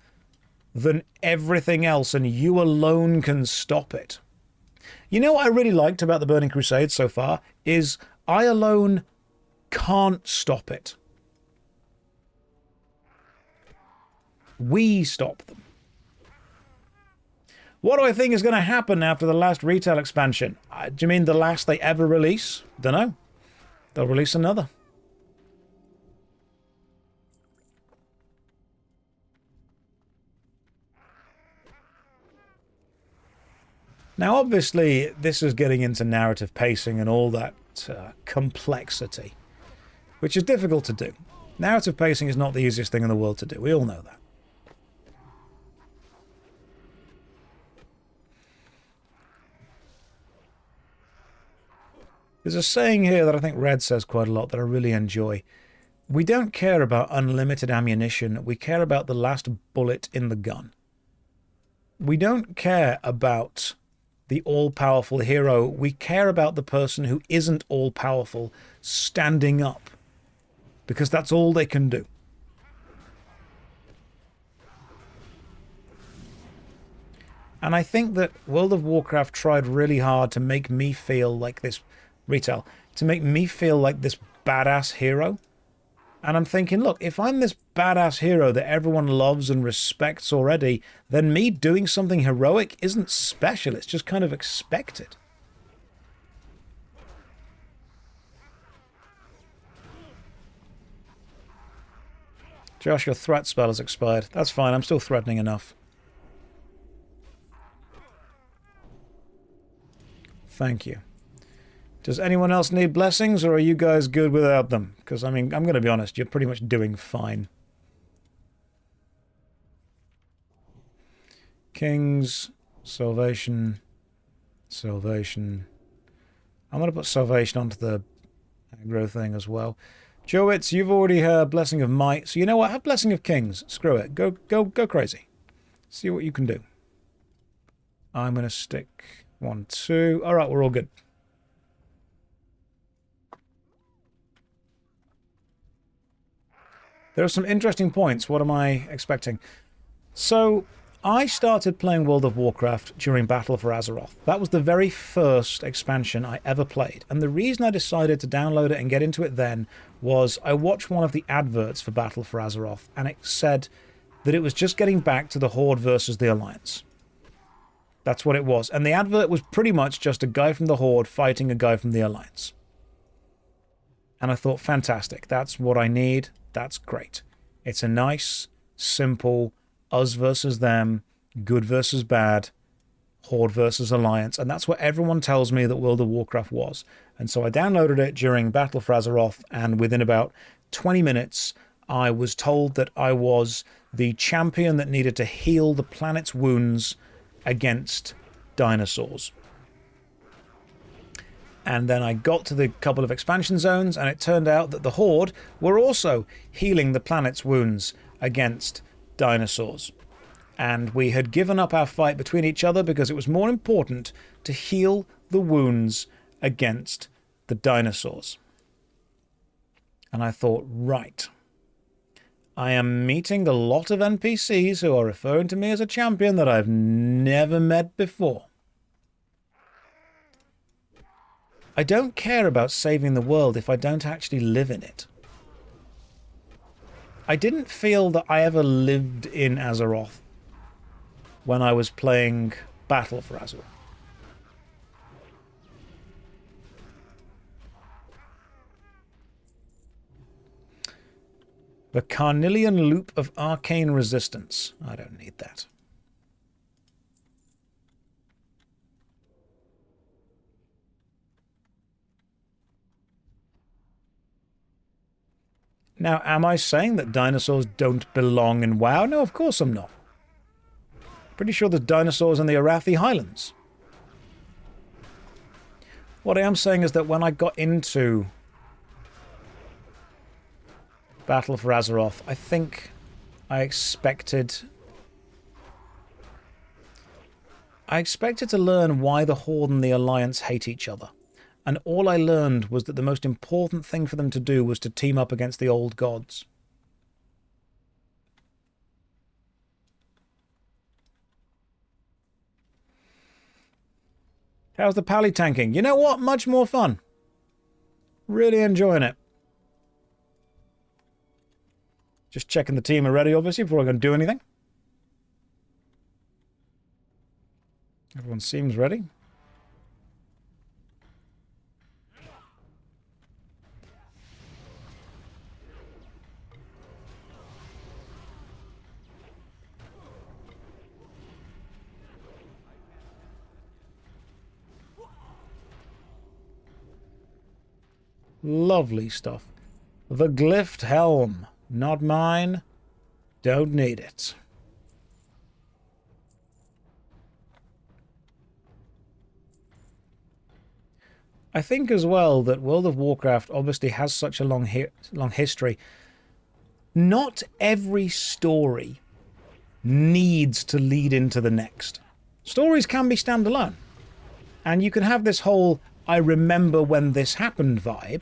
than everything else and you alone can stop it. You know what I really liked about the Burning Crusade so far is I alone can't stop it. We stop them. What do I think is going to happen after the last retail expansion? Do you mean the last they ever release? Dunno. They'll release another. Now, obviously, this is getting into narrative pacing and all that complexity, which is difficult to do. Narrative pacing is not the easiest thing in the world to do. We all know that. There's a saying here that I think Red says quite a lot that I really enjoy. We don't care about unlimited ammunition. We care about the last bullet in the gun. We don't care about the all-powerful hero. We care about the person who isn't all-powerful standing up, because that's all they can do. And I think that World of Warcraft tried really hard to make me feel like this to make me feel like this badass hero. And I'm thinking, look, if I'm this badass hero that everyone loves and respects already, then me doing something heroic isn't special. It's just kind of expected. Josh, your threat spell has expired. That's fine. I'm still threatening enough. Thank you. Does anyone else need blessings, or are you guys good without them? Because, I mean, I'm going to be honest, you're pretty much doing fine. Kings, salvation, salvation. I'm going to put salvation onto the aggro thing as well. Jowitz, you've already heard Blessing of Might, so you know what? Have Blessing of Kings. Screw it. Go crazy. See what you can do. I'm going to stick 1, 2. All right, we're all good. There are some interesting points. What am I expecting? So, I started playing World of Warcraft during Battle for Azeroth. That was the very first expansion I ever played. And the reason I decided to download it and get into it then was I watched one of the adverts for Battle for Azeroth, and it said that it was just getting back to the Horde versus the Alliance. That's what it was. And the advert was pretty much just a guy from the Horde fighting a guy from the Alliance. And I thought, fantastic. That's what I need. That's great. It's a nice, simple, us versus them, good versus bad, Horde versus Alliance, and that's what everyone tells me that World of Warcraft was. And so I downloaded it during Battle for Azeroth, and within about 20 minutes, I was told that I was the champion that needed to heal the planet's wounds against dinosaurs. And then I got to the couple of expansion zones, and it turned out that the Horde were also healing the planet's wounds against dinosaurs. And we had given up our fight between each other because it was more important to heal the wounds against the dinosaurs. And I thought, right, I am meeting a lot of NPCs who are referring to me as a champion that I've never met before. I don't care about saving the world if I don't actually live in it. I didn't feel that I ever lived in Azeroth when I was playing Battle for Azeroth. The Carnelian Loop of Arcane Resistance. I don't need that. Now, am I saying that dinosaurs don't belong in WoW? No, of course I'm not. Pretty sure there's dinosaurs in the Arathi Highlands. What I am saying is that when I got into Battle for Azeroth, I think I expected to learn why the Horde and the Alliance hate each other. And all I learned was that the most important thing for them to do was to team up against the old gods. How's the pally tanking? You know what? Much more fun. Really enjoying it. Just checking the team are ready, obviously, before I can do anything. Everyone seems ready. Lovely stuff. The Glyphed Helm. Not mine. Don't need it. I think as well that World of Warcraft obviously has such a long history not every story needs to lead into the next. Stories can be standalone. And you can have this whole, I remember when this happened vibe,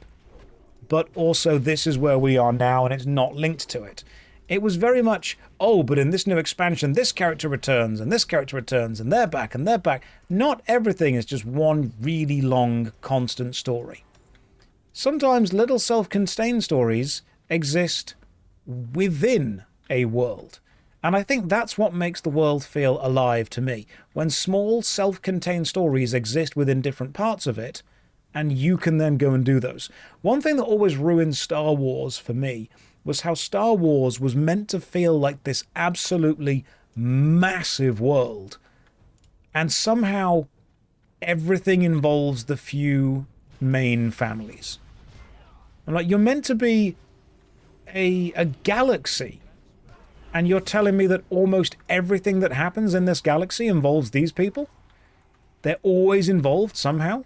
but also this is where we are now and it's not linked to it. It was very much, oh, but in this new expansion, this character returns and this character returns and they're back and they're back. Not everything is just one really long, constant story. Sometimes little self-contained stories exist within a world. And I think that's what makes the world feel alive to me. When small, self-contained stories exist within different parts of it, and you can then go and do those. One thing that always ruined Star Wars for me was how Star Wars was meant to feel like this absolutely massive world. And somehow everything involves the few main families. I'm like, you're meant to be a galaxy. And you're telling me that almost everything that happens in this galaxy involves these people? They're always involved somehow?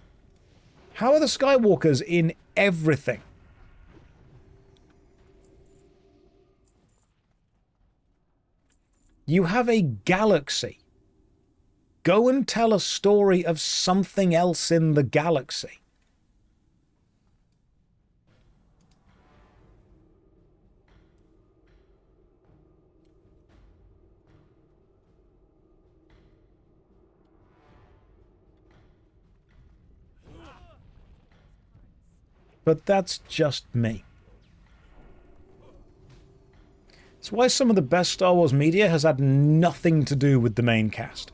How are the Skywalkers in everything? You have a galaxy. Go and tell a story of something else in the galaxy. But that's just me. It's why some of the best Star Wars media has had nothing to do with the main cast.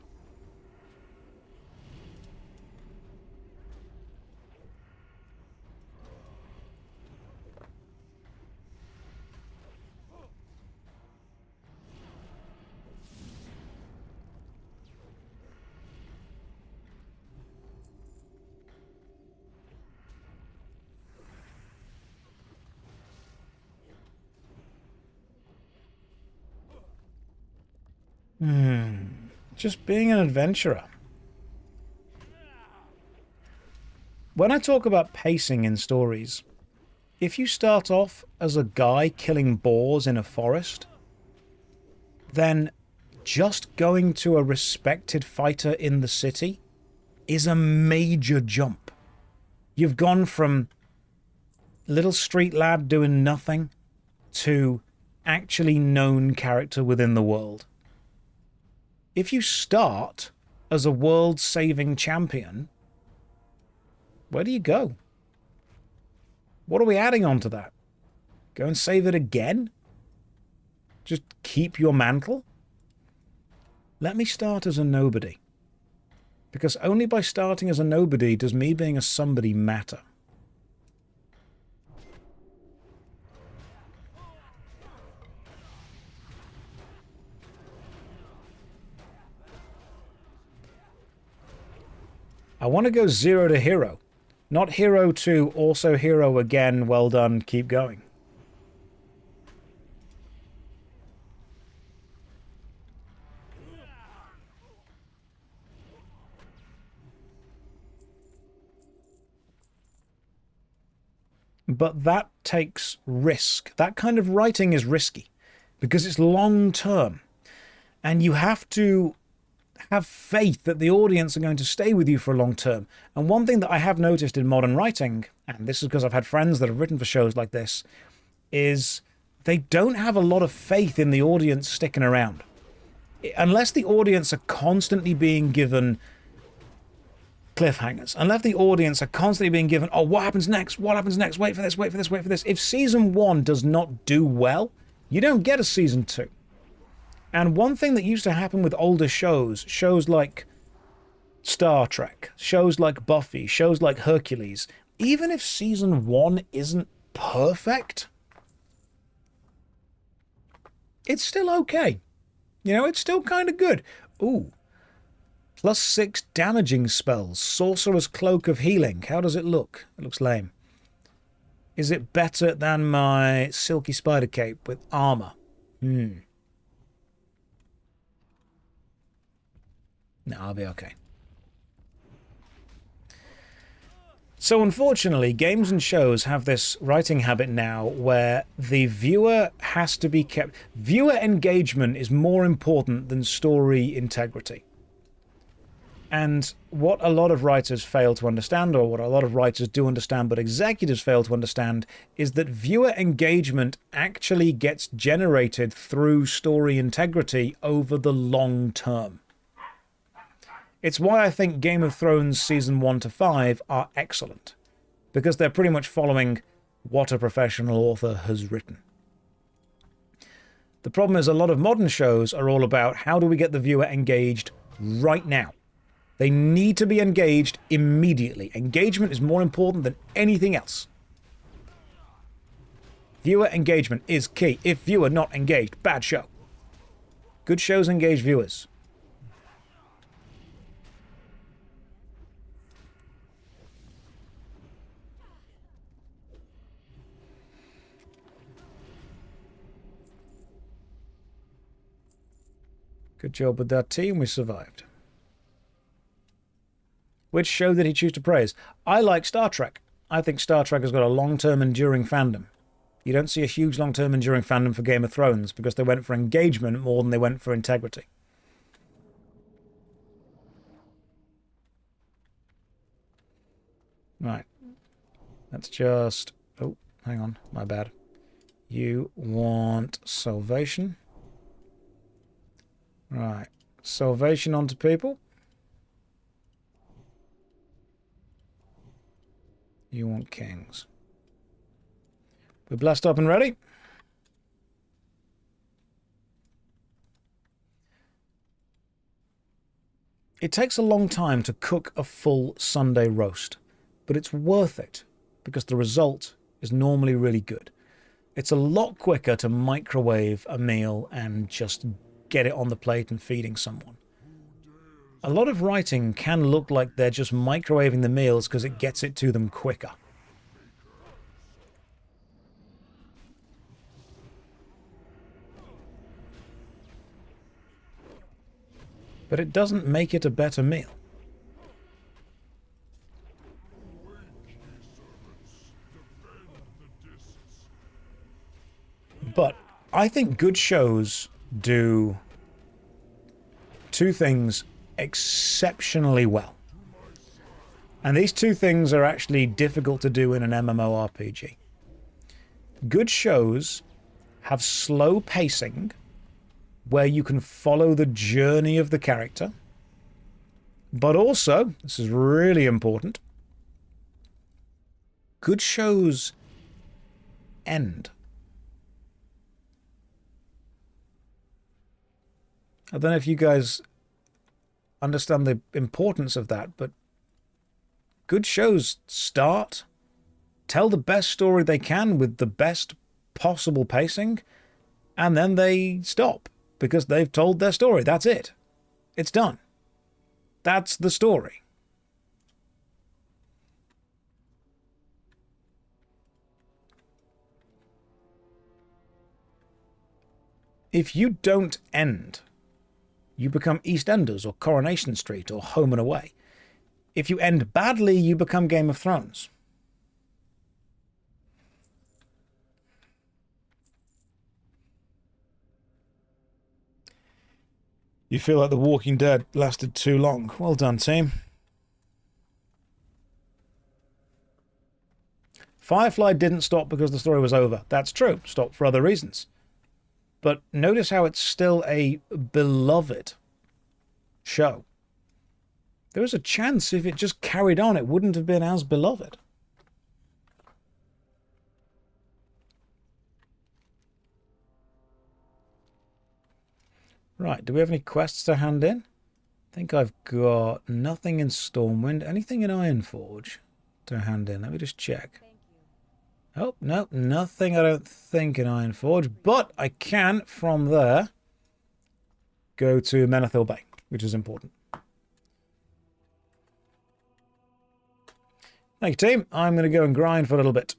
Just being an adventurer. When I talk about pacing in stories, if you start off as a guy killing boars in a forest, then just going to a respected fighter in the city is a major jump. You've gone from little street lad doing nothing to actually known character within the world. If you start as a world-saving champion, where do you go? What are we adding on to that? Go and save it again? Just keep your mantle? Let me start as a nobody. Because only by starting as a nobody does me being a somebody matter. I want to go 0 to hero. Not hero to also hero again, well done, keep going. But that takes risk. That kind of writing is risky because it's long term. And you have to have faith that the audience are going to stay with you for a long term. And one thing that I have noticed in modern writing, and this is because I've had friends that have written for shows like this, is they don't have a lot of faith in the audience sticking around. Unless the audience are constantly being given cliffhangers, unless the audience are constantly being given, oh, what happens next? What happens next? Wait for this, wait for this, wait for this. If season 1 does not do well, you don't get a season 2. And one thing that used to happen with older shows like Star Trek, shows like Buffy, shows like Hercules, even if season 1 isn't perfect, it's still okay. You know, it's still kind of good. Ooh. +6 damaging spells. Sorcerer's Cloak of Healing. How does it look? It looks lame. Is it better than my Silky Spider Cape with armor? No, I'll be okay. So unfortunately, games and shows have this writing habit now where the viewer has to be kept... Viewer engagement is more important than story integrity. And what a lot of writers fail to understand, or what a lot of writers do understand but executives fail to understand, is that viewer engagement actually gets generated through story integrity over the long term. It's why I think Game of Thrones Season 1 to 5 are excellent, because they're pretty much following what a professional author has written. The problem is a lot of modern shows are all about how do we get the viewer engaged right now. They need to be engaged immediately. Engagement is more important than anything else. Viewer engagement is key. If viewer not engaged, bad show. Good shows engage viewers. Good job with that team. We survived. Which show did he choose to praise? I like Star Trek. I think Star Trek has got a long-term enduring fandom. You don't see a huge long-term enduring fandom for Game of Thrones because they went for engagement more than they went for integrity. Right. Let's just... Oh, hang on. My bad. You want salvation. Right. Salvation onto people. You want kings. We're blessed up and ready. It takes a long time to cook a full Sunday roast, but it's worth it because the result is normally really good. It's a lot quicker to microwave a meal and just get it on the plate and feeding someone. A lot of writing can look like they're just microwaving the meals because it gets it to them quicker. But it doesn't make it a better meal. But I think good shows do two things exceptionally well. And these two things are actually difficult to do in an MMORPG. Good shows have slow pacing where you can follow the journey of the character. But also, this is really important, good shows end. I don't know if you guys understand the importance of that, but good shows start, tell the best story they can with the best possible pacing, and then they stop because they've told their story. That's it. It's done. That's the story. If you don't end, you become EastEnders or Coronation Street or Home and Away. If you end badly, you become Game of Thrones. You feel like The Walking Dead lasted too long. Well done, team. Firefly didn't stop because the story was over. That's true. Stopped for other reasons. But notice how it's still a beloved show. There was a chance if it just carried on, it wouldn't have been as beloved. Right, do we have any quests to hand in? I think I've got nothing in Stormwind. Anything in Ironforge to hand in? Let me just check. Oh, no, nothing I don't think in Ironforge. But I can, from there, go to Menethil Bay, which is important. Thank you, team. I'm going to go and grind for a little bit.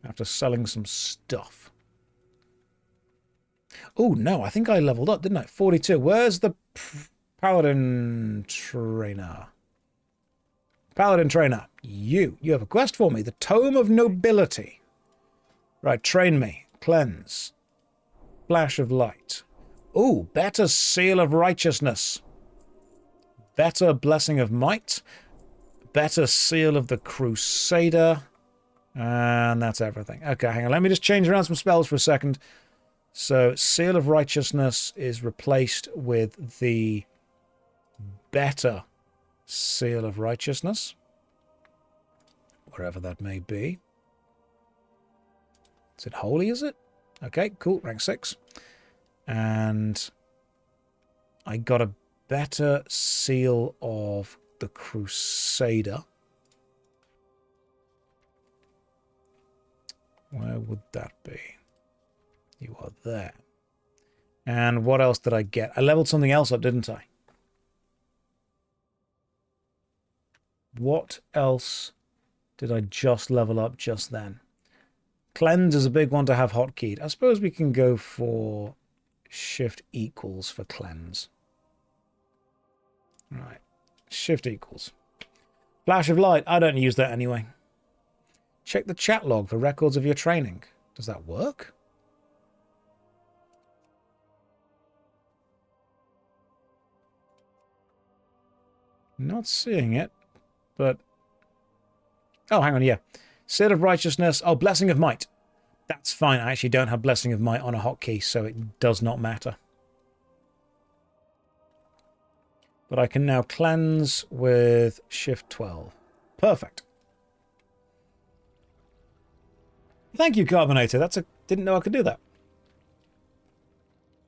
After selling some stuff. Oh, no, I think I leveled up, didn't I? 42. Where's the Paladin trainer? Paladin Trainer, you have a quest for me. The Tome of Nobility. Right, train me. Cleanse. Flash of Light. Ooh, better Seal of Righteousness. Better Blessing of Might. Better Seal of the Crusader. And that's everything. Okay, hang on. Let me just change around some spells for a second. So, Seal of Righteousness is replaced with the better Seal of Righteousness. Wherever that may be. Is it holy, is it? Okay, cool. Rank 6. And I got a better Seal of the Crusader. Where would that be? You are there. And what else did I get? I leveled something else up, didn't I? What else did I just level up just then? Cleanse is a big one to have hotkeyed. I suppose we can go for Shift equals for cleanse. Right. Shift equals. Flash of Light. I don't use that anyway. Check the chat log for records of your training. Does that work? Not seeing it, but... Oh, hang on, yeah. Seal of Righteousness. Oh, Blessing of Might. That's fine. I actually don't have Blessing of Might on a hotkey, so it does not matter. But I can now cleanse with Shift 12. Perfect. Thank you, Carbonator. Didn't know I could do that.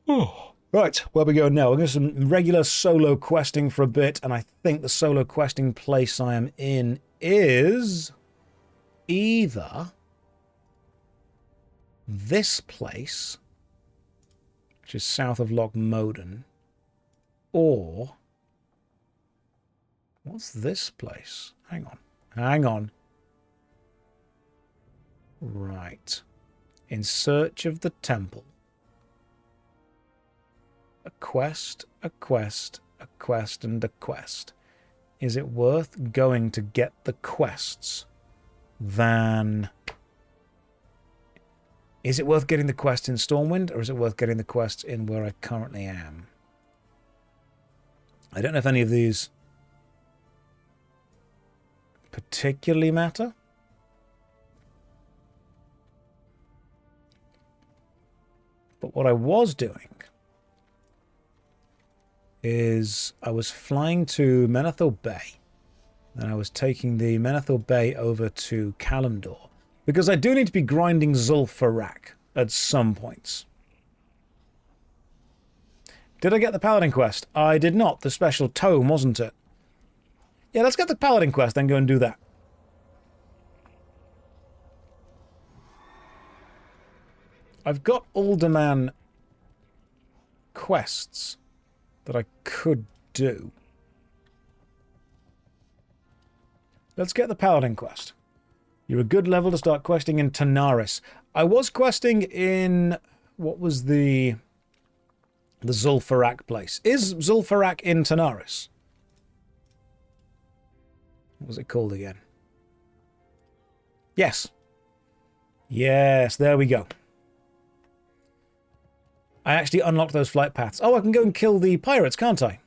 Oh. Right, where we go now? We're going to some regular solo questing for a bit, and I think the solo questing place I am in is either this place, which is south of Loch Moden, or what's this place? Hang on. Hang on. Right. In search of the temple. A quest, a quest, a quest, and a quest. Is it worth going to get the quests than... Is it worth getting the quest in Stormwind, or is it worth getting the quest in where I currently am? I don't know if any of these particularly matter. But what I was doing is I was flying to Menethil Bay, and I was taking the Menethil Bay over to Kalimdor, because I do need to be grinding Zul'Farrak at some points. Did I get the Paladin quest? I did not. The special tome, wasn't it? Yeah, let's get the Paladin quest, then go and do that. I've got Alderman quests that I could do. Let's get the Paladin quest. You're a good level to start questing in Tanaris. I was questing in... What was the Zul'Farrak place? Is Zul'Farrak in Tanaris? What was it called again? Yes. Yes, there we go. I actually unlocked those flight paths. Oh, I can go and kill the pirates, can't I?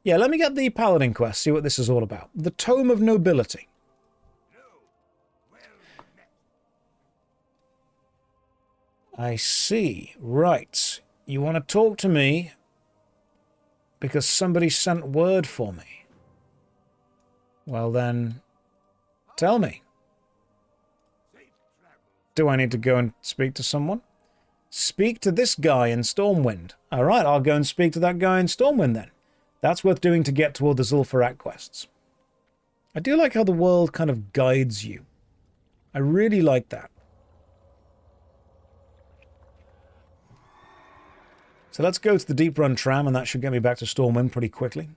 Yeah, let me get the Paladin quest, see what this is all about. The Tome of Nobility. I see. Right. You want to talk to me because somebody sent word for me. Well then, tell me. Do I need to go and speak to someone? Speak to this guy in Stormwind. All right, I'll go and speak to that guy in Stormwind then. That's worth doing to get toward the Zul'Farrak quests. I do like how the world kind of guides you. I really like that. So let's go to the Deep Run tram, and that should get me back to Stormwind pretty quickly.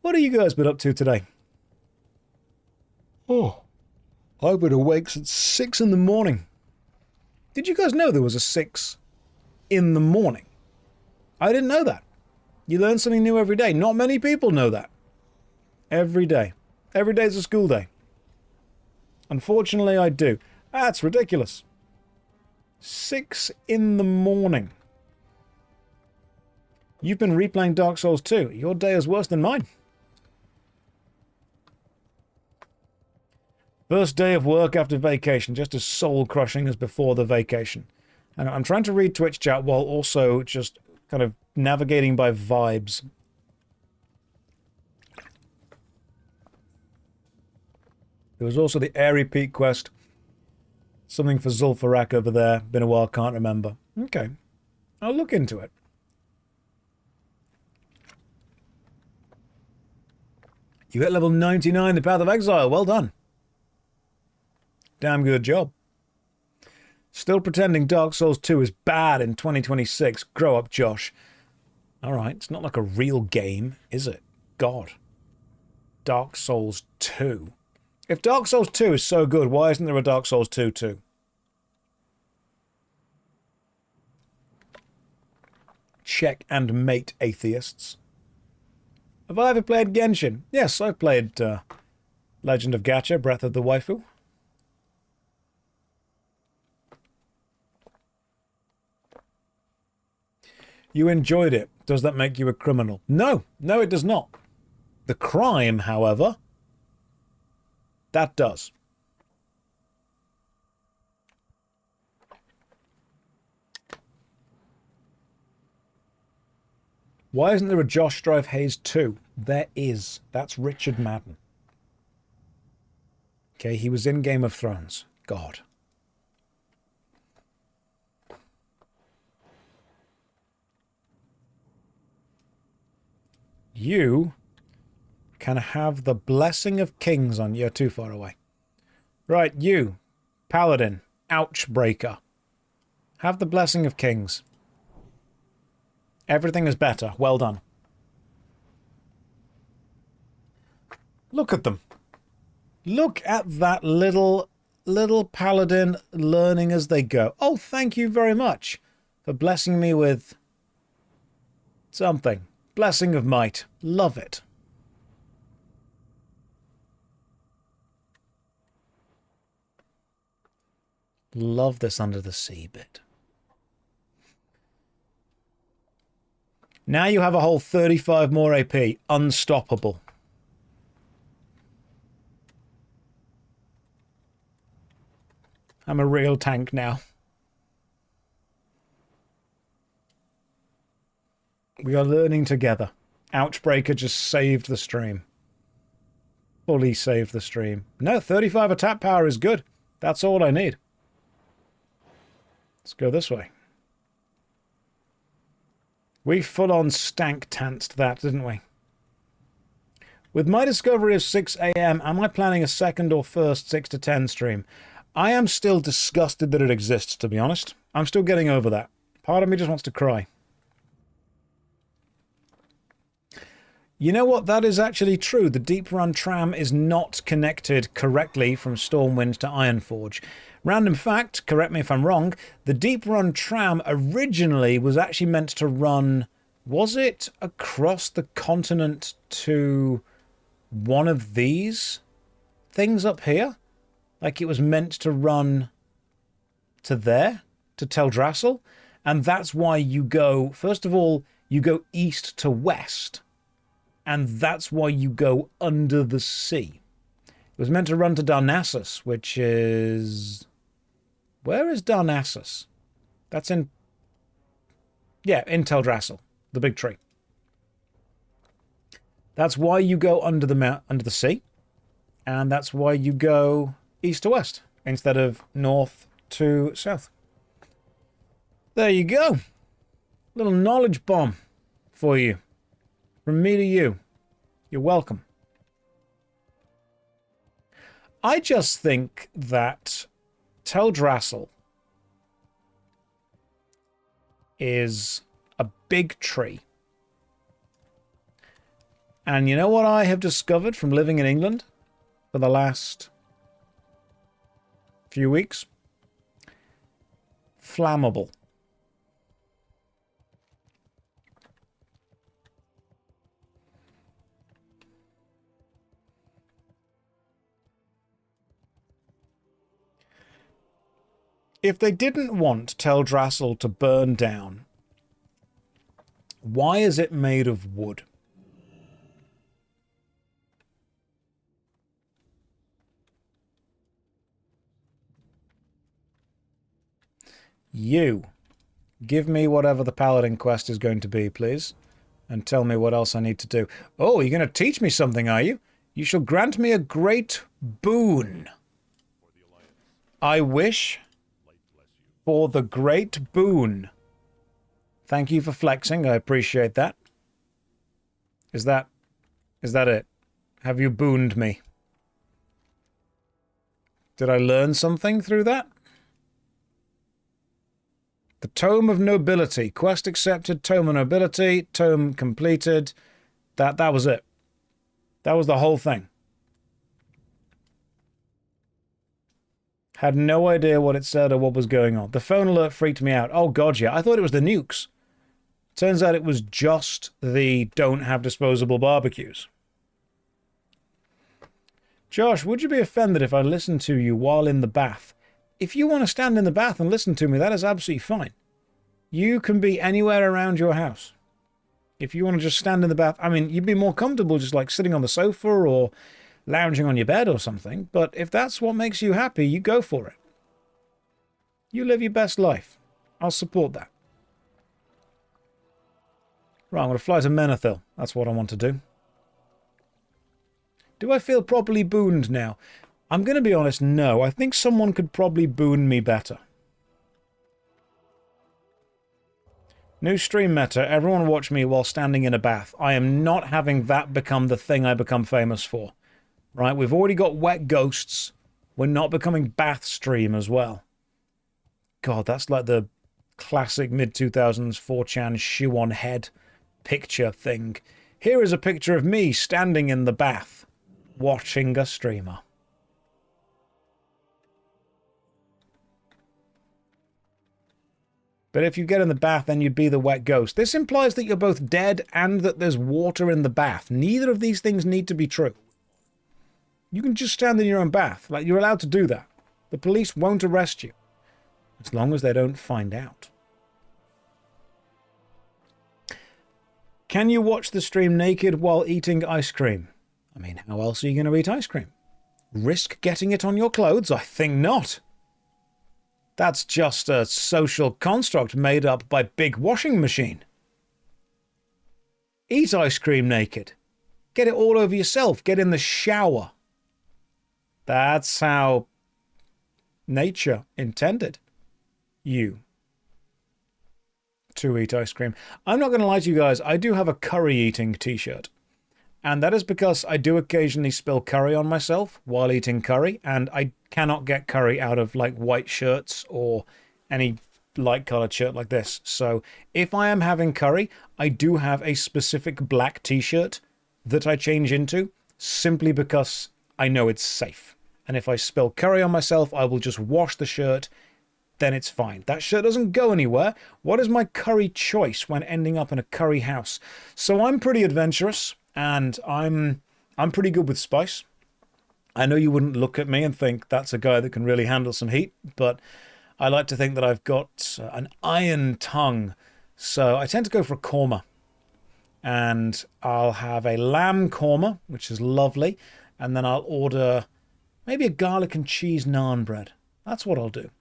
What have you guys been up to today? Oh, I've been awake since 6 in the morning. Did you guys know there was a 6 in the morning? I didn't know that. You learn something new every day. Not many people know that. Every day. Every day's a school day. Unfortunately, I do. That's ridiculous. 6 in the morning. You've been replaying Dark Souls 2. Your day is worse than mine. First day of work after vacation, just as soul-crushing as before the vacation. And I'm trying to read Twitch chat while also just kind of navigating by vibes. There was also the Airy Peak quest. Something for Zul'Farrak over there. Been a while, can't remember. Okay. I'll look into it. You hit level 99, the Path of Exile. Well done. Damn good job. Still pretending Dark Souls 2 is bad in 2026. Grow up, Josh. Alright, it's not like a real game, is it? God. Dark Souls 2. If Dark Souls 2 is so good, why isn't there a Dark Souls 2 too? Check and mate, atheists. Have I ever played Genshin? Yes, I've played Legend of Gacha, Breath of the Waifu. You enjoyed it. Does that make you a criminal? No. No, it does not. The crime, however, that does. Why isn't there a JoshStrifeHayes 2? There is. That's Richard Madden. Okay, he was in Game of Thrones. God. You can have the blessing of kings on you. You're too far away. Right, you, paladin, ouchbreaker. Have the blessing of kings. Everything is better. Well done. Look at them. Look at that little paladin learning as they go. Oh, thank you very much for blessing me with something. Blessing of might. Love it. Love this under the sea bit. Now you have a whole 35 more AP. Unstoppable. I'm a real tank now. We are learning together. Ouchbreaker just saved the stream. Fully saved the stream. No, 35 attack power is good. That's all I need. Let's go this way. We full-on stank-tantzed that, didn't we? With my discovery of 6 AM, am I planning a second or first 6 to 10 stream? I am still disgusted that it exists, to be honest. I'm still getting over that. Part of me just wants to cry. You know what? That is actually true. The Deep Run tram is not connected correctly from Stormwind to Ironforge. Random fact, correct me if I'm wrong, the Deep Run tram originally was actually meant to run, was it across the continent to one of these things up here? Like it was meant to run to there, to Teldrassil? And that's why you go, first of all, you go east to west. And that's why you go under the sea. It was meant to run to Darnassus, which is... Where is Darnassus? That's in... Yeah, in Teldrassil, the big tree. That's why you go under the sea. And that's why you go east to west, instead of north to south. There you go. Little knowledge bomb for you. From me to you. You're welcome. I just think that Teldrassil is a big tree. And you know what I have discovered from living in England for the last few weeks? Flammable. If they didn't want Teldrassil to burn down, why is it made of wood? You. Give me whatever the Paladin quest is going to be, please. And tell me what else I need to do. Oh, you're going to teach me something, are you? You shall grant me a great boon. I wish for the great boon. Thank you for flexing. I appreciate that. Is that it? Have you booned me? Did I learn something through that? The Tome of Nobility. Quest accepted. Tome of Nobility. Tome completed. That was it. That was the whole thing. Had no idea what it said or what was going on. The phone alert freaked me out. Oh god, yeah. I thought it was the nukes. Turns out it was just the don't have disposable barbecues. Josh, would you be offended if I listened to you while in the bath? If you want to stand in the bath and listen to me, that is absolutely fine. You can be anywhere around your house. If you want to just stand in the bath, I mean, you'd be more comfortable just like sitting on the sofa or lounging on your bed or something. But if that's what makes you happy, you go for it. You live your best life. I'll support that. Right, I'm going to fly to Menethil. That's what I want to do. Do I feel properly booned now? I'm going to be honest, no. I think someone could probably boon me better. New stream meta. Everyone watch me while standing in a bath. I am not having that become the thing I become famous for. Right, we've already got wet ghosts. We're not becoming bath stream as well. God, that's like the classic mid-2000s 4chan shoe on head picture thing. Here is a picture of me standing in the bath watching a streamer. But if you get in the bath, then you'd be the wet ghost. This implies that you're both dead and that there's water in the bath. Neither of these things need to be true. You can just stand in your own bath. Like, you're allowed to do that. The police won't arrest you. As long as they don't find out. Can you watch the stream naked while eating ice cream? I mean, how else are you going to eat ice cream? Risk getting it on your clothes? I think not. That's just a social construct made up by Big Washing Machine. Eat ice cream naked. Get it all over yourself. Get in the shower. That's how nature intended you to eat ice cream. I'm not going to lie to you guys. I do have a curry eating t-shirt. And that is because I do occasionally spill curry on myself while eating curry, and I cannot get curry out of like white shirts or any light colored shirt like this. So if I am having curry, I do have a specific black t-shirt that I change into simply because I know it's safe. And if I spill curry on myself, I will just wash the shirt, then it's fine. That shirt doesn't go anywhere. What is my curry choice when ending up in a curry house? So I'm pretty adventurous. And I'm pretty good with spice. I know you wouldn't look at me and think that's a guy that can really handle some heat, but I like to think that I've got an iron tongue. So I tend to go for a korma. And I'll have a lamb korma, which is lovely. And then I'll order maybe a garlic and cheese naan bread. That's what I'll do.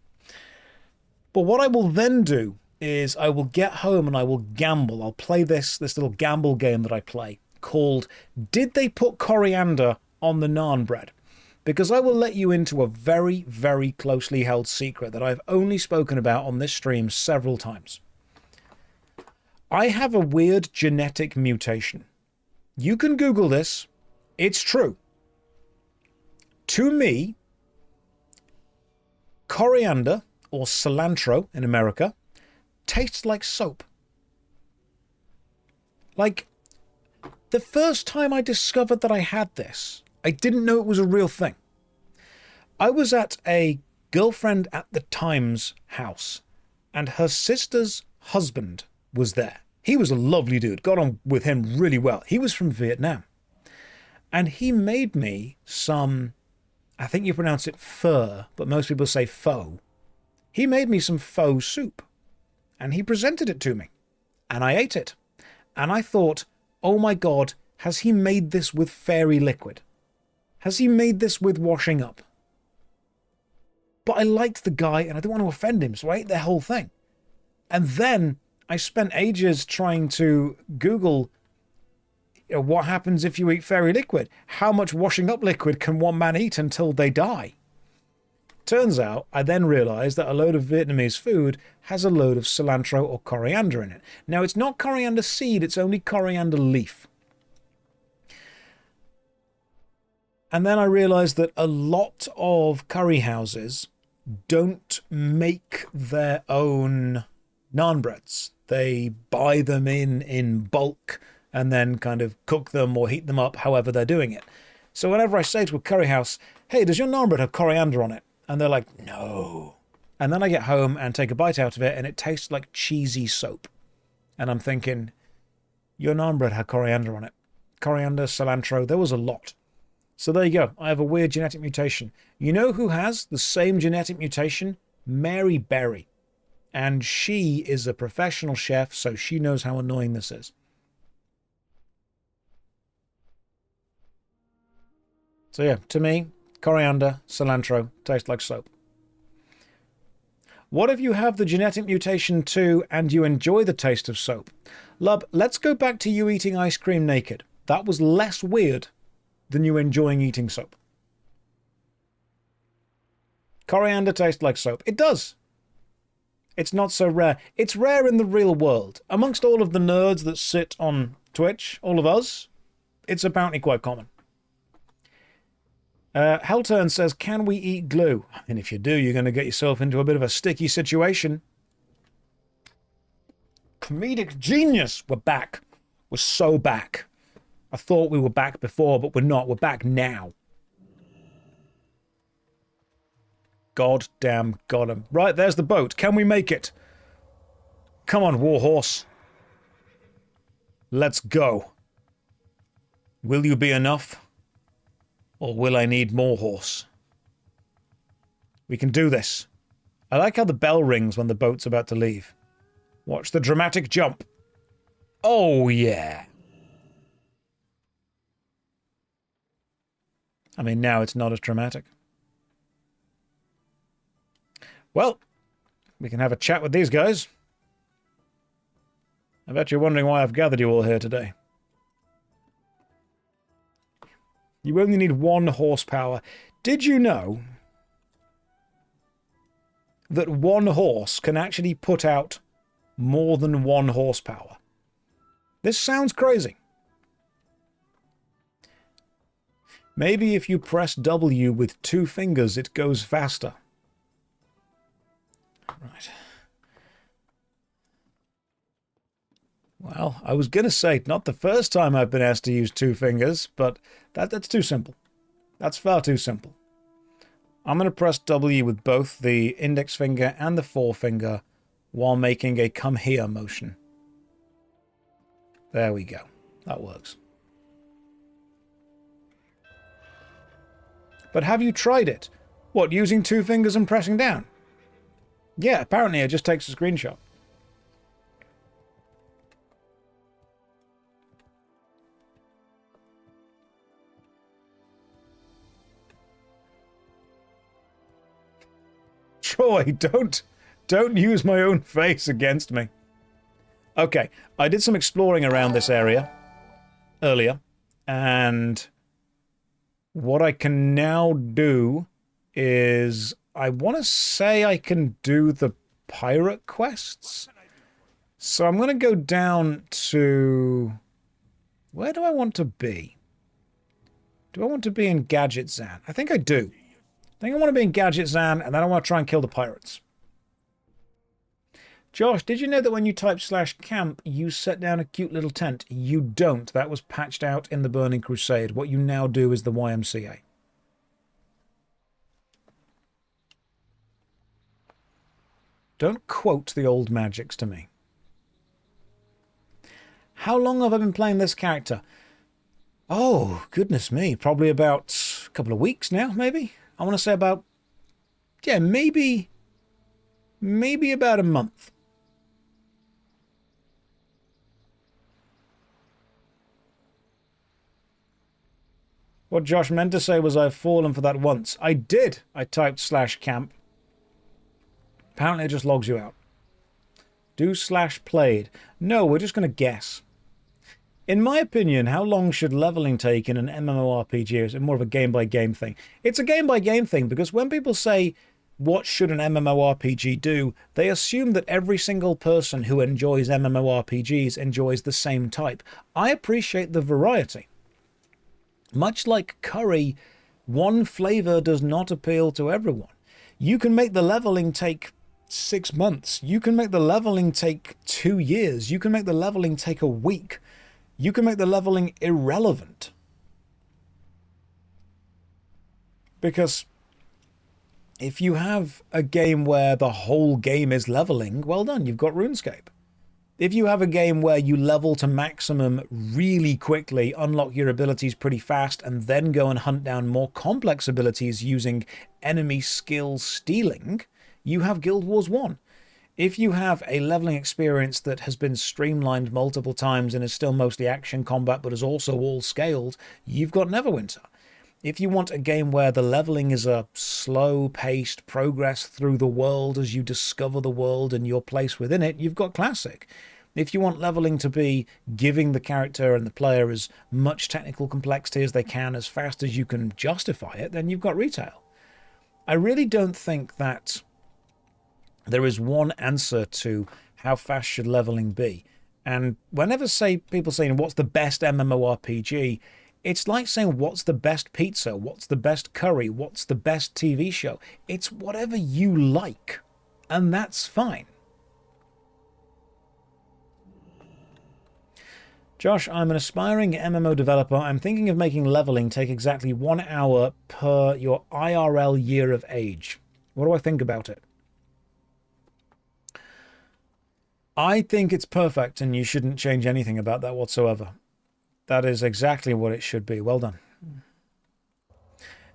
But what I will then do is I will get home and I will gamble. I'll play this little gamble game that I play, called Did They Put Coriander on the Naan Bread? Because I will let you into a very, very closely held secret that I've only spoken about on this stream several times. I have a weird genetic mutation. You can Google this. It's true. To me, coriander, or cilantro in America, tastes like soap. Like, the first time I discovered that I had this, I didn't know it was a real thing. I was at a girlfriend at the time's house, and her sister's husband was there. He was a lovely dude, got on with him really well. He was from Vietnam. And he made me some, I think you pronounce it pho, but most people say pho. He made me some faux soup, and he presented it to me, and I ate it. And I thought, oh my God, has he made this with fairy liquid? Has he made this with washing up? But I liked the guy, and I didn't want to offend him, so I ate the whole thing. And then I spent ages trying to Google, you know, what happens if you eat fairy liquid? How much washing up liquid can one man eat until they die? Turns out, I then realized that a load of Vietnamese food has a load of cilantro or coriander in it. Now, it's not coriander seed, it's only coriander leaf. And then I realized that a lot of curry houses don't make their own naan breads. They buy them in bulk and then kind of cook them or heat them up however they're doing it. So whenever I say to a curry house, hey, does your naan bread have coriander on it? And they're like, no. And then I get home and take a bite out of it and it tastes like cheesy soap. And I'm thinking, your naan bread had coriander on it. Coriander, cilantro, there was a lot. So there you go. I have a weird genetic mutation. You know who has the same genetic mutation? Mary Berry. And she is a professional chef, so she knows how annoying this is. So yeah, to me, coriander, cilantro, taste like soap. What if you have the genetic mutation too and you enjoy the taste of soap? Lub, let's go back to you eating ice cream naked. That was less weird than you enjoying eating soap. Coriander tastes like soap. It does. It's not so rare. It's rare in the real world. Amongst all of the nerds that sit on Twitch, all of us, it's apparently quite common. Hellturn says, can we eat glue? And if you do, you're going to get yourself into a bit of a sticky situation. Comedic genius. We're back. We're so back. I thought we were back before, but we're not. We're back now. God damn got him. Right, there's the boat. Can we make it? Come on, Warhorse. Let's go. Will you be enough? Or will I need more horse? We can do this. I like how the bell rings when the boat's about to leave. Watch the dramatic jump. Oh, yeah. I mean, now it's not as dramatic. Well, we can have a chat with these guys. I bet you're wondering why I've gathered you all here today. You only need 1 horsepower. Did you know that 1 horse can actually put out more than 1 horsepower? This sounds crazy. Maybe if you press W with 2 fingers, it goes faster. Right. Well, I was going to say, not the first time I've been asked to use 2 fingers, but that's too simple. That's far too simple. I'm going to press W with both the index finger and the forefinger while making a come here motion. There we go. That works. But have you tried it? What, using 2 fingers and pressing down? Yeah, apparently it just takes a screenshot. Joy, don't use my own face against me. Okay, I did some exploring around this area earlier, and what I can now do is, I want to say I can do the pirate quests. So I'm going to go down to... Where do I want to be? Do I want to be in Gadget Zan? I think I do. I think I want to be in Gadget Zan, and then I want to try and kill the pirates. Josh, did you know that when you type /camp, you set down a cute little tent? You don't. That was patched out in the Burning Crusade. What you now do is the YMCA. Don't quote the old magics to me. How long have I been playing this character? Oh, goodness me. Probably about a couple of weeks now, maybe? I want to say about... Yeah, maybe maybe about a month. What Josh meant to say was I've fallen for that once. I did. I typed /camp. Apparently it just logs you out. Do /played. No, we're just going to guess. In my opinion, how long should leveling take in an MMORPG? Is it more of a game-by-game thing? It's a game-by-game thing because when people say, what should an MMORPG do, they assume that every single person who enjoys MMORPGs enjoys the same type. I appreciate the variety. Much like curry, one flavor does not appeal to everyone. You can make the leveling take 6 months. You can make the leveling take 2 years. You can make the leveling take a week. You can make the leveling irrelevant. Because if you have a game where the whole game is leveling, well done, you've got RuneScape. If you have a game where you level to maximum really quickly, unlock your abilities pretty fast, and then go and hunt down more complex abilities using enemy skill stealing, you have Guild Wars 1. If you have a leveling experience that has been streamlined multiple times and is still mostly action combat but is also all scaled, you've got Neverwinter. If you want a game where the leveling is a slow-paced progress through the world as you discover the world and your place within it, you've got Classic. If you want leveling to be giving the character and the player as much technical complexity as they can as fast as you can justify it, then you've got Retail. I really don't think that there is one answer to how fast should leveling be. And whenever people say, what's the best MMORPG, it's like saying, what's the best pizza? What's the best curry? What's the best TV show? It's whatever you like, and that's fine. Josh, I'm an aspiring MMO developer. I'm thinking of making leveling take exactly 1 hour per your IRL year of age. What do I think about it? I think it's perfect, and you shouldn't change anything about that whatsoever. That is exactly what it should be. Well done.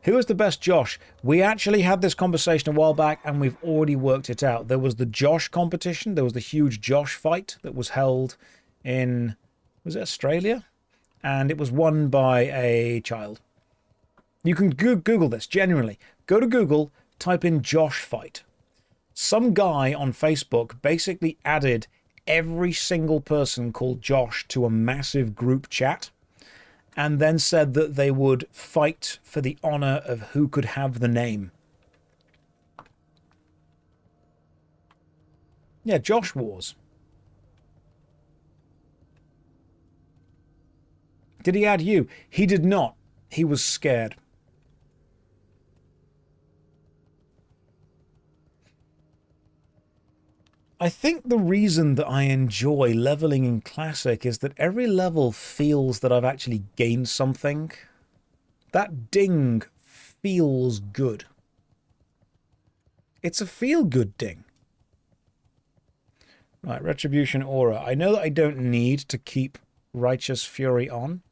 Who is the best Josh? We actually had this conversation a while back, and we've already worked it out. There was the Josh competition. There was the huge Josh fight that was held in, was it Australia? And it was won by a child. You can Google this, genuinely. Go to Google, type in Josh fight. Some guy on Facebook basically added every single person called Josh to a massive group chat and then said that they would fight for the honor of who could have the name. Yeah, Josh Wars. Did he add you? He did not. He was scared. I think the reason that I enjoy leveling in Classic is that every level feels that I've actually gained something. That ding feels good. It's a feel-good ding. Right, Retribution Aura. I know that I don't need to keep Righteous Fury on,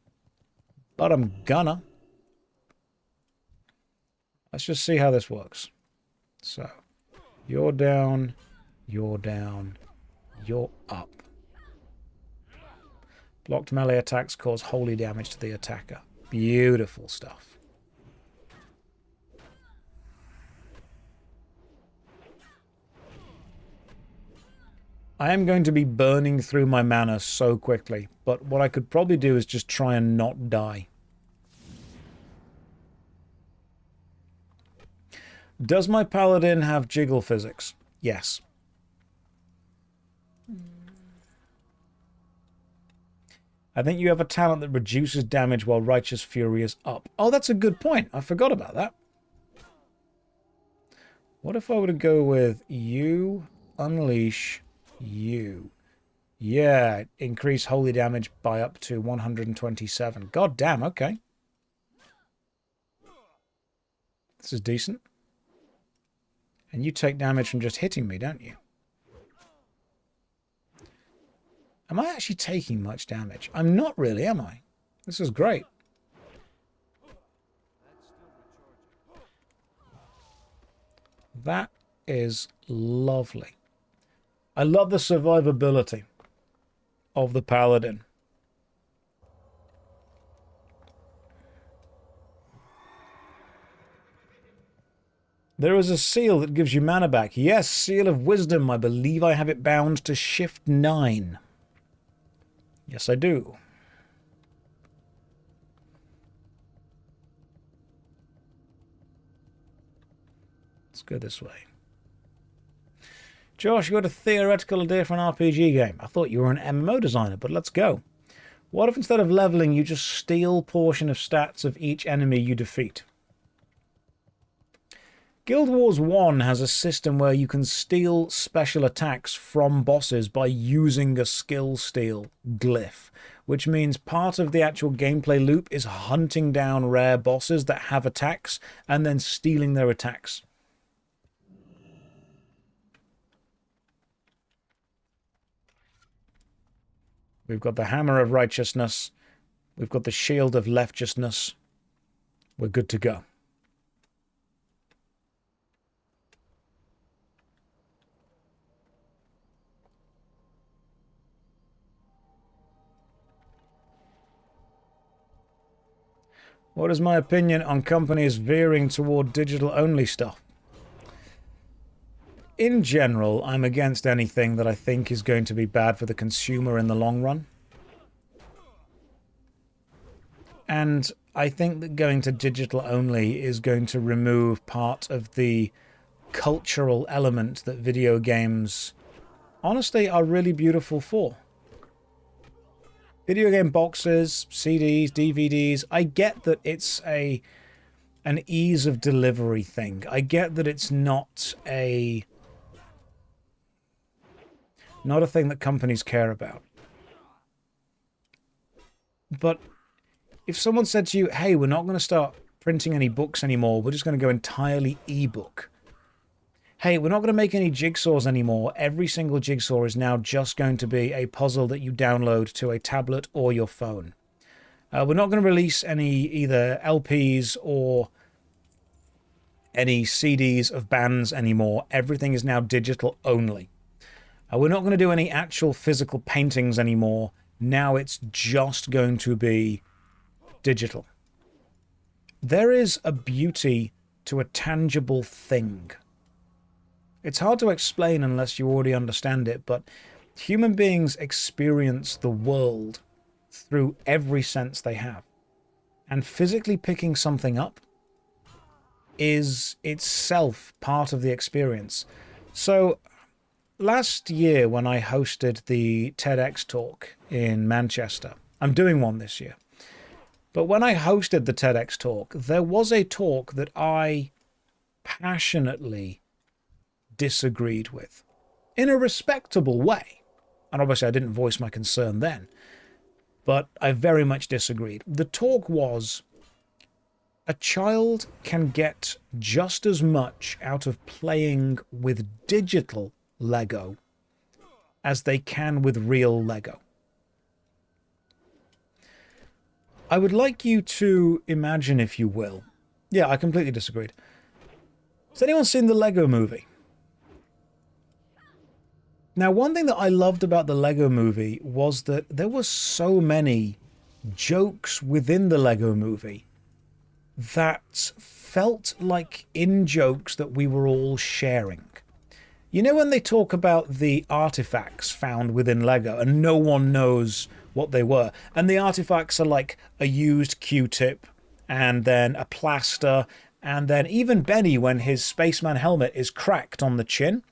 but I'm gonna. Let's just see how this works. So, you're down. You're down. You're up. Blocked melee attacks cause holy damage to the attacker. Beautiful stuff. I am going to be burning through my mana so quickly, but what I could probably do is just try and not die. Does my paladin have jiggle physics? Yes. I think you have a talent that reduces damage while Righteous Fury is up. Oh, that's a good point. I forgot about that. What if I were to go with you, unleash, you? Yeah, increase holy damage by up to 127. God damn, okay. This is decent. And you take damage from just hitting me, don't you? Am I actually taking much damage? I'm not really, am I? This is great. That is lovely. I love the survivability of the Paladin. There is a seal that gives you mana back. Yes, Seal of Wisdom. I believe I have it bound to Shift 9. Yes, I do. Let's go this way. Josh, you got a theoretical idea for an RPG game. I thought you were an MMO designer, but let's go. What if instead of leveling, you just steal portion of stats of each enemy you defeat? Guild Wars 1 has a system where you can steal special attacks from bosses by using a skill steal glyph, which means part of the actual gameplay loop is hunting down rare bosses that have attacks and then stealing their attacks. We've got the Hammer of Righteousness. We've got the Shield of Leftiousness. We're good to go. What is my opinion on companies veering toward digital-only stuff? In general, I'm against anything that I think is going to be bad for the consumer in the long run. And I think that going to digital-only is going to remove part of the cultural element that video games, honestly, are really beautiful for. Video game boxes, CDs, DVDs, I get that it's an ease of delivery thing. I get that it's not a thing that companies care about. But if someone said to you, hey, we're not going to start printing any books anymore, we're just going to go entirely ebook. Hey, we're not going to make any jigsaws anymore. Every single jigsaw is now just going to be a puzzle that you download to a tablet or your phone. We're not going to release any either LPs or any CDs of bands anymore. Everything is now digital only. We're not going to do any actual physical paintings anymore. Now it's just going to be digital. There is a beauty to a tangible thing. It's hard to explain unless you already understand it, but human beings experience the world through every sense they have. And physically picking something up is itself part of the experience. So last year when I hosted the TEDx talk in Manchester, I'm doing one this year, but when I hosted the TEDx talk, there was a talk that I passionately disagreed with in a respectable way. And obviously I didn't voice my concern then, but I very much disagreed. The talk was, a child can get just as much out of playing with digital Lego as they can with real Lego. I would like you to imagine, if you will. Yeah, I completely disagreed. Has anyone seen the Lego movie? Now, one thing that I loved about the Lego movie was that there were so many jokes within the Lego movie that felt like in-jokes that we were all sharing. You know when they talk about the artifacts found within Lego and no one knows what they were, and the artifacts are like a used Q-tip and then a plaster, and then even Benny when his spaceman helmet is cracked on the chin.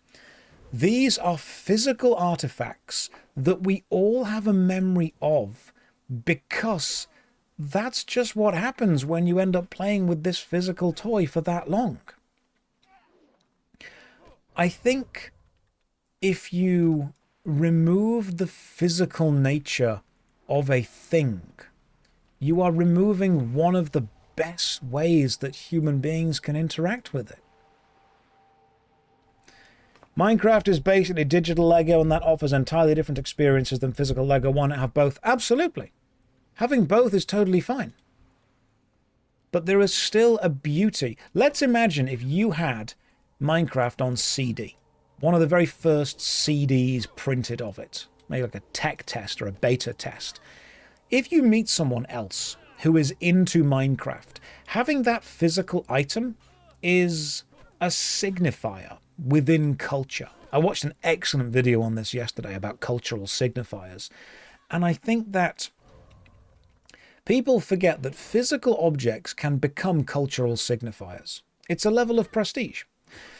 These are physical artifacts that we all have a memory of because that's just what happens when you end up playing with this physical toy for that long. I think if you remove the physical nature of a thing, you are removing one of the best ways that human beings can interact with it. Minecraft is basically digital Lego, and that offers entirely different experiences than physical Lego. Why not have both? Absolutely. Having both is totally fine. But there is still a beauty. Let's imagine if you had Minecraft on CD. One of the very first CDs printed of it. Maybe like a tech test or a beta test. If you meet someone else who is into Minecraft, having that physical item is a signifier within culture. I watched an excellent video on this yesterday about cultural signifiers, and I think that people forget that physical objects can become cultural signifiers. It's a level of prestige.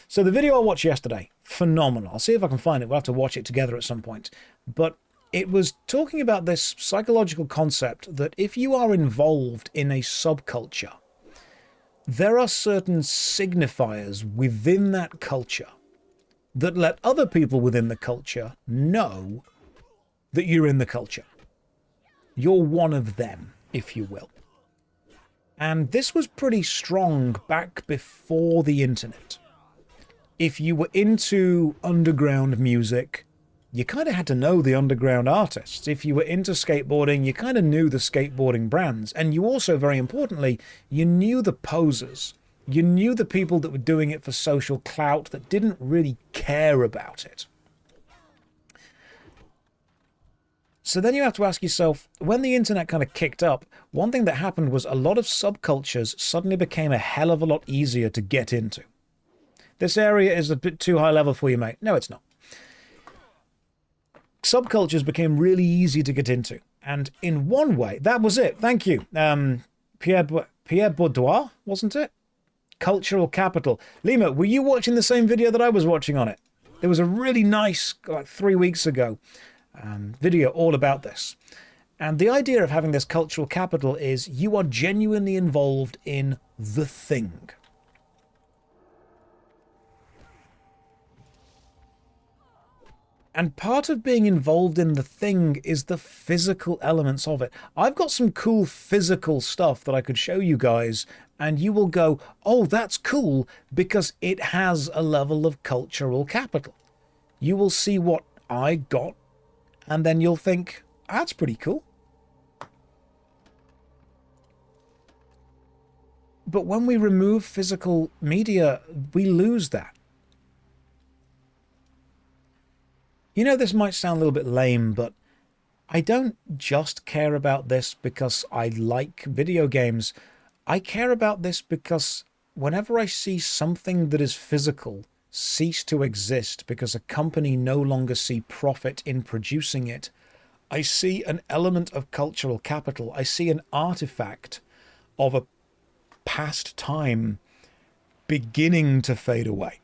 So the video I watched yesterday, phenomenal. I'll see if I can find it. We'll have to watch it together at some point. But it was talking about this psychological concept that if you are involved in a subculture, there are certain signifiers within that culture that let other people within the culture know that you're in the culture. You're one of them, if you will. And this was pretty strong back before the internet. If you were into underground music, you kind of had to know the underground artists. If you were into skateboarding, you kind of knew the skateboarding brands. And you also, very importantly, you knew the posers. You knew the people that were doing it for social clout that didn't really care about it. So then you have to ask yourself, when the internet kind of kicked up, one thing that happened was a lot of subcultures suddenly became a hell of a lot easier to get into. This area is a bit too high level for you, mate. No, it's not. Subcultures became really easy to get into. And in one way, that was it. Thank you. Pierre Bourdois, wasn't it? Cultural capital. Lima, were you watching the same video that I was watching on it? There was a really nice, like 3 weeks ago, video all about this. And the idea of having this cultural capital is you are genuinely involved in the thing. And part of being involved in the thing is the physical elements of it. I've got some cool physical stuff that I could show you guys, and you will go, oh, that's cool, because it has a level of cultural capital. You will see what I got, and then you'll think, that's pretty cool. But when we remove physical media, we lose that. You know, this might sound a little bit lame, but I don't just care about this because I like video games. I care about this because whenever I see something that is physical cease to exist because a company no longer see profit in producing it, I see an element of cultural capital. I see an artifact of a past time beginning to fade away.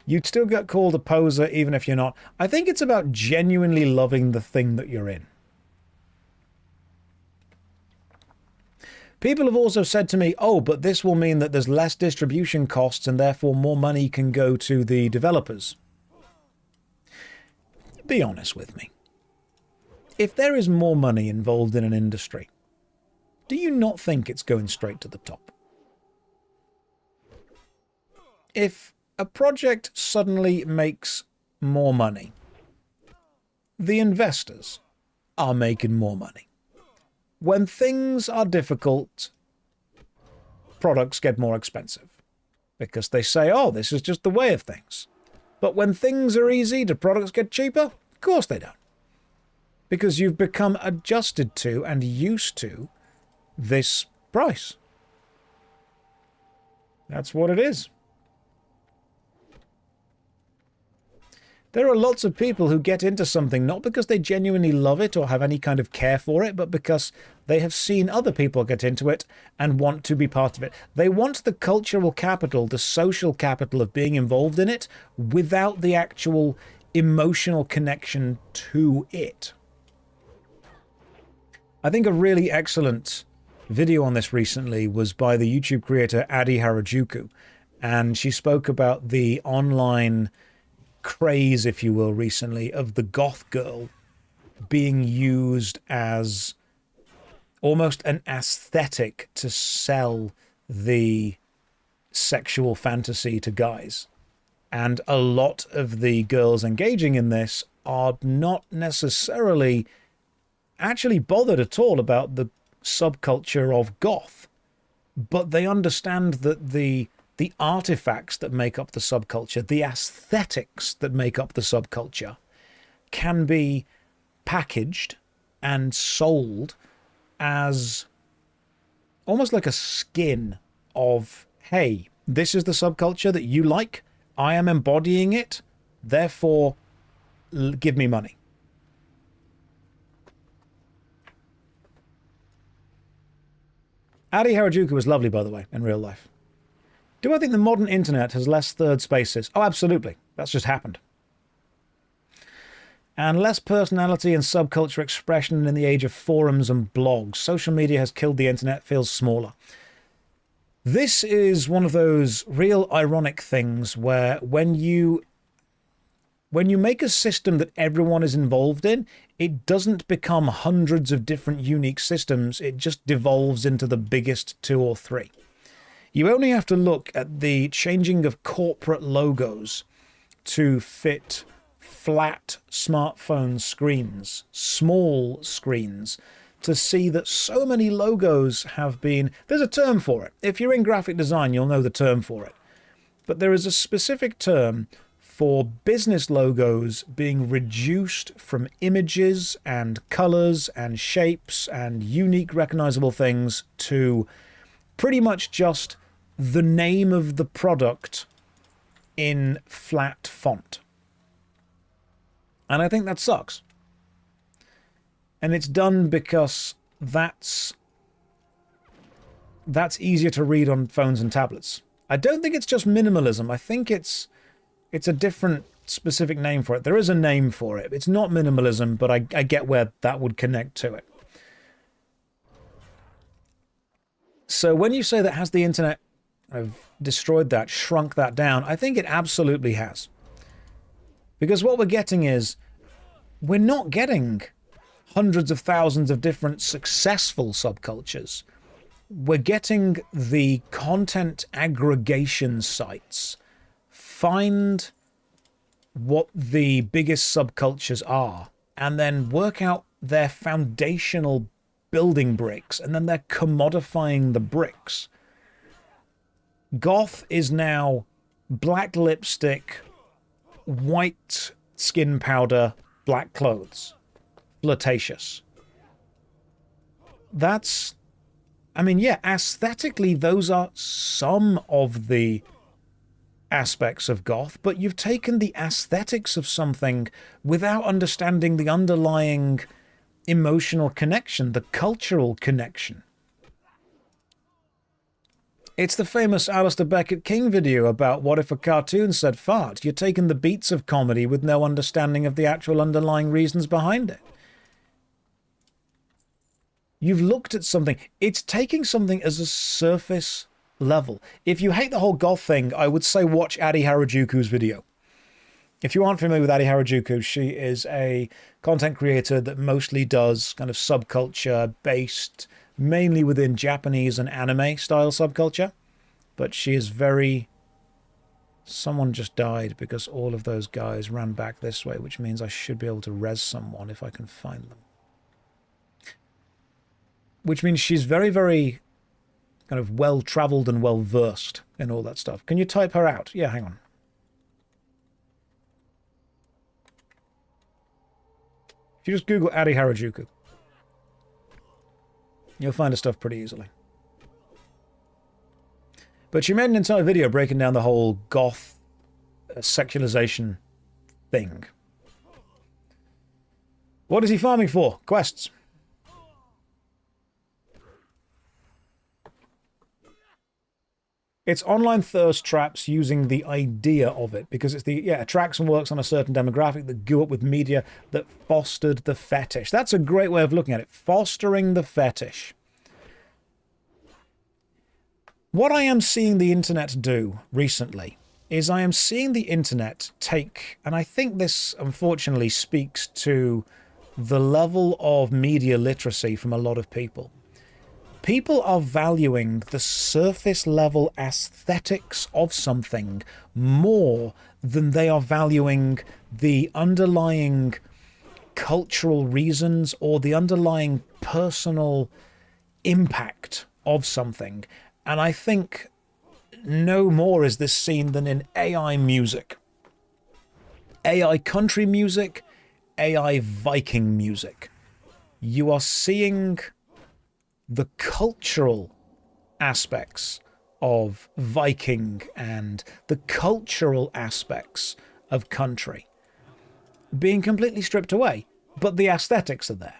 You'd still get called a poser even if you're not. I think it's about genuinely loving the thing that you're in. People have also said to me, oh, but this will mean that there's less distribution costs and therefore more money can go to the developers. Be honest with me. If there is more money involved in an industry, do you not think it's going straight to the top? If a project suddenly makes more money, the investors are making more money. When things are difficult, products get more expensive because they say, oh, this is just the way of things. But when things are easy, do products get cheaper? Of course they don't. Because you've become adjusted to and used to this price. That's what it is. There are lots of people who get into something not because they genuinely love it or have any kind of care for it, but because they have seen other people get into it and want to be part of it. They want the cultural capital, the social capital of being involved in it without the actual emotional connection to it. I think a really excellent video on this recently was by the YouTube creator Adi Harajuku, and she spoke about the online craze, if you will, recently of the goth girl being used as almost an aesthetic to sell the sexual fantasy to guys. And a lot of the girls engaging in this are not necessarily actually bothered at all about the subculture of goth. but they understand that the artifacts that make up the subculture, the aesthetics that make up the subculture, can be packaged and sold as almost like a skin of, hey, this is the subculture that you like, I am embodying it, therefore give me money. Adi Harajuku was lovely, by the way, in real life. Do I think the modern internet has less third spaces? Oh, absolutely. That's just happened. And less personality and subculture expression in the age of forums and blogs. Social media has killed the internet, feels smaller. This is one of those real ironic things where when you make a system that everyone is involved in, it doesn't become hundreds of different unique systems. It just devolves into the biggest 2 or 3. You only have to look at the changing of corporate logos to fit flat smartphone screens, small screens, to see that so many logos have been... There's a term for it. If you're in graphic design, you'll know the term for it. But there is a specific term for business logos being reduced from images and colors and shapes and unique recognizable things to pretty much just the name of the product in flat font. And I think that sucks. And it's done because that's easier to read on phones and tablets. I don't think it's just minimalism. I think it's a different specific name for it. There is a name for it. It's not minimalism, but I get where that would connect to it. So when you say that has the internet destroyed that, shrunk that down, I think it absolutely has. Because what we're getting is, we're not getting hundreds of thousands of different successful subcultures. We're getting the content aggregation sites find what the biggest subcultures are and then work out their foundational building bricks, and then they're commodifying the bricks. Goth is now black lipstick, white skin powder, black clothes. Flirtatious. That's... I mean, yeah, aesthetically, those are some of the aspects of goth, but you've taken the aesthetics of something without understanding the underlying emotional connection, the cultural connection. It's the famous Alistair Beckett King video about what if a cartoon said fart. You're taking the beats of comedy with no understanding of the actual underlying reasons behind it. You've looked at something. It's taking something as a surface level. If you hate the whole goth thing, I would say watch Adi Harajuku's video. If you aren't familiar with Adi Harajuku, she is a content creator that mostly does kind of subculture based, mainly within Japanese and anime style subculture. But she is very... Someone just died because all of those guys ran back this way, which means I should be able to res someone if I can find them. Which means she's very, very kind of well-traveled and well-versed in all that stuff. Can you type her out? Yeah, hang on. If you just Google Adi Harajuku, you'll find her stuff pretty easily. But she made an entire video breaking down the whole goth sexualization thing. What is he farming for? Quests. It's online thirst traps using the idea of it, because it's the, attracts and works on a certain demographic that grew up with media that fostered the fetish. That's a great way of looking at it. Fostering the fetish. What I am seeing the internet do recently is I am seeing the internet take, and I think this unfortunately speaks to the level of media literacy from a lot of people. People are valuing the surface level aesthetics of something more than they are valuing the underlying cultural reasons or the underlying personal impact of something. And I think no more is this seen than in AI music. AI country music, AI Viking music. You are seeing the cultural aspects of Viking and the cultural aspects of country being completely stripped away, but the aesthetics are there.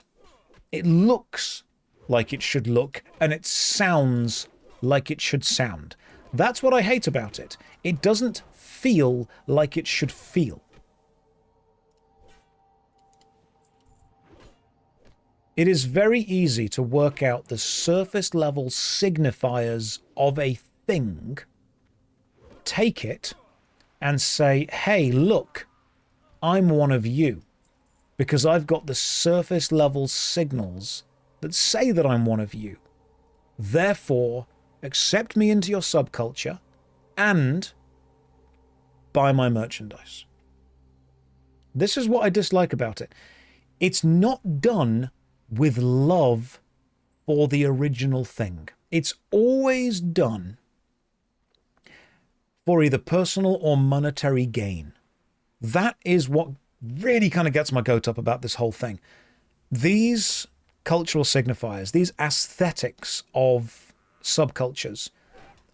It looks like it should look, and it sounds like it should sound. That's what I hate about it. It doesn't feel like it should feel. It is very easy to work out the surface level signifiers of a thing, take it, and say, hey, look, I'm one of you, because I've got the surface level signals that say that I'm one of you. Therefore, accept me into your subculture and buy my merchandise. This is what I dislike about it. It's not done with love for the original thing. It's always done for either personal or monetary gain. That is what really kind of gets my goat up about this whole thing. These cultural signifiers, these aesthetics of subcultures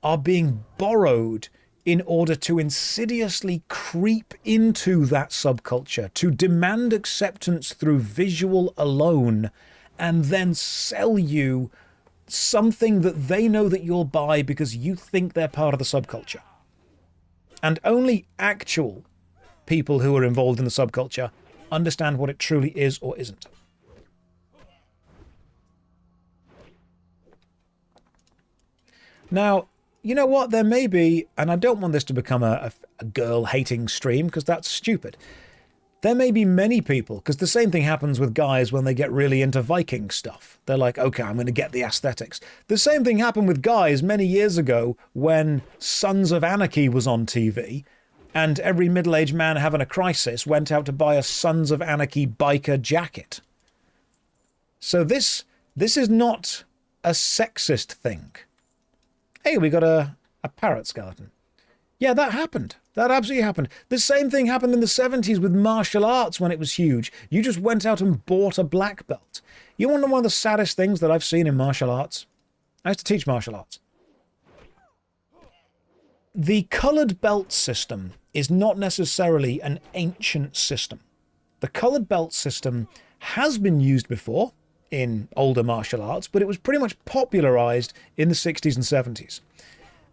are being borrowed in order to insidiously creep into that subculture, to demand acceptance through visual alone, and then sell you something that they know that you'll buy because you think they're part of the subculture. And only actual people who are involved in the subculture understand what it truly is or isn't. Now, you know what? There may be, and I don't want this to become a girl-hating stream, because that's stupid. There may be many people, because the same thing happens with guys when they get really into Viking stuff. They're like, okay, I'm going to get the aesthetics. The same thing happened with guys many years ago when Sons of Anarchy was on TV, and every middle-aged man having a crisis went out to buy a Sons of Anarchy biker jacket. So this is not a sexist thing. Hey, we got a parrot skeleton. Yeah, that happened. That absolutely happened. The same thing happened in the 70s with martial arts when it was huge. You just went out and bought a black belt. You want to know one of the saddest things that I've seen in martial arts? I used to teach martial arts. The coloured belt system is not necessarily an ancient system. The coloured belt system has been used before in older martial arts, but it was pretty much popularized in the 60s and 70s.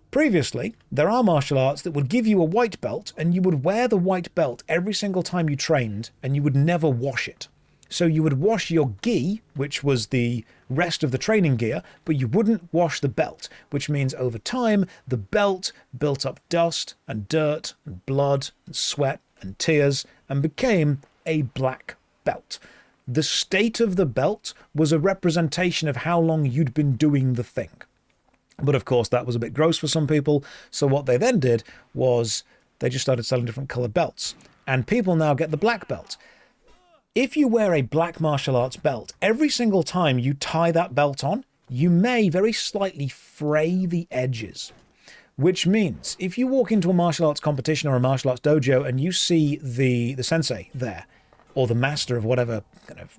Previously, there are martial arts that would give you a white belt, and you would wear the white belt every single time you trained, and you would never wash it. So you would wash your gi, which was the rest of the training gear, but you wouldn't wash the belt, which means over time, the belt built up dust and dirt and blood and sweat and tears and became a black belt. The state of the belt was a representation of how long you'd been doing the thing. But of course, that was a bit gross for some people. So what they then did was they just started selling different colored belts. And people now get the black belt. If you wear a black martial arts belt, every single time you tie that belt on, you may very slightly fray the edges. Which means if you walk into a martial arts competition or a martial arts dojo and you see the sensei there, or the master of whatever kind of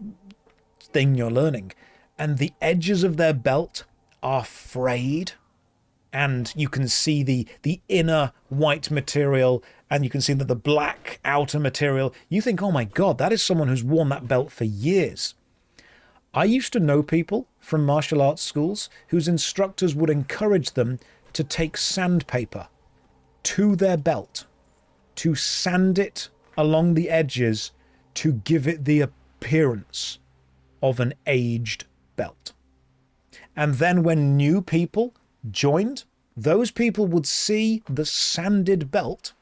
thing you're learning, and the edges of their belt are frayed, and you can see the inner white material, and you can see that the black outer material, you think, oh my God, that is someone who's worn that belt for years. I used to know people from martial arts schools whose instructors would encourage them to take sandpaper to their belt, to sand it along the edges, to give it the appearance of an aged belt. And then when new people joined, those people would see the sanded belt,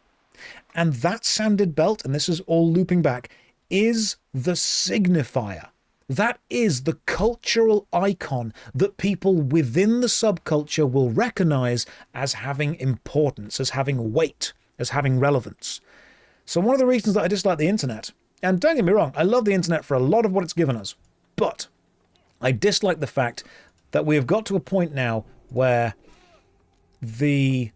and that sanded belt, and this is all looping back, is the signifier. That is the cultural icon that people within the subculture will recognize as having importance, as having weight, as having relevance. So one of the reasons that I dislike the internet, and don't get me wrong, I love the internet for a lot of what it's given us, but I dislike the fact that we have got to a point now where the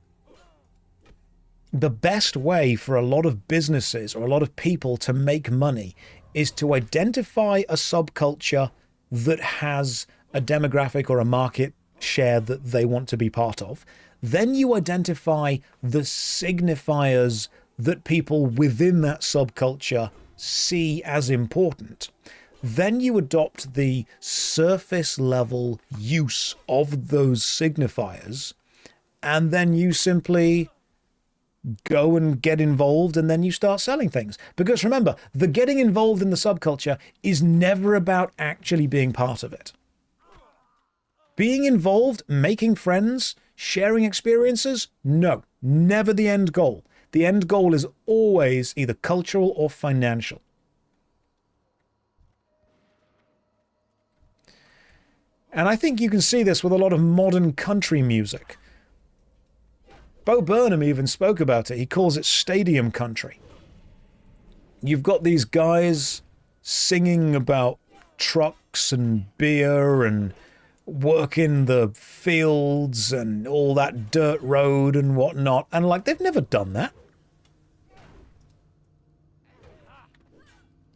best way for a lot of businesses or a lot of people to make money is to identify a subculture that has a demographic or a market share that they want to be part of. Then you identify the signifiers that people within that subculture see as important. Then you adopt the surface level use of those signifiers, and then you simply go and get involved, and then you start selling things. Because remember, the getting involved in the subculture is never about actually being part of it. Being involved, making friends, sharing experiences, no, never the end goal. The end goal is always either cultural or financial. And I think you can see this with a lot of modern country music. Bo Burnham even spoke about it. He calls it stadium country. You've got these guys singing about trucks and beer and working the fields and all that dirt road and whatnot. And like, they've never done that.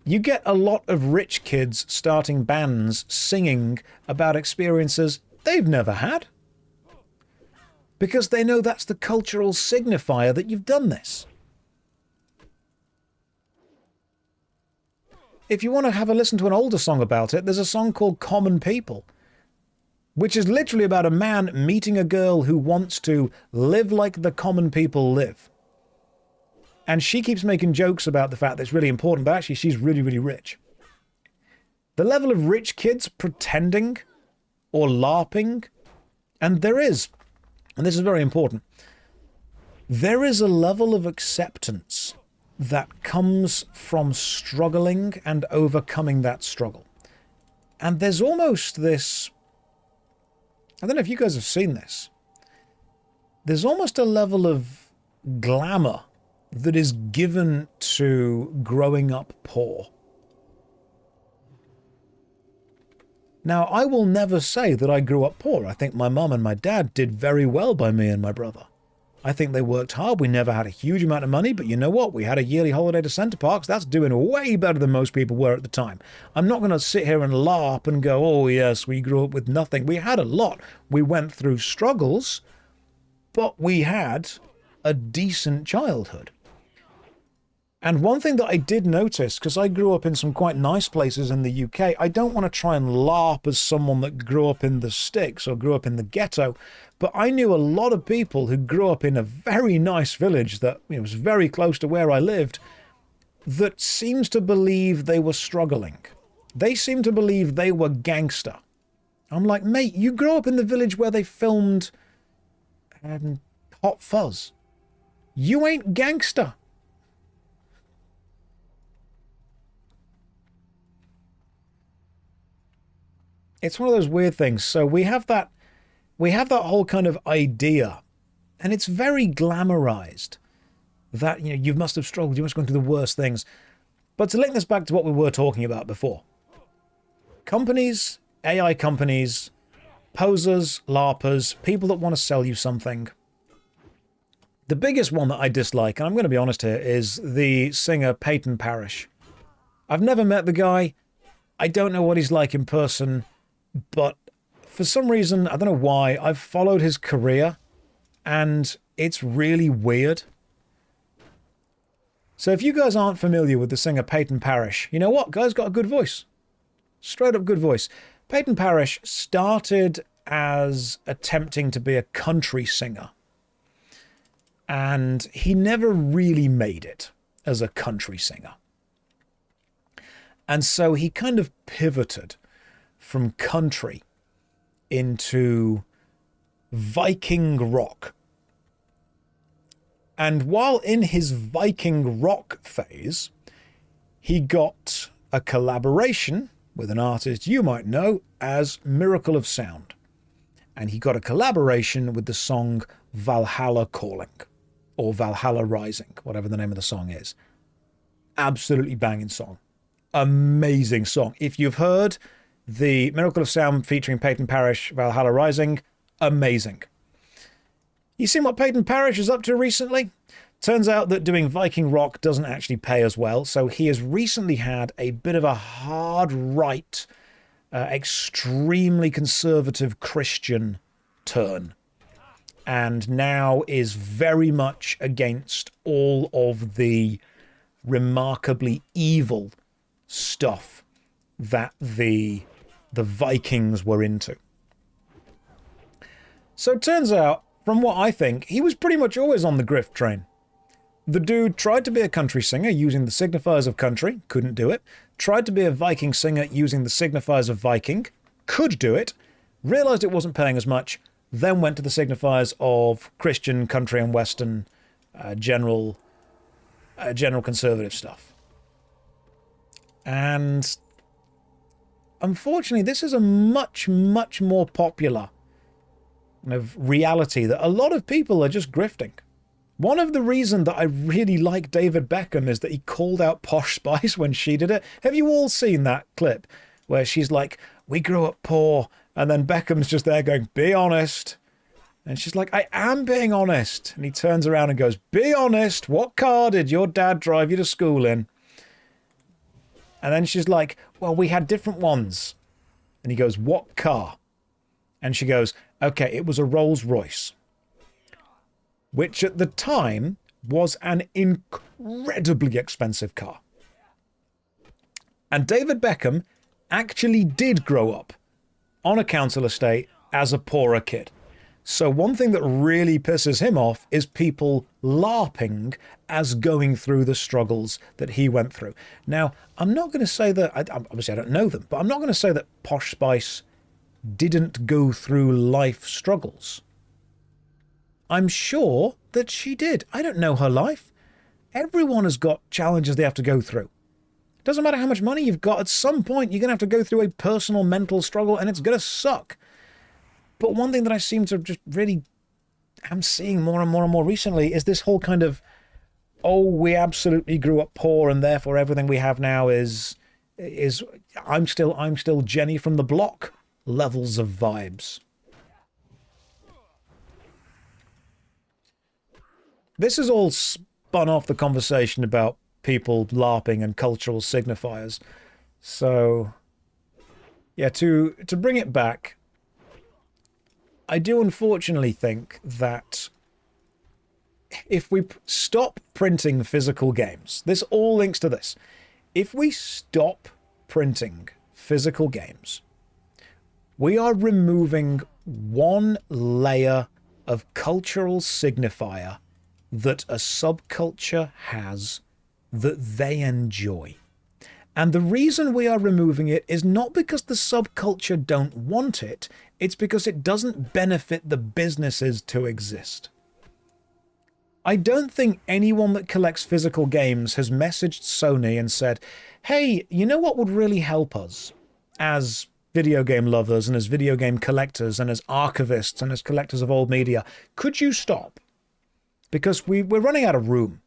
You get a lot of rich kids starting bands singing about experiences they've never had. Because they know that's the cultural signifier that you've done this. If you want to have a listen to an older song about it, there's a song called Common People, which is literally about a man meeting a girl who wants to live like the common people live. And she keeps making jokes about the fact that it's really important, but actually she's really, really rich. The level of rich kids pretending or LARPing, and there is, and this is very important, there is a level of acceptance that comes from struggling and overcoming that struggle. And there's almost this, I don't know if you guys have seen this, there's almost a level of glamour that is given to growing up poor. Now, I will never say that I grew up poor. I think my mum and my dad did very well by me and my brother. I think they worked hard. We never had a huge amount of money, but you know what? We had a yearly holiday to Center Parcs. That's doing way better than most people were at the time. I'm not going to sit here and LARP and go, oh yes, we grew up with nothing. We had a lot. We went through struggles, but we had a decent childhood. And one thing that I did notice, because I grew up in some quite nice places in the UK, I don't want to try and LARP as someone that grew up in the sticks or grew up in the ghetto, but I knew a lot of people who grew up in a very nice village that was very close to where I lived that seems to believe they were struggling. They seem to believe they were gangster. I'm like, mate, you grew up in the village where they filmed Hot Fuzz. You ain't gangster. It's one of those weird things. So we have that whole kind of idea, and it's very glamorized that, you must have struggled, you must have gone through the worst things. But to link this back to what we were talking about before, companies, AI companies, posers, LARPers, people that want to sell you something. The biggest one that I dislike, and I'm going to be honest here, is the singer Peyton Parrish. I've never met the guy. I don't know what he's like in person. But for some reason, I don't know why, I've followed his career, and it's really weird. So if you guys aren't familiar with the singer Peyton Parrish, you know what? Guy's got a good voice. Straight up good voice. Peyton Parrish started as attempting to be a country singer. And he never really made it as a country singer. And so he kind of pivoted from country into Viking rock. And while in his Viking rock phase, he got a collaboration with an artist you might know as Miracle of Sound. And he got a collaboration with the song Valhalla Calling, or Valhalla Rising, whatever the name of the song is. Absolutely banging song. Amazing song. If you've heard the Miracle of Sound featuring Peyton Parrish, Valhalla Rising, amazing. You seen what Peyton Parrish is up to recently? Turns out that doing Viking rock doesn't actually pay as well, so he has recently had a bit of a hard right, extremely conservative Christian turn, and now is very much against all of the remarkably evil stuff that the Vikings were into. So it turns out, from what I think, he was pretty much always on the grift train. The dude tried to be a country singer using the signifiers of country, couldn't do it. Tried to be a Viking singer using the signifiers of Viking, could do it. Realized it wasn't paying as much, then went to the signifiers of Christian, country and Western, general conservative stuff. And unfortunately, this is a much, much more popular kind of reality that a lot of people are just grifting. One of the reasons that I really like David Beckham is that he called out Posh Spice when she did it. Have you all seen that clip where she's like, we grew up poor, and then Beckham's just there going, be honest. And she's like, I am being honest. And he turns around and goes, be honest, what car did your dad drive you to school in? And then she's like, well, we had different ones. And he goes, what car? And she goes, okay, it was a Rolls Royce, which at the time was an incredibly expensive car. And David Beckham actually did grow up on a council estate as a poorer kid. So one thing that really pisses him off is people LARPing as going through the struggles that he went through. Now, I'm not going to say that, obviously I don't know them, but I'm not going to say that Posh Spice didn't go through life struggles. I'm sure that she did. I don't know her life. Everyone has got challenges they have to go through. It doesn't matter how much money you've got, at some point you're going to have to go through a personal mental struggle and it's going to suck. But one thing that I seem to just really am seeing more and more and more recently is this whole kind of, oh, we absolutely grew up poor and therefore everything we have now is I'm still Jenny from the block levels of vibes. This is all spun off the conversation about people LARPing and cultural signifiers. So, yeah, to bring it back, I do unfortunately think that if we stop printing physical games, this all links to this. If we stop printing physical games, we are removing one layer of cultural signifier that a subculture has that they enjoy. And the reason we are removing it is not because the subculture don't want it, it's because it doesn't benefit the businesses to exist. I don't think anyone that collects physical games has messaged Sony and said, hey, you know what would really help us as video game lovers and as video game collectors and as archivists and as collectors of old media? Could you stop? Because we're running out of room.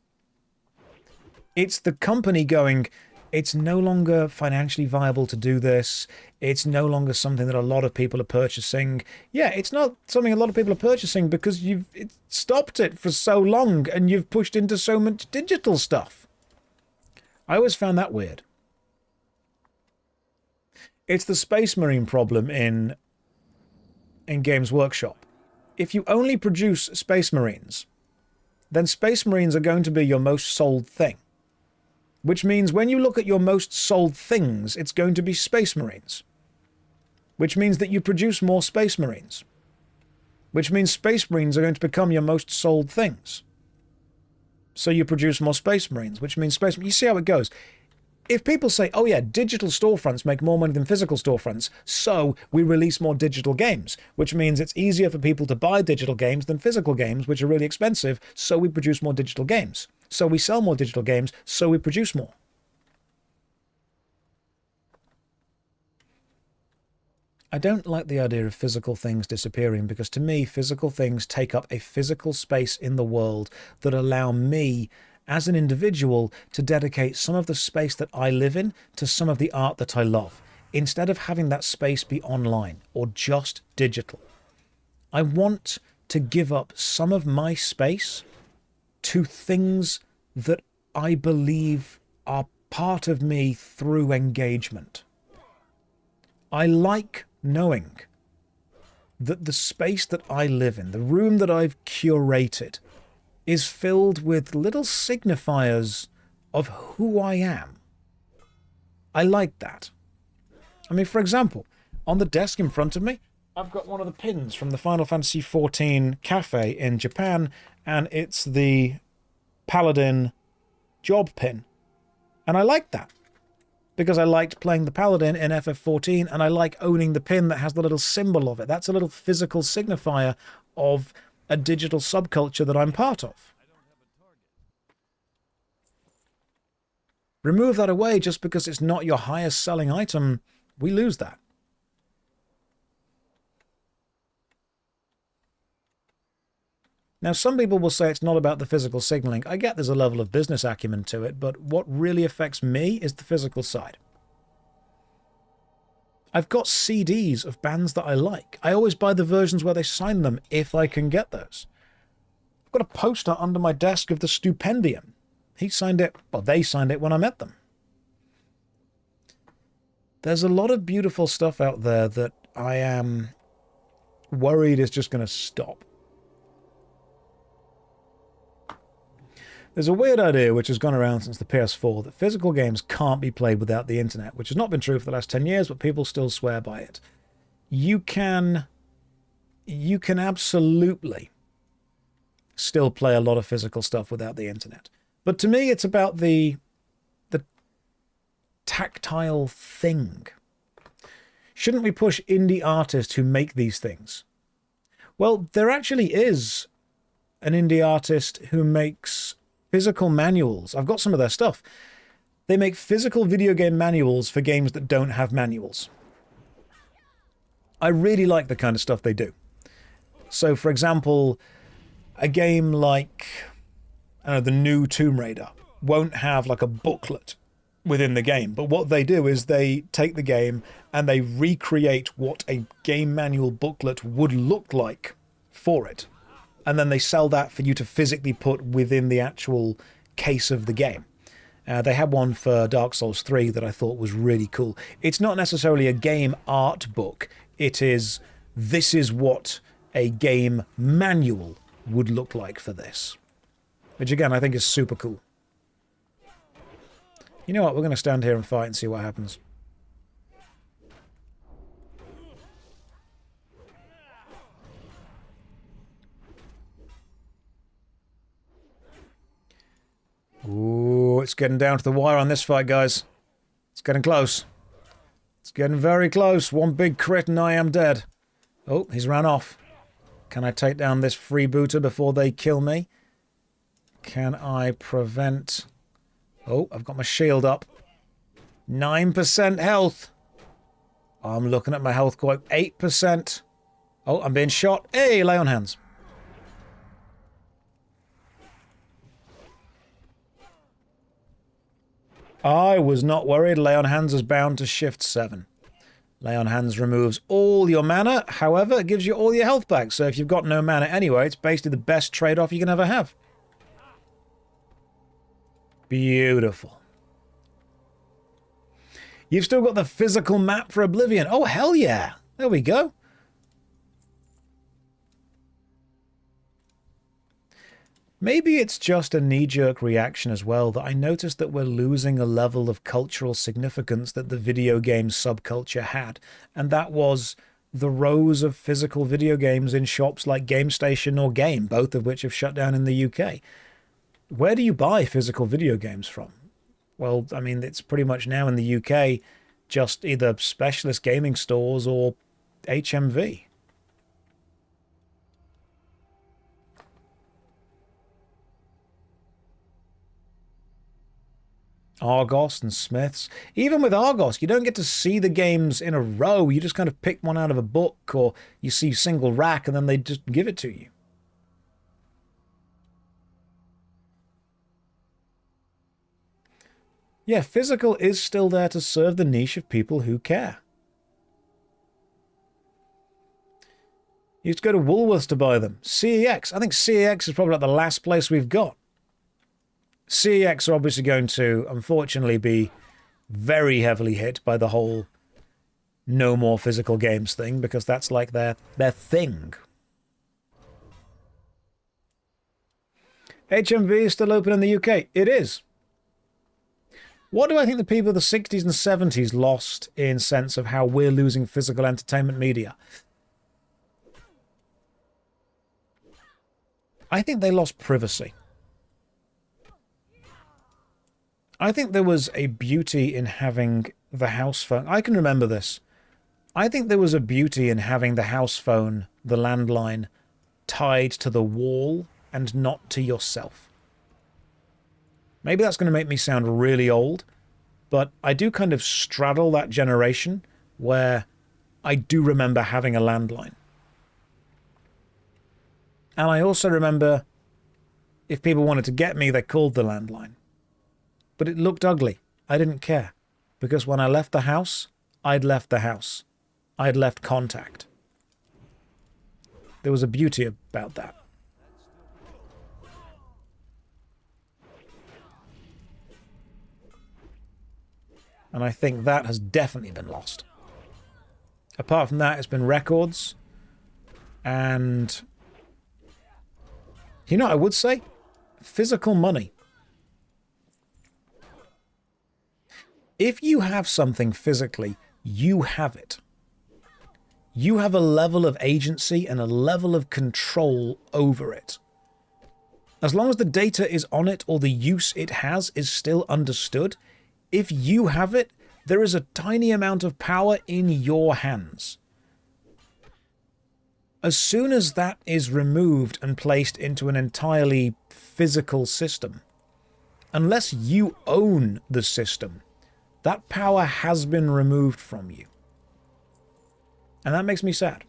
It's the company going, it's no longer financially viable to do this. It's no longer something that a lot of people are purchasing. Yeah, it's not something a lot of people are purchasing because you've stopped it for so long and you've pushed into so much digital stuff. I always found that weird. It's the Space Marine problem in Games Workshop. If you only produce Space Marines, then Space Marines are going to be your most sold thing. Which means when you look at your most sold things, it's going to be Space Marines. Which means that you produce more Space Marines. Which means Space Marines are going to become your most sold things. So you produce more Space Marines, which means Space Marines. You see how it goes. If people say, oh yeah, digital storefronts make more money than physical storefronts, so we release more digital games, which means it's easier for people to buy digital games than physical games, which are really expensive, so we produce more digital games. So we sell more digital games, so we produce more. I don't like the idea of physical things disappearing because to me, physical things take up a physical space in the world that allow me as an individual to dedicate some of the space that I live in to some of the art that I love, instead of having that space be online or just digital. I want to give up some of my space to things that I believe are part of me through engagement. I like knowing that the space that I live in, the room that I've curated, is filled with little signifiers of who I am. I like that. I mean, for example, on the desk in front of me, I've got one of the pins from the Final Fantasy XIV cafe in Japan, and it's the Paladin job pin. And I like that, because I liked playing the Paladin in FF14, and I like owning the pin that has the little symbol of it. That's a little physical signifier of a digital subculture that I'm part of. Remove that away just because it's not your highest selling item, we lose that. Now, some people will say it's not about the physical signaling. I get there's a level of business acumen to it, but what really affects me is the physical side. I've got CDs of bands that I like. I always buy the versions where they sign them if I can get those. I've got a poster under my desk of the Stupendium. He signed it, well, they signed it when I met them. There's a lot of beautiful stuff out there that I am worried is just going to stop. There's a weird idea which has gone around since the PS4 that physical games can't be played without the internet, which has not been true for the last 10 years, but people still swear by it. You can absolutely still play a lot of physical stuff without the internet. But to me, it's about the tactile thing. Shouldn't we push indie artists who make these things? Well, there actually is an indie artist who makes physical manuals. I've got some of their stuff. They make physical video game manuals for games that don't have manuals. I really like the kind of stuff they do. So, for example, a game like the new Tomb Raider won't have like a booklet within the game, but what they do is they take the game and they recreate what a game manual booklet would look like for it. And then they sell that for you to physically put within the actual case of the game. They had one for Dark Souls 3 that I thought was really cool. It's not necessarily a game art book. It is, this is what a game manual would look like for this. Which again, I think is super cool. You know what? We're going to stand here and fight and see what happens. Ooh, it's getting down to the wire on this fight, guys. It's getting close. It's getting very close. One big crit and I am dead. Oh, he's ran off. Can I take down this freebooter before they kill me? Can I prevent... Oh, I've got my shield up. 9% health. I'm looking at my health going 8%. Oh, I'm being shot. Hey, lay on hands. I was not worried. Lay on hands is bound to shift 7. Lay on hands removes all your mana. However, it gives you all your health back. So if you've got no mana anyway, it's basically the best trade-off you can ever have. Beautiful. You've still got the physical map for Oblivion. Oh, hell yeah. There we go. Maybe it's just a knee-jerk reaction as well that I noticed that we're losing a level of cultural significance that the video game subculture had, and that was the rows of physical video games in shops like GameStation or Game, both of which have shut down in the UK. Where do you buy physical video games from? Well, I mean, it's pretty much now in the UK just either specialist gaming stores or HMV. Argos and Smiths. Even with Argos, you don't get to see the games in a row. You just kind of pick one out of a book, or you see single rack and then they just give it to you. Yeah, physical is still there to serve the niche of people who care. You used to go to Woolworths to buy them. CEX. I think CEX is probably like the last place we've got. CEX are obviously going to, unfortunately, be very heavily hit by the whole no more physical games thing, because that's like their thing. HMV is still open in the UK. It is. What do I think the people of the 60s and 70s lost in sense of how we're losing physical entertainment media? I think they lost privacy. I think there was a beauty in having the house phone. I can remember this. I think there was a beauty in having the house phone, the landline, tied to the wall and not to yourself. Maybe that's going to make me sound really old, but I do kind of straddle that generation where I do remember having a landline. And I also remember if people wanted to get me, they called the landline. But it looked ugly. I didn't care. Because when I left the house, I'd left the house. I'd left contact. There was a beauty about that. And I think that has definitely been lost. Apart from that, it's been records. And, you know what I would say? Physical money. If you have something physically, you have it. You have a level of agency and a level of control over it. As long as the data is on it or the use it has is still understood, if you have it, there is a tiny amount of power in your hands. As soon as that is removed and placed into an entirely physical system, unless you own the system, that power has been removed from you. And that makes me sad.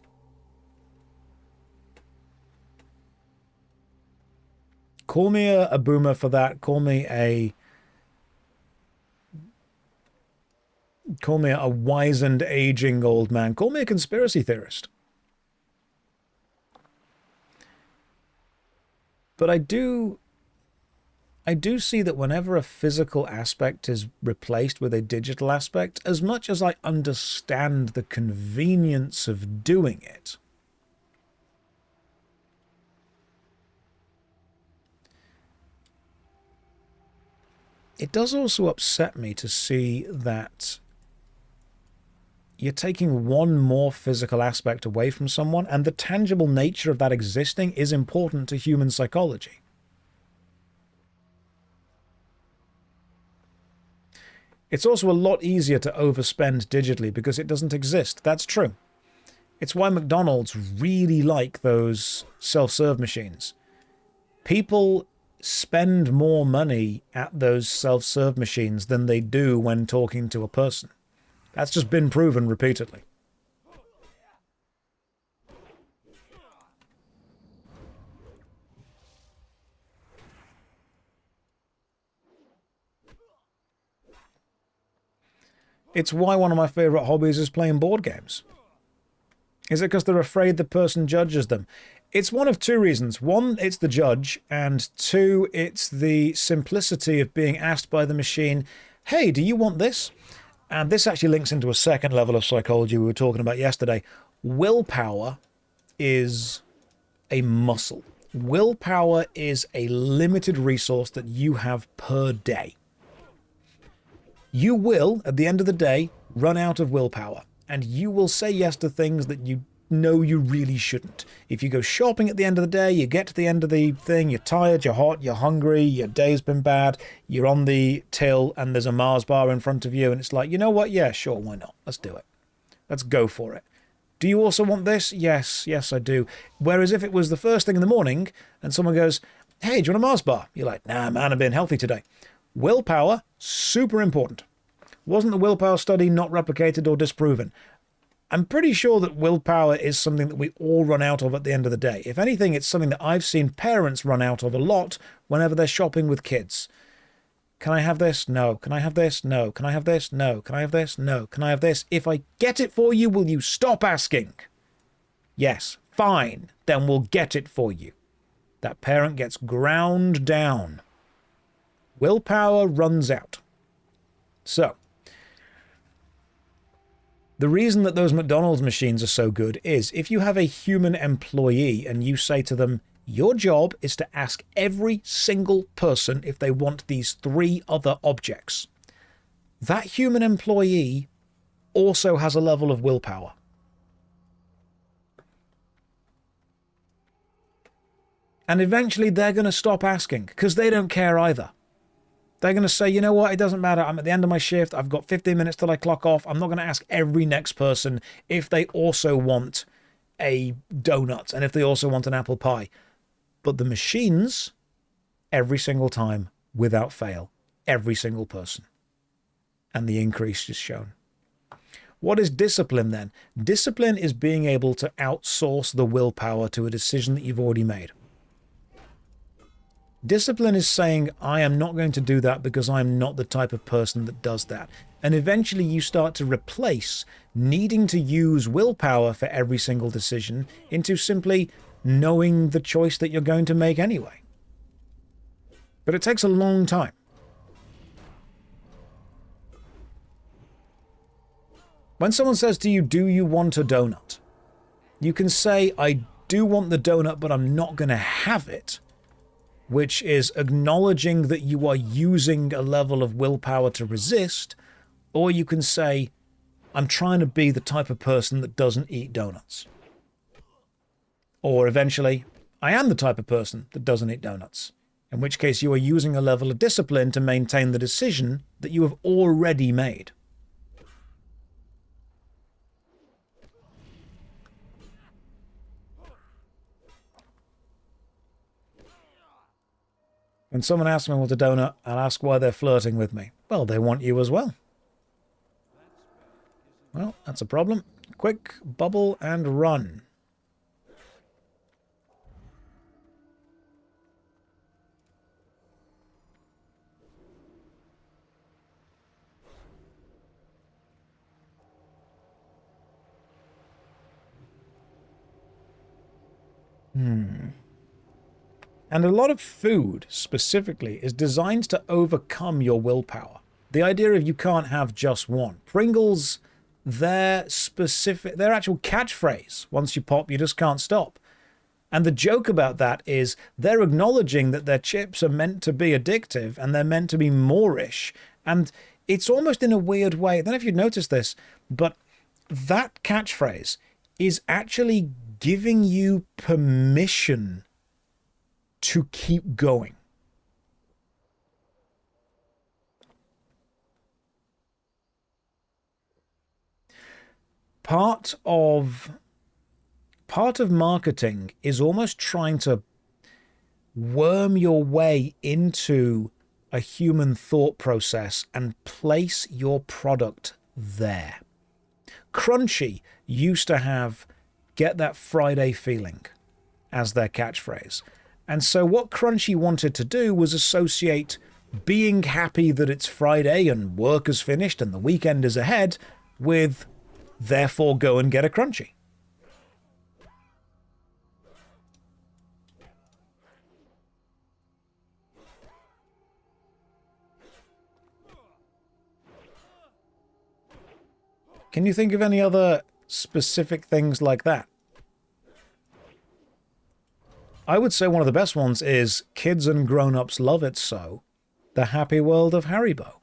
Call me a boomer for that. Call me a wizened, aging old man. Call me a conspiracy theorist. But I do see that whenever a physical aspect is replaced with a digital aspect, as much as I understand the convenience of doing it, it does also upset me to see that you're taking one more physical aspect away from someone, and the tangible nature of that existing is important to human psychology. It's also a lot easier to overspend digitally because it doesn't exist. That's true. It's why McDonald's really like those self-serve machines. People spend more money at those self-serve machines than they do when talking to a person. That's just been proven repeatedly. It's why one of my favorite hobbies is playing board games. Is it because they're afraid the person judges them? It's one of two reasons. One, it's the judge, and two, it's the simplicity of being asked by the machine, hey, do you want this? And this actually links into a second level of psychology we were talking about yesterday. Willpower is a muscle. Willpower is a limited resource that you have per day. You will, at the end of the day, run out of willpower, and you will say yes to things that you know you really shouldn't. If you go shopping at the end of the day, you get to the end of the thing, you're tired, you're hot, you're hungry, your day's been bad, you're on the till and there's a Mars bar in front of you, and it's like, you know what? Yeah, sure, why not? Let's do it. Let's go for it. Do you also want this? Yes, I do. Whereas if it was the first thing in the morning and someone goes, hey, do you want a Mars bar? You're like, nah, man, I'm being healthy today. Willpower, super important. Wasn't the willpower study not replicated or disproven? I'm pretty sure that willpower is something that we all run out of at the end of the day. If anything, it's something that I've seen parents run out of a lot whenever they're shopping with kids. Can I have this? No. Can I have this? No. Can I have this? No. Can I have this? No. Can I have this? If I get it for you, will you stop asking? Yes. Fine, then we'll get it for you. That parent gets ground down. Willpower runs out. So, the reason that those McDonald's machines are so good is if you have a human employee and you say to them, your job is to ask every single person if they want these 3 other objects. That human employee also has a level of willpower. And eventually they're going to stop asking because they don't care either. They're going to say, you know what, it doesn't matter. I'm at the end of my shift. I've got 15 minutes till I clock off. I'm not going to ask every next person if they also want a donut and if they also want an apple pie. But the machines, every single time, without fail, every single person. And the increase is shown. What is discipline then? Discipline is being able to outsource the willpower to a decision that you've already made. Discipline is saying, I am not going to do that because I'm not the type of person that does that. And eventually you start to replace needing to use willpower for every single decision into simply knowing the choice that you're going to make anyway. But it takes a long time. When someone says to you, do you want a donut? You can say, I do want the donut, but I'm not going to have it. Which is acknowledging that you are using a level of willpower to resist, or you can say, I'm trying to be the type of person that doesn't eat donuts. Or eventually, I am the type of person that doesn't eat donuts, in which case you are using a level of discipline to maintain the decision that you have already made. When someone asks me what a donut, I'll ask why they're flirting with me. Well, they want you as well. Well, that's a problem. Quick, bubble, and run. And a lot of food, specifically, is designed to overcome your willpower. The idea of you can't have just one. Pringles, their actual catchphrase, once you pop, you just can't stop. And the joke about that is they're acknowledging that their chips are meant to be addictive and they're meant to be moreish. And it's almost in a weird way. I don't know if you've noticed this, but that catchphrase is actually giving you permission to keep going. Part of marketing is almost trying to worm your way into a human thought process and place your product there. Crunchy used to have "get that Friday feeling" as their catchphrase. And so what Crunchy wanted to do was associate being happy that it's Friday and work is finished and the weekend is ahead with, therefore, go and get a Crunchy. Can you think of any other specific things like that? I would say one of the best ones is Kids and Grown-Ups Love It So, The Happy World of Haribo.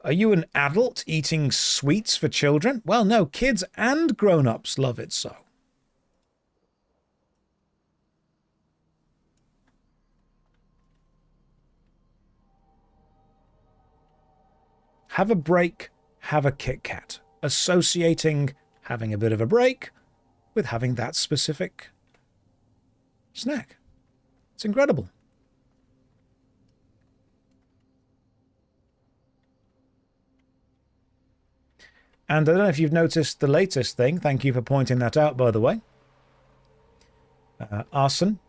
Are you an adult eating sweets for children? Well, no, kids and grown-ups love it so. Have a break, have a Kit Kat. Associating having a bit of a break with having that specific snack. It's incredible. And I don't know if you've noticed the latest thing. Thank you for pointing that out, by the way. Arson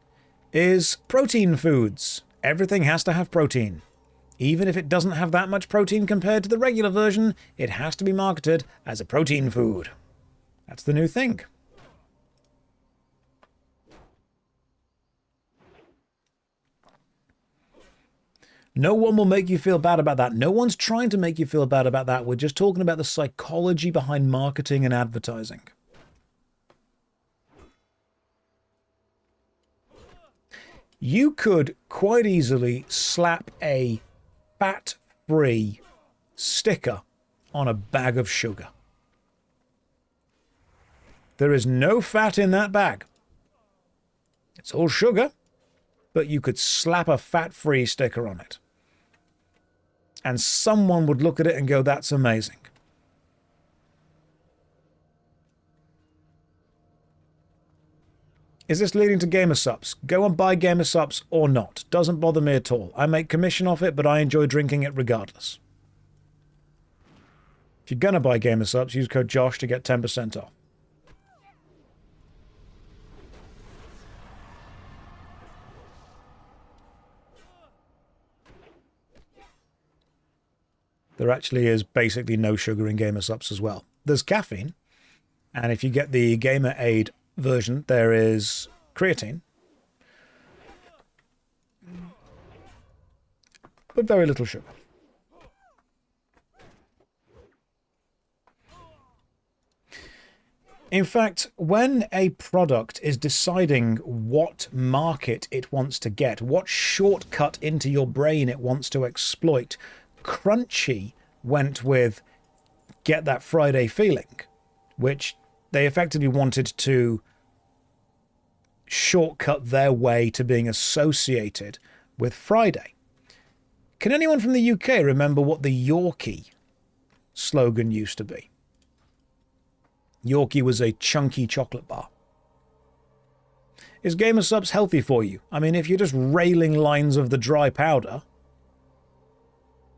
is protein foods. Everything has to have protein. Even if it doesn't have that much protein compared to the regular version, it has to be marketed as a protein food. That's the new thing. No one will make you feel bad about that. No one's trying to make you feel bad about that. We're just talking about the psychology behind marketing and advertising. You could quite easily slap a fat-free sticker on a bag of sugar. There is no fat in that bag. It's all sugar, but you could slap a fat-free sticker on it. And someone would look at it and go, that's amazing. Is this leading to gamer subs? Go and buy gamer subs or not. Doesn't bother me at all. I make commission off it, but I enjoy drinking it regardless. If you're going to buy gamer subs, use code JOSH to get 10% off. There actually is basically no sugar in gamer subs as well. There's caffeine, and if you get the Gamer Aid version, there is creatine, but very little sugar. In fact, when a product is deciding what market it wants to get, what shortcut into your brain it wants to exploit, Crunchy went with get that Friday feeling, which they effectively wanted to shortcut their way to being associated with Friday. Can anyone from the UK remember what the Yorkie slogan used to be? Yorkie was a chunky chocolate bar. Is gamer subs healthy for you? I mean, if you're just railing lines of the dry powder,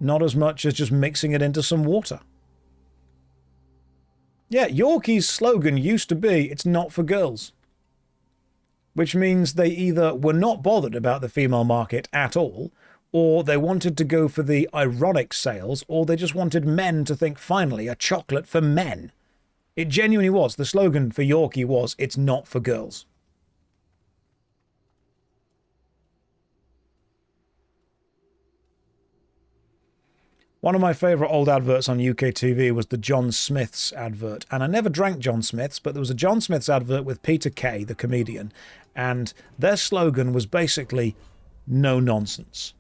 not as much as just mixing it into some water. Yeah, Yorkie's slogan used to be, it's not for girls. Which means they either were not bothered about the female market at all, or they wanted to go for the ironic sales, or they just wanted men to think, finally, a chocolate for men. It genuinely was. The slogan for Yorkie was, it's not for girls. One of my favourite old adverts on UK TV was the John Smith's advert. And I never drank John Smith's, but there was a John Smith's advert with Peter Kay, the comedian. And their slogan was basically, no nonsense.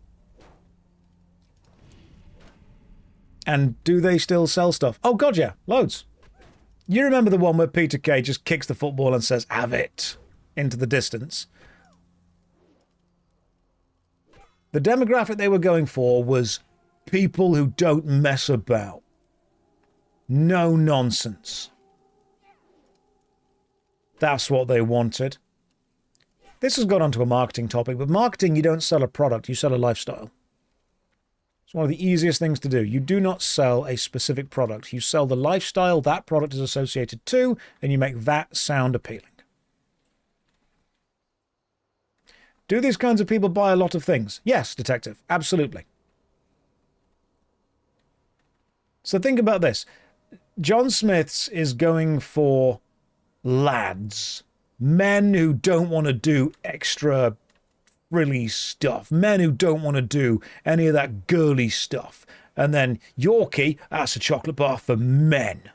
And do they still sell stuff? Oh, God, yeah. Loads. You remember the one where Peter Kay just kicks the football and says, have it, into the distance? The demographic they were going for was people who don't mess about. No nonsense. That's what they wanted. This has got onto a marketing topic, but marketing, you don't sell a product, you sell a lifestyle. It's one of the easiest things to do. You do not sell a specific product. You sell the lifestyle that product is associated to, and you make that sound appealing. Do these kinds of people buy a lot of things? Yes, detective, absolutely. So think about this. John Smith's is going for lads. Men who don't want to do extra frilly stuff. Men who don't want to do any of that girly stuff. And then Yorkie, that's a chocolate bar for men.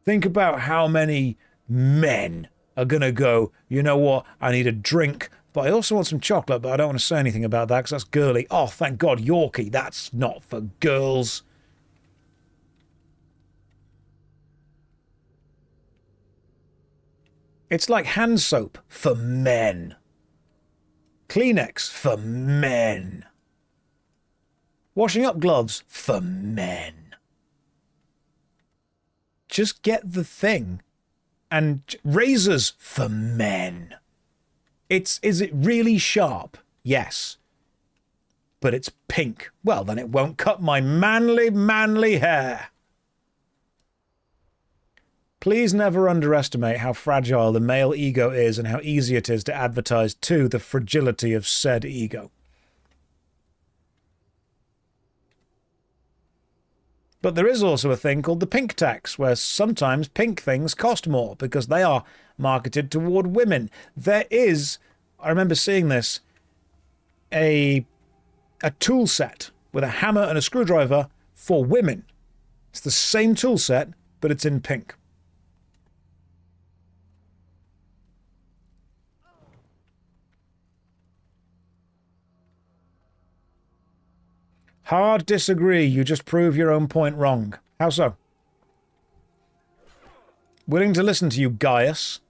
Think about how many men are going to go, you know what, I need a drink, but I also want some chocolate, but I don't want to say anything about that because that's girly. Oh, thank God, Yorkie, that's not for girls. It's like hand soap for men. Kleenex for men. Washing up gloves for men. Just get the thing. And razors for men. Is it really sharp? Yes. But it's pink. Well, then it won't cut my manly hair. Please never underestimate how fragile the male ego is and how easy it is to advertise to the fragility of said ego. But there is also a thing called the pink tax, where sometimes pink things cost more because they are marketed toward women. There is, I remember seeing this, a a tool set with a hammer and a screwdriver for women. It's the same tool set, but it's in pink. Hard disagree. You just prove your own point wrong. How so? Willing to listen to you, Gaius.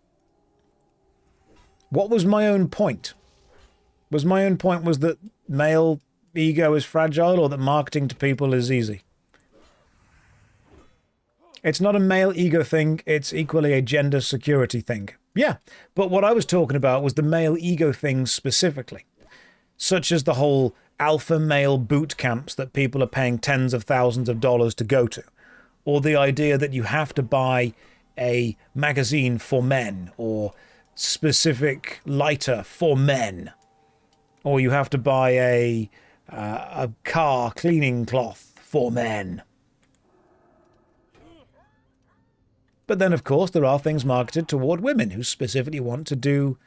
What was my own point? My own point was that male ego is fragile, or that marketing to people is easy? It's not a male ego thing, it's equally a gender security thing. Yeah, but what I was talking about was the male ego thing specifically. Such as the whole alpha male boot camps that people are paying tens of thousands of dollars to go to. Or the idea that you have to buy a magazine for men, or specific lighter for men. Or you have to buy a car cleaning cloth for men. But then, of course, there are things marketed toward women who specifically want to do,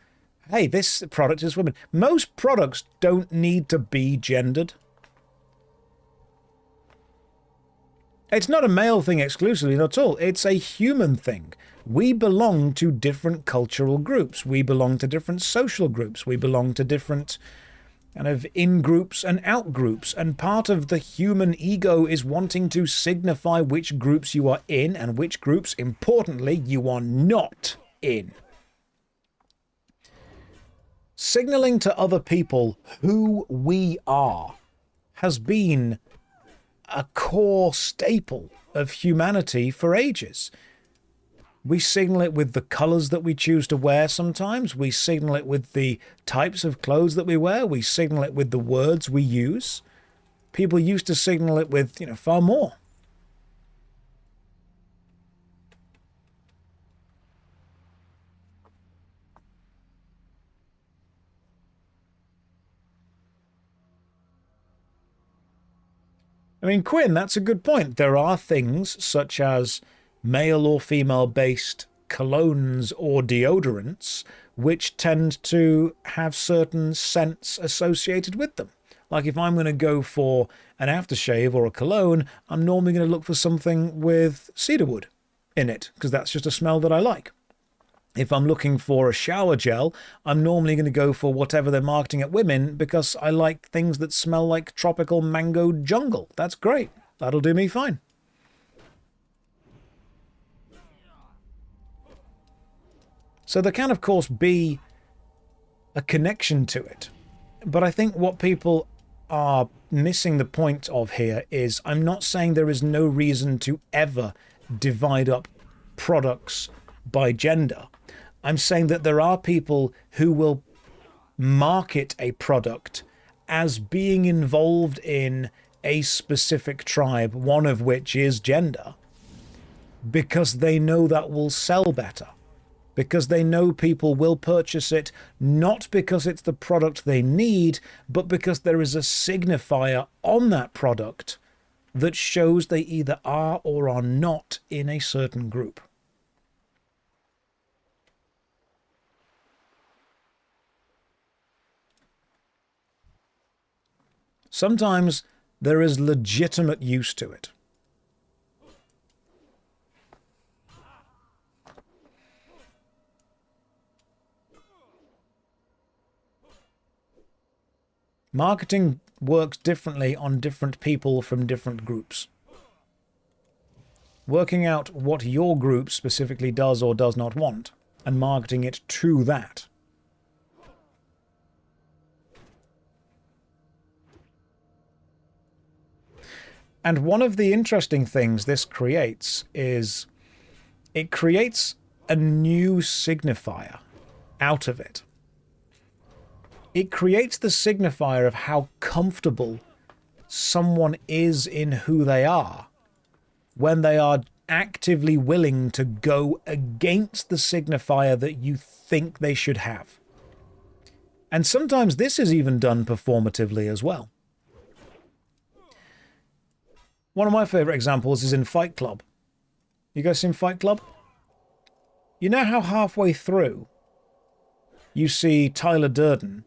hey, this product is for women. Most products don't need to be gendered. It's not a male thing exclusively, not at all. It's a human thing. We belong to different cultural groups. We belong to different social groups. We belong to different kind of in-groups and out-groups. And part of the human ego is wanting to signify which groups you are in and which groups, importantly, you are not in. Signaling to other people who we are has been a core staple of humanity for ages. We signal it with the colours that we choose to wear sometimes. We signal it with the types of clothes that we wear. We signal it with the words we use. People used to signal it with, far more. I mean, Quinn, that's a good point. There are things such as male or female-based colognes or deodorants which tend to have certain scents associated with them. Like if I'm going to go for an aftershave or a cologne, I'm normally going to look for something with cedarwood in it, because that's just a smell that I like. If I'm looking for a shower gel, I'm normally going to go for whatever they're marketing at women, because I like things that smell like tropical mango jungle. That's great. That'll do me fine. So there can, of course, be a connection to it. But I think what people are missing the point of here is, I'm not saying there is no reason to ever divide up products by gender. I'm saying that there are people who will market a product as being involved in a specific tribe, one of which is gender, because they know that will sell better. Because they know people will purchase it, not because it's the product they need, but because there is a signifier on that product that shows they either are or are not in a certain group. Sometimes there is legitimate use to it. Marketing works differently on different people from different groups. Working out what your group specifically does or does not want, and marketing it to that. And one of the interesting things this creates is it creates a new signifier out of it. It creates the signifier of how comfortable someone is in who they are when they are actively willing to go against the signifier that you think they should have. And sometimes this is even done performatively as well. One of my favorite examples is in Fight Club. You guys seen Fight Club? You know how halfway through you see Tyler Durden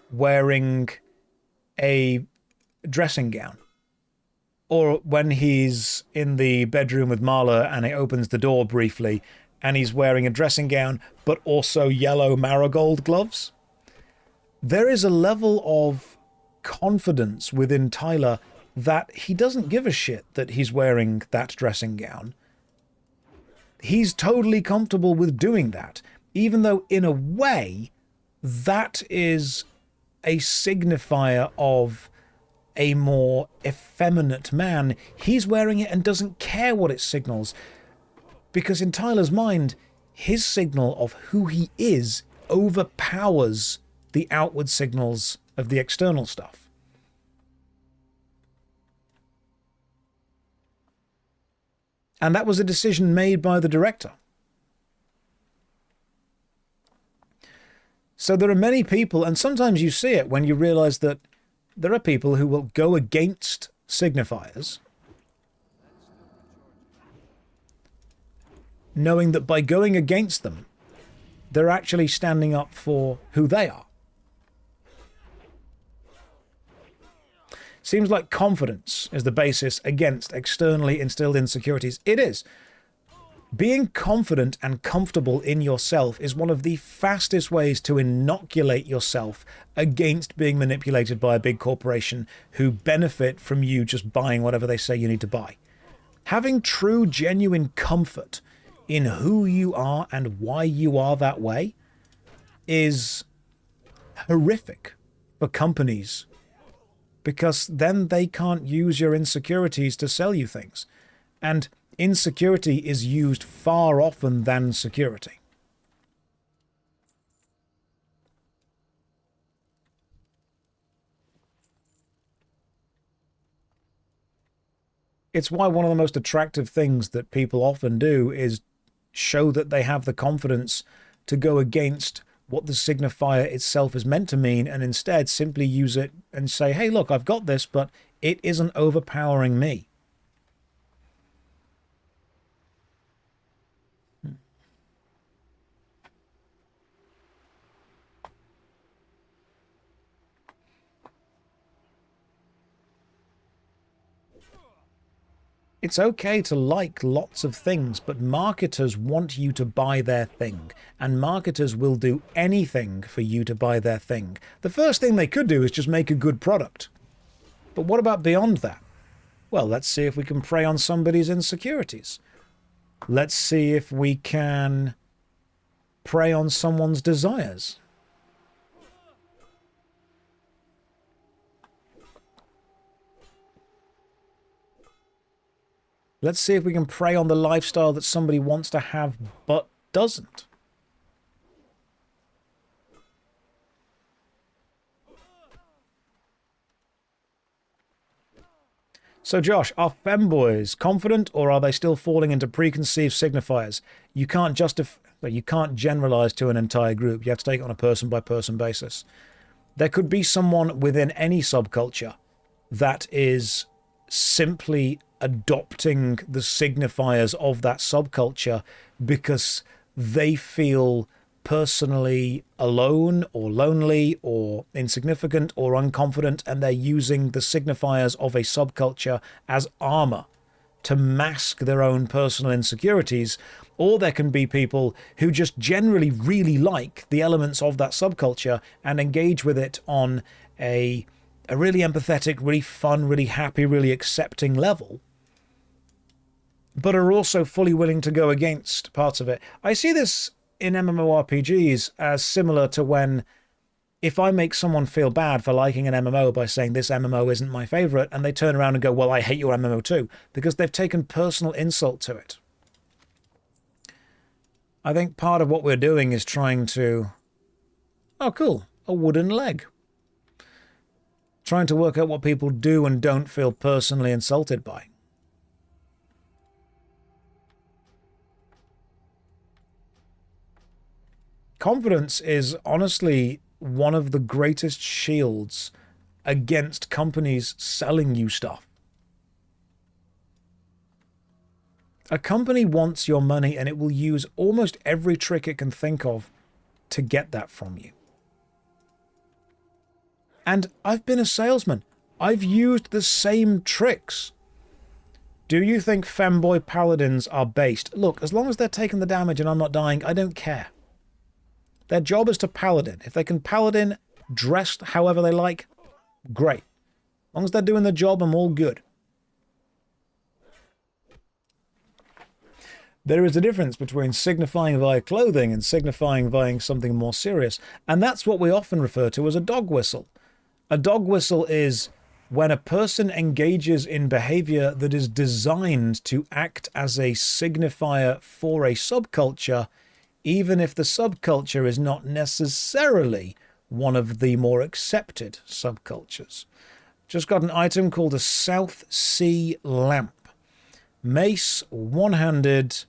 wearing a dressing gown. Or when he's in the bedroom with Marla and he opens the door briefly and he's wearing a dressing gown but also yellow marigold gloves. There is a level of confidence within Tyler that he doesn't give a shit that he's wearing that dressing gown. He's totally comfortable with doing that, even though in a way that is a signifier of a more effeminate man. He's wearing it and doesn't care what it signals, because in Tyler's mind, his signal of who he is overpowers the outward signals of the external stuff. And that was a decision made by the director. So there are many people, and sometimes you see it when you realize that there are people who will go against signifiers, knowing that by going against them, they're actually standing up for who they are. Seems like confidence is the basis against externally instilled insecurities. It is. Being confident and comfortable in yourself is one of the fastest ways to inoculate yourself against being manipulated by a big corporation who benefit from you just buying whatever they say you need to buy. Having true, genuine comfort in who you are and why you are that way is horrific for companies, because then they can't use your insecurities to sell you things. And insecurity is used far often than security. It's why one of the most attractive things that people often do is show that they have the confidence to go against what the signifier itself is meant to mean, and instead simply use it and say, hey, look, I've got this, but it isn't overpowering me. It's okay to like lots of things, but marketers want you to buy their thing, and marketers will do anything for you to buy their thing. The first thing they could do is just make a good product. But what about beyond that? Well, let's see if we can prey on somebody's insecurities. Let's see if we can prey on someone's desires. Let's see if we can prey on the lifestyle that somebody wants to have but doesn't. So Josh, are femboys confident, or are they still falling into preconceived signifiers? You can't generalize to an entire group. You have to take it on a person-by-person basis. There could be someone within any subculture that is simply adopting the signifiers of that subculture because they feel personally alone or lonely or insignificant or unconfident, and they're using the signifiers of a subculture as armor to mask their own personal insecurities. Or there can be people who just generally really like the elements of that subculture and engage with it on a really empathetic, really fun, really happy, really accepting level, but are also fully willing to go against parts of it. I see this in MMORPGs as similar to when, if I make someone feel bad for liking an MMO by saying this MMO isn't my favorite, and they turn around and go, well, I hate your MMO too, because they've taken personal insult to it. I think part of what we're doing is trying to, oh cool, a wooden leg. Trying to work out what people do and don't feel personally insulted by. Confidence is honestly one of the greatest shields against companies selling you stuff. A company wants your money, and it will use almost every trick it can think of to get that from you. And I've been a salesman. I've used the same tricks. Do you think femboy paladins are based? Look, as long as they're taking the damage and I'm not dying, I don't care. Their job is to paladin. If they can paladin dressed however they like, great. As long as they're doing the job, I'm all good. There is a difference between signifying via clothing and signifying via something more serious. And that's what we often refer to as a dog whistle. A dog whistle is when a person engages in behavior that is designed to act as a signifier for a subculture, even if the subculture is not necessarily one of the more accepted subcultures. Just got an item called a South Sea Lamp. Mace, one-handed,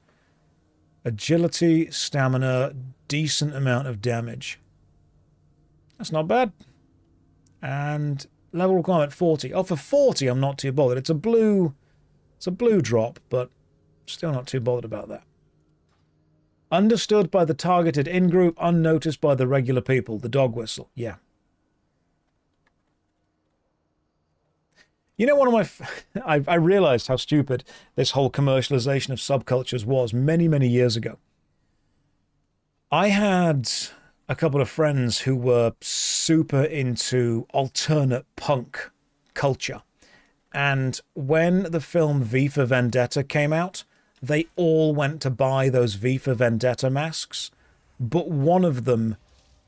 agility, stamina, decent amount of damage. That's not bad. And level requirement 40. Oh, for 40 I'm not too bothered. It's a blue drop, but still not too bothered about that. Understood by the targeted in-group, unnoticed by the regular people. The dog whistle, yeah. You know, one of my... I realized how stupid this whole commercialization of subcultures was many, many years ago. I had a couple of friends who were super into alternate punk culture. And when the film V for Vendetta came out, they all went to buy those V for Vendetta masks, but one of them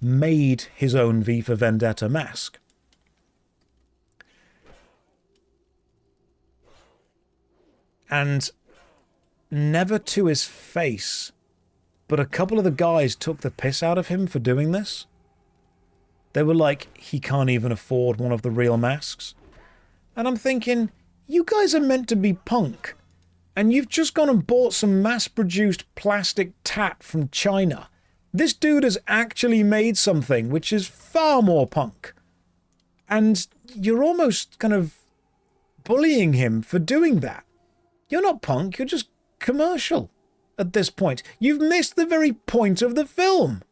made his own V for Vendetta mask. And never to his face, but a couple of the guys took the piss out of him for doing this. They were like, he can't even afford one of the real masks. And I'm thinking, you guys are meant to be punk. And you've just gone and bought some mass-produced plastic tat from China. This dude has actually made something which is far more punk. And you're almost kind of bullying him for doing that. You're not punk, you're just commercial at this point. You've missed the very point of the film.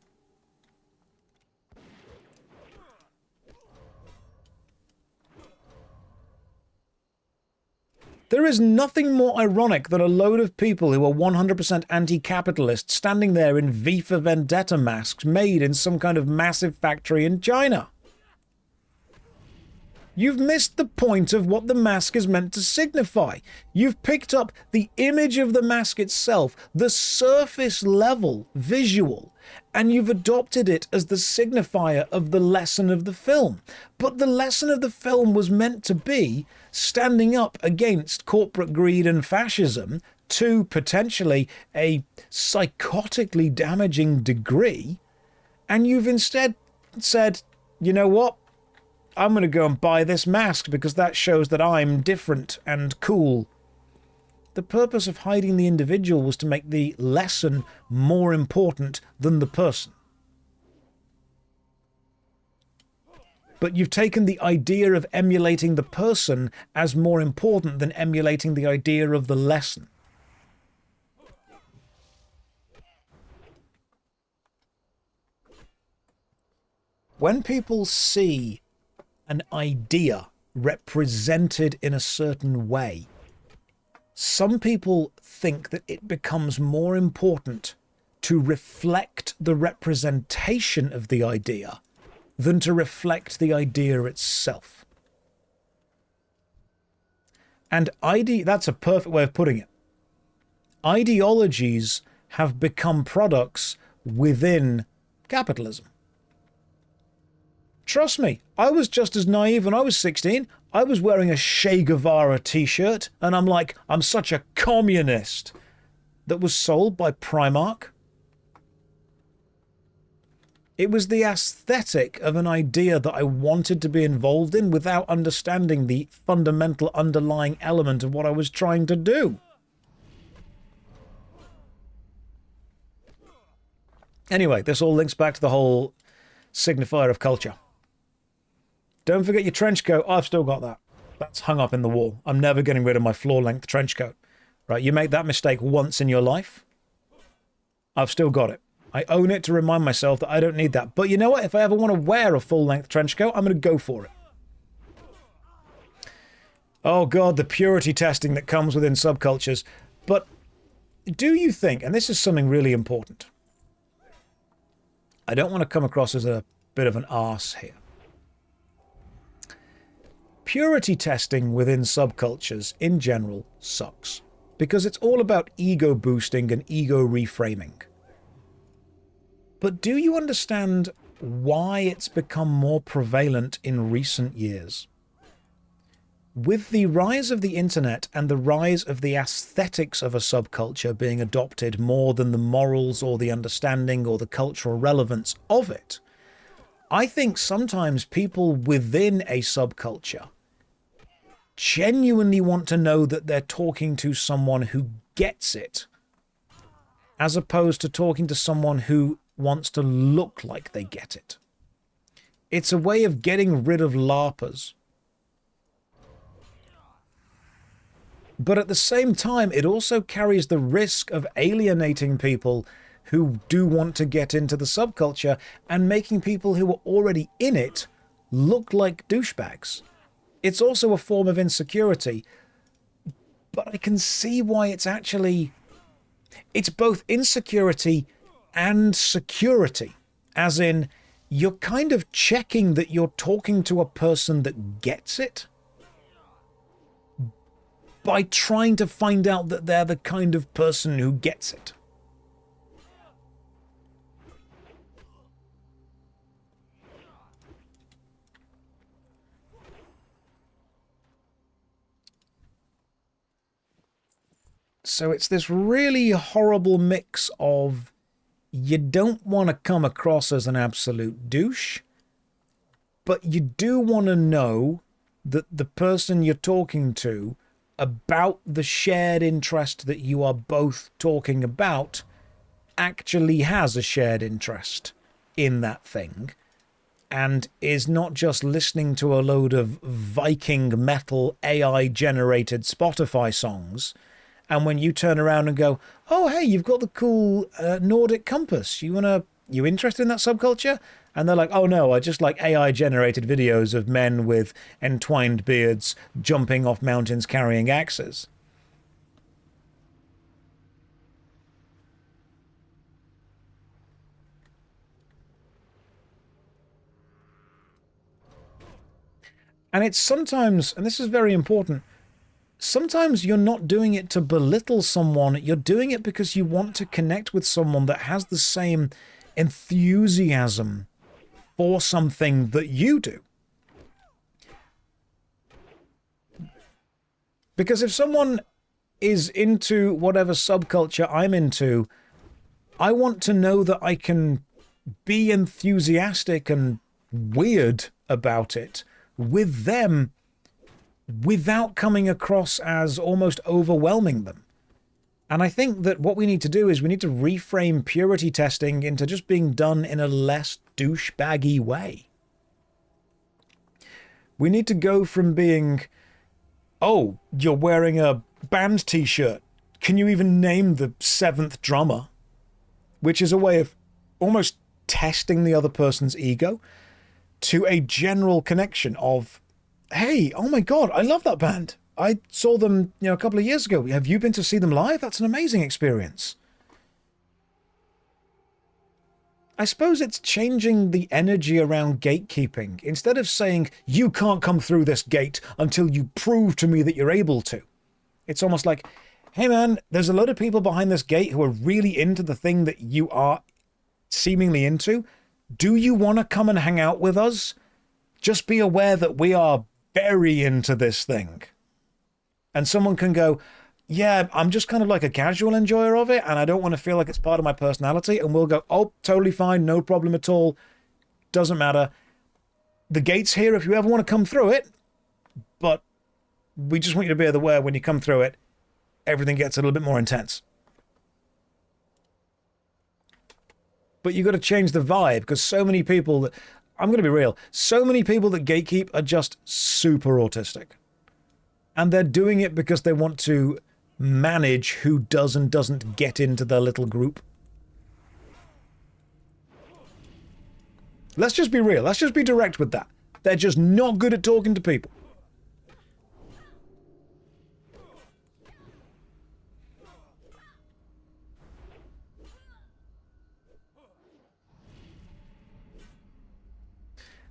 There is nothing more ironic than a load of people who are 100% anti-capitalist standing there in V for Vendetta masks made in some kind of massive factory in China. You've missed the point of what the mask is meant to signify. You've picked up the image of the mask itself, the surface level visual, and you've adopted it as the signifier of the lesson of the film. But the lesson of the film was meant to be standing up against corporate greed and fascism to potentially a psychotically damaging degree, and you've instead said, you know what? I'm going to go and buy this mask because that shows that I'm different and cool. The purpose of hiding the individual was to make the lesson more important than the person. But you've taken the idea of emulating the person as more important than emulating the idea of the lesson. When people see an idea represented in a certain way, some people think that it becomes more important to reflect the representation of the idea than to reflect the idea itself. And that's a perfect way of putting it. Ideologies have become products within capitalism. Trust me, I was just as naive when I was 16. I was wearing a Che Guevara t-shirt, and I'm like, I'm such a communist. That was sold by Primark. It was the aesthetic of an idea that I wanted to be involved in without understanding the fundamental underlying element of what I was trying to do. Anyway, this all links back to the whole signifier of culture. Don't forget your trench coat. I've still got that. That's hung up in the wall. I'm never getting rid of my floor-length trench coat. Right, you make that mistake once in your life. I've still got it. I own it to remind myself that I don't need that. But you know what? If I ever want to wear a full-length trench coat, I'm going to go for it. Oh God, the purity testing that comes within subcultures. But do you think, and this is something really important, I don't want to come across as a bit of an arse here. Purity testing within subcultures in general sucks, because it's all about ego boosting and ego reframing. But do you understand why it's become more prevalent in recent years? With the rise of the internet and the rise of the aesthetics of a subculture being adopted more than the morals or the understanding or the cultural relevance of it, I think sometimes people within a subculture genuinely want to know that they're talking to someone who gets it, as opposed to talking to someone who wants to look like they get it. It's a way of getting rid of LARPers. But at the same time, it also carries the risk of alienating people who do want to get into the subculture and making people who are already in it look like douchebags. It's also a form of insecurity, but I can see why it's both insecurity and security, as in you're kind of checking that you're talking to a person that gets it by trying to find out that they're the kind of person who gets it. So it's this really horrible mix of you don't want to come across as an absolute douche, but you do want to know that the person you're talking to about the shared interest that you are both talking about actually has a shared interest in that thing and is not just listening to a load of Viking metal AI-generated Spotify songs. And when you turn around and go, oh, hey, you've got the cool Nordic compass. You interested in that subculture? And they're like, oh, no, I just like AI-generated videos of men with entwined beards jumping off mountains carrying axes. And it's sometimes, and this is very important, sometimes you're not doing it to belittle someone. You're doing it because you want to connect with someone that has the same enthusiasm for something that you do. Because if someone is into whatever subculture I'm into, I want to know that I can be enthusiastic and weird about it with them without coming across as almost overwhelming them. And I think that what we need to do is we need to reframe purity testing into just being done in a less douchebaggy way. We need to go from being, oh, you're wearing a band t-shirt. Can you even name the seventh drummer? Which is a way of almost testing the other person's ego, to a general connection of, hey, oh my God, I love that band. I saw them, a couple of years ago. Have you been to see them live? That's an amazing experience. I suppose it's changing the energy around gatekeeping. Instead of saying, you can't come through this gate until you prove to me that you're able to. It's almost like, hey man, there's a load of people behind this gate who are really into the thing that you are seemingly into. Do you want to come and hang out with us? Just be aware that we are very into this thing. And someone can go, yeah, I'm just kind of like a casual enjoyer of it, and I don't want to feel like it's part of my personality. And we'll go, oh, totally fine, no problem at all. Doesn't matter. The gate's here if you ever want to come through it, but we just want you to be aware when you come through it, everything gets a little bit more intense. But you've got to change the vibe, because so many people that, I'm going to be real, so many people that gatekeep are just super autistic. And they're doing it because they want to manage who does and doesn't get into their little group. Let's just be real. Let's just be direct with that. They're just not good at talking to people.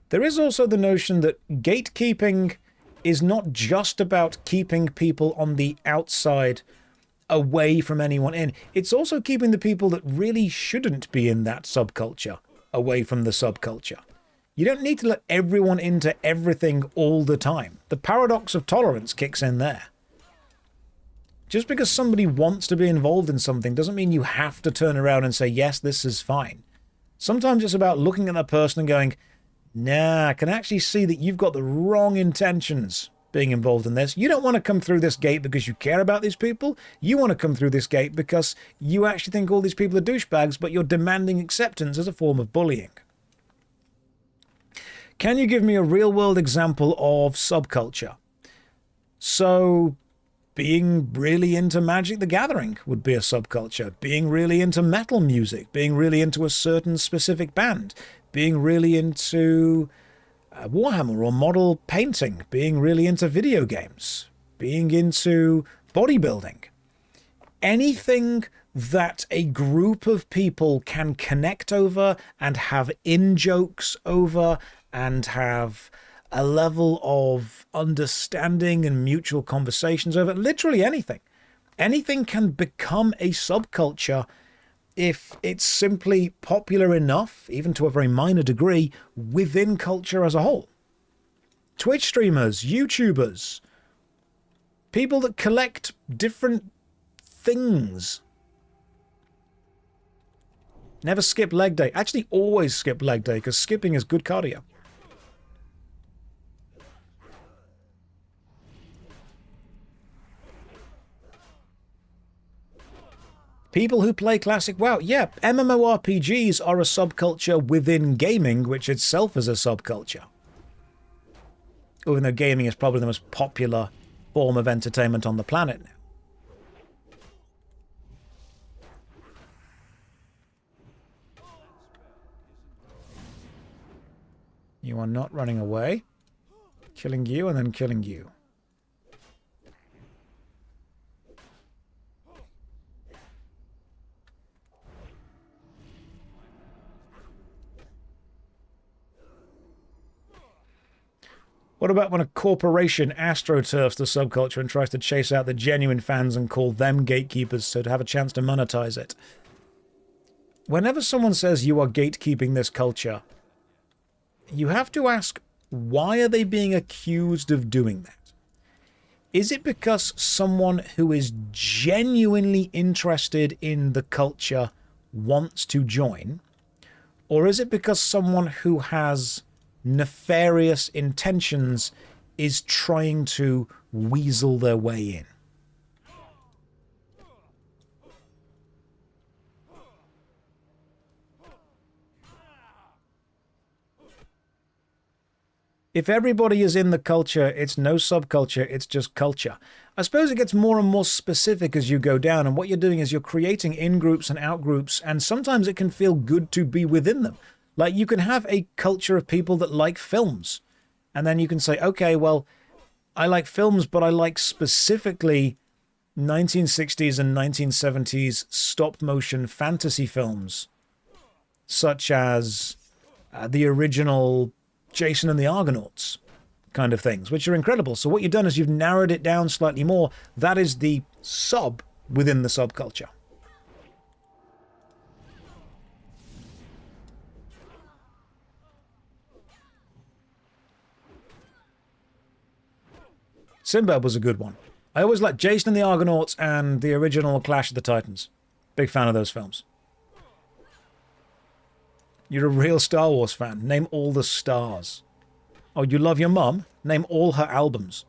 There is also the notion that gatekeeping is not just about keeping people on the outside away from anyone in. It's also keeping the people that really shouldn't be in that subculture away from the subculture. You don't need to let everyone into everything all the time. The paradox of tolerance kicks in there. Just because somebody wants to be involved in something doesn't mean you have to turn around and say, yes, this is fine. Sometimes it's about looking at that person and going, nah, I can actually see that you've got the wrong intentions being involved in this. You don't want to come through this gate because you care about these people. You want to come through this gate because you actually think all these people are douchebags, but you're demanding acceptance as a form of bullying. Can you give me a real-world example of subculture? So, being really into Magic the Gathering would be a subculture. Being really into metal music. Being really into a certain specific band. Being really into Warhammer or model painting. Being really into video games. Being into bodybuilding. Anything that a group of people can connect over and have in-jokes over and have a level of understanding and mutual conversations over. Literally anything. Anything can become a subculture if it's simply popular enough, even to a very minor degree, within culture as a whole. Twitch streamers, YouTubers, people that collect different things. Never skip leg day. Actually, always skip leg day, because skipping is good cardio. People who play classic WoW. Yeah, MMORPGs are a subculture within gaming, which itself is a subculture. Even though gaming is probably the most popular form of entertainment on the planet now. You are not running away. Killing you and then killing you. What about when a corporation astroturfs the subculture and tries to chase out the genuine fans and call them gatekeepers so to have a chance to monetize it? Whenever someone says you are gatekeeping this culture, you have to ask, why are they being accused of doing that? Is it because someone who is genuinely interested in the culture wants to join? Or is it because someone who has nefarious intentions is trying to weasel their way in? If everybody is in the culture, it's no subculture, it's just culture. I suppose it gets more and more specific as you go down, and what you're doing is you're creating in-groups and out-groups, and sometimes it can feel good to be within them. Like, you can have a culture of people that like films, and then you can say, okay, well, I like films, but I like specifically 1960s and 1970s stop-motion fantasy films, such as the original Jason and the Argonauts kind of things, which are incredible. So what you've done is you've narrowed it down slightly more. That is the sub within the subculture. Sinbad was a good one. I always liked Jason and the Argonauts and the original Clash of the Titans. Big fan of those films. You're a real Star Wars fan. Name all the stars. Oh, you love your mum? Name all her albums.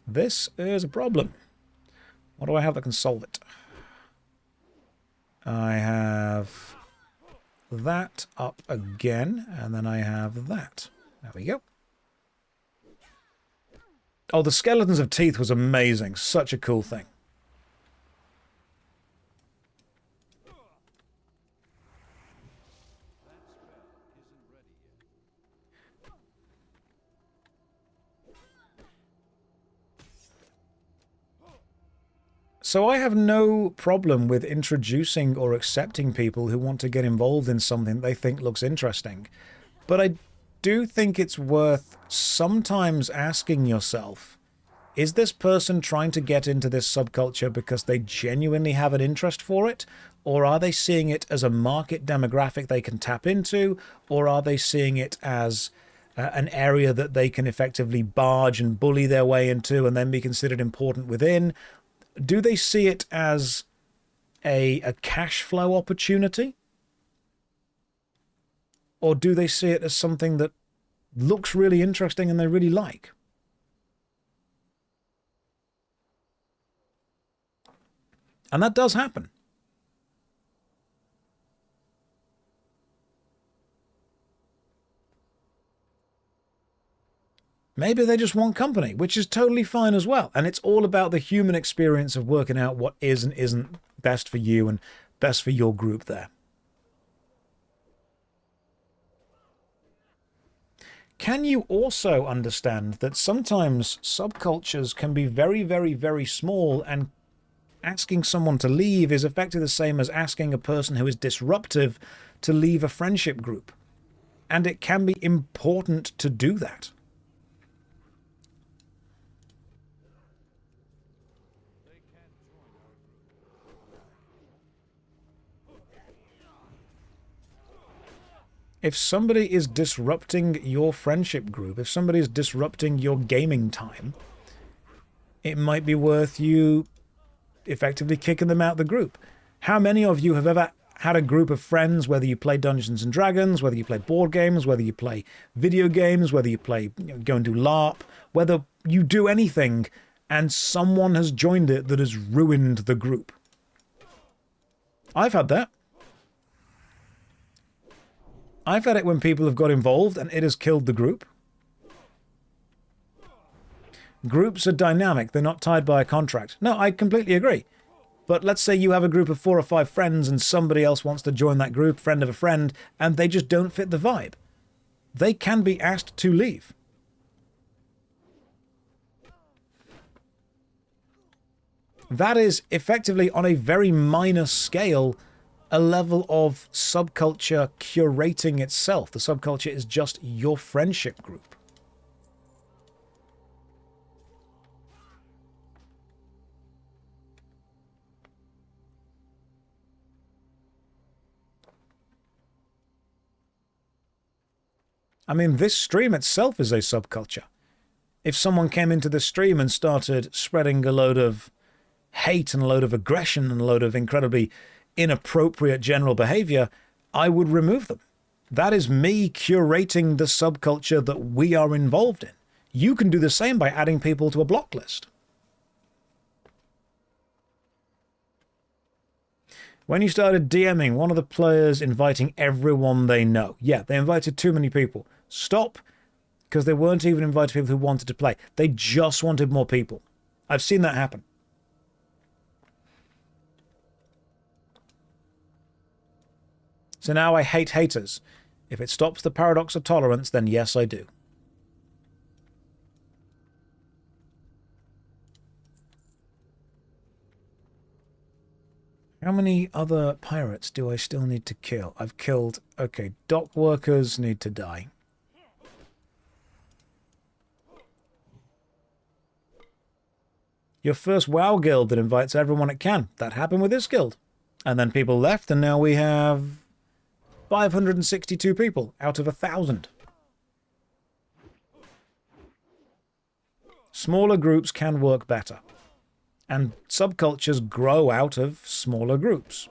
This is a problem. What do I have that can solve it? I have that up again, and then I have that. There we go. Oh, the Skeletons of Teeth was amazing. Such a cool thing. So I have no problem with introducing or accepting people who want to get involved in something they think looks interesting. But I do think it's worth sometimes asking yourself, is this person trying to get into this subculture because they genuinely have an interest for it? Or are they seeing it as a market demographic they can tap into? Or are they seeing it as an area that they can effectively barge and bully their way into and then be considered important within? Do they see it as a cash flow opportunity? Or do they see it as something that looks really interesting and they really like? And that does happen. Maybe they just want company, which is totally fine as well. And it's all about the human experience of working out what is and isn't best for you and best for your group there. Can you also understand that sometimes subcultures can be very, very, very small, and asking someone to leave is effectively the same as asking a person who is disruptive to leave a friendship group? And it can be important to do that. If somebody is disrupting your friendship group, if somebody is disrupting your gaming time, it might be worth you effectively kicking them out of the group. How many of you have ever had a group of friends, whether you play Dungeons and Dragons, whether you play board games, whether you play video games, whether you play, go and do LARP, whether you do anything, and someone has joined it that has ruined the group? I've had that. I've had it when people have got involved and it has killed the group. Groups are dynamic. They're not tied by a contract. No, I completely agree. But let's say you have a group of 4 or 5 friends and somebody else wants to join that group, friend of a friend, and they just don't fit the vibe. They can be asked to leave. That is effectively, on a very minor scale, a level of subculture curating itself. The subculture is just your friendship group. I mean, this stream itself is a subculture. If someone came into the stream and started spreading a load of hate and a load of aggression and a load of incredibly inappropriate general behavior, I would remove them. That is me curating the subculture that we are involved in. You can do the same by adding people to a block list. When you started DMing, one of the players inviting everyone they know. Yeah, they invited too many people. Stop, because they weren't even inviting people who wanted to play. They just wanted more people. I've seen that happen. So now I hate haters. If it stops the paradox of tolerance, then yes, I do. How many other pirates do I still need to kill? I've killed... Okay, dock workers need to die. Your first WoW guild that invites everyone it can. That happened with this guild. And then people left, and now we have 562 people out of 1,000. Smaller groups can work better. And subcultures grow out of smaller groups.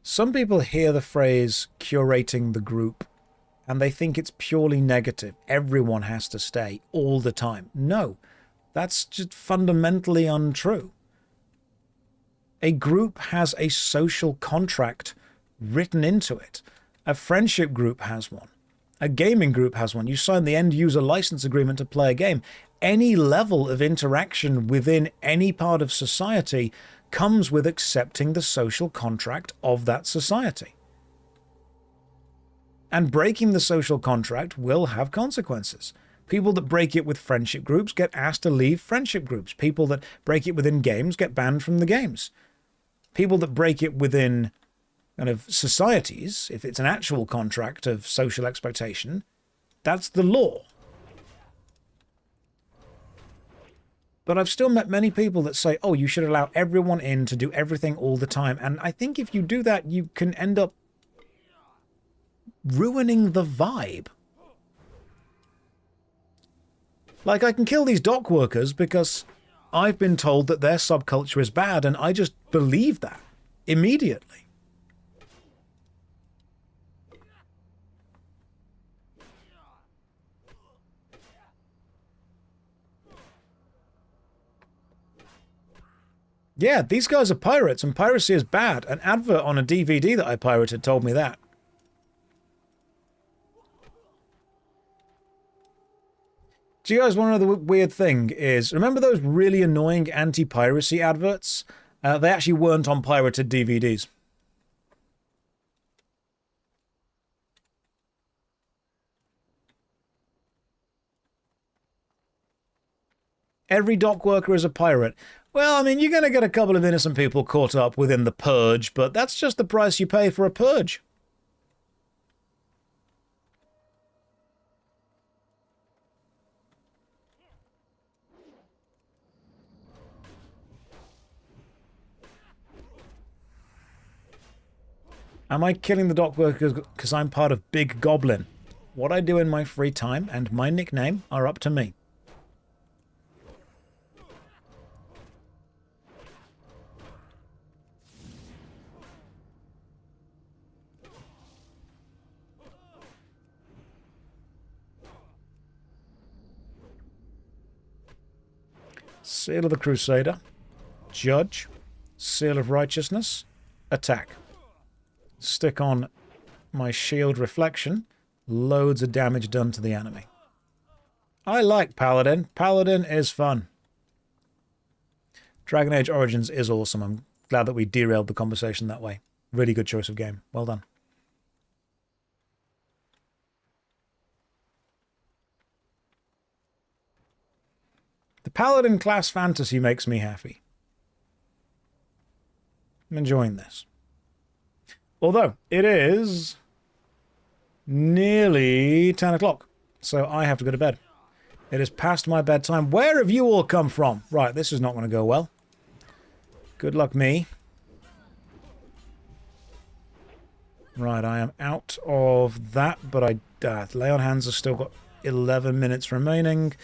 Some people hear the phrase curating the group and they think it's purely negative. Everyone has to stay all the time. No, that's just fundamentally untrue. A group has a social contract written into it. A friendship group has one. A gaming group has one. You sign the end user license agreement to play a game. Any level of interaction within any part of society comes with accepting the social contract of that society. And breaking the social contract will have consequences. People that break it with friendship groups get asked to leave friendship groups. People that break it within games get banned from the games. People that break it within kind of societies, if it's an actual contract of social expectation, that's the law. But I've still met many people that say, oh, you should allow everyone in to do everything all the time. And I think if you do that, you can end up ruining the vibe. Like, I can kill these dock workers because I've been told that their subculture is bad, and I just believe that immediately. Yeah, these guys are pirates, and piracy is bad. An advert on a DVD that I pirated told me that. Do you guys want to know the weird thing is, remember those really annoying anti-piracy adverts? They actually weren't on pirated DVDs. Every dock worker is a pirate. Well, I mean, you're going to get a couple of innocent people caught up within the purge, but that's just the price you pay for a purge. Am I killing the dock workers because I'm part of Big Goblin? What I do in my free time and my nickname are up to me. Seal of the Crusader. Judge. Seal of Righteousness. Attack. Stick on my shield reflection. Loads of damage done to the enemy. I like Paladin. Paladin is fun. Dragon Age Origins is awesome. I'm glad that we derailed the conversation that way. Really good choice of game. Well done. The Paladin class fantasy makes me happy. I'm enjoying this. Although, it is nearly 10 o'clock, so I have to go to bed. It is past my bedtime. Where have you all come from? Right, this is not going to go well. Good luck me. Right, I am out of that, but Lay on Hands has still got 11 minutes remaining.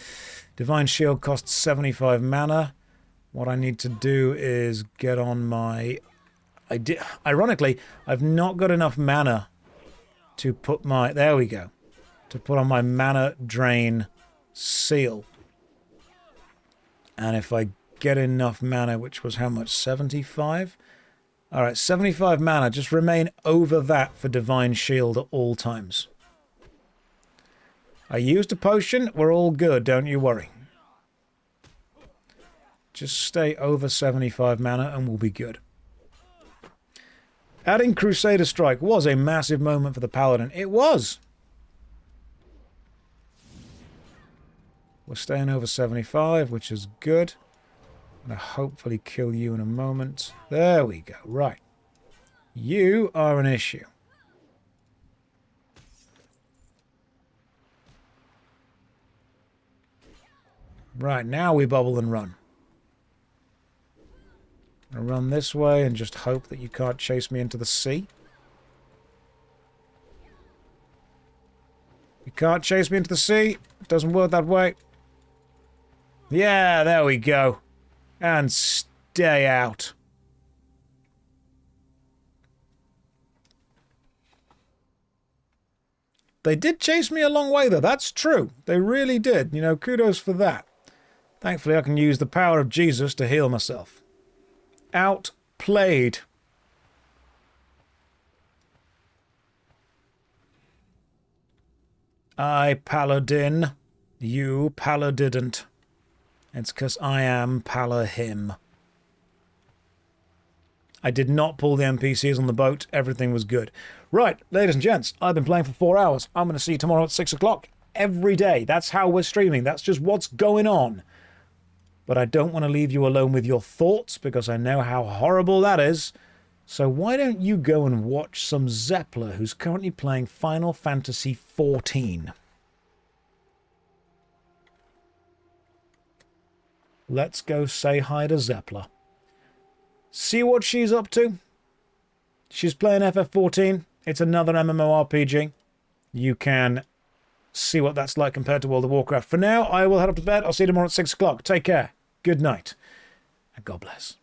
Divine Shield costs 75 mana. What I need to do is get on my... Ironically, I've not got enough mana to put my... There we go. To put on my mana drain seal. And if I get enough mana, which was how much? 75? Alright, 75 mana. Just remain over that for Divine Shield at all times. I used a potion. We're all good, don't you worry. Just stay over 75 mana and we'll be good. Adding Crusader Strike was a massive moment for the Paladin. It was! We're staying over 75, which is good. I'm going to hopefully kill you in a moment. There we go. Right. You are an issue. Right, now we bubble and run. I'll run this way and just hope that you can't chase me into the sea. You can't chase me into the sea. It doesn't work that way. Yeah, there we go. And stay out. They did chase me a long way, though. That's true. They really did. You know, kudos for that. Thankfully, I can use the power of Jesus to heal myself. Outplayed. I paladin. You paladidn't. It's 'cause I am Pala him. I did not pull the NPCs on the boat. Everything was good. Right, ladies and gents, I've been playing for 4 hours. I'm going to see you tomorrow at 6 o'clock. Every day. That's how we're streaming. That's just what's going on. But I don't want to leave you alone with your thoughts because I know how horrible that is. So why don't you go and watch some Zeppler, who's currently playing Final Fantasy XIV. Let's go say hi to Zeppler. See what she's up to? She's playing FF14. It's another MMORPG. You can see what that's like compared to World of Warcraft. For now, I will head up to bed. I'll see you tomorrow at 6 o'clock. Take care. Good night. And God bless.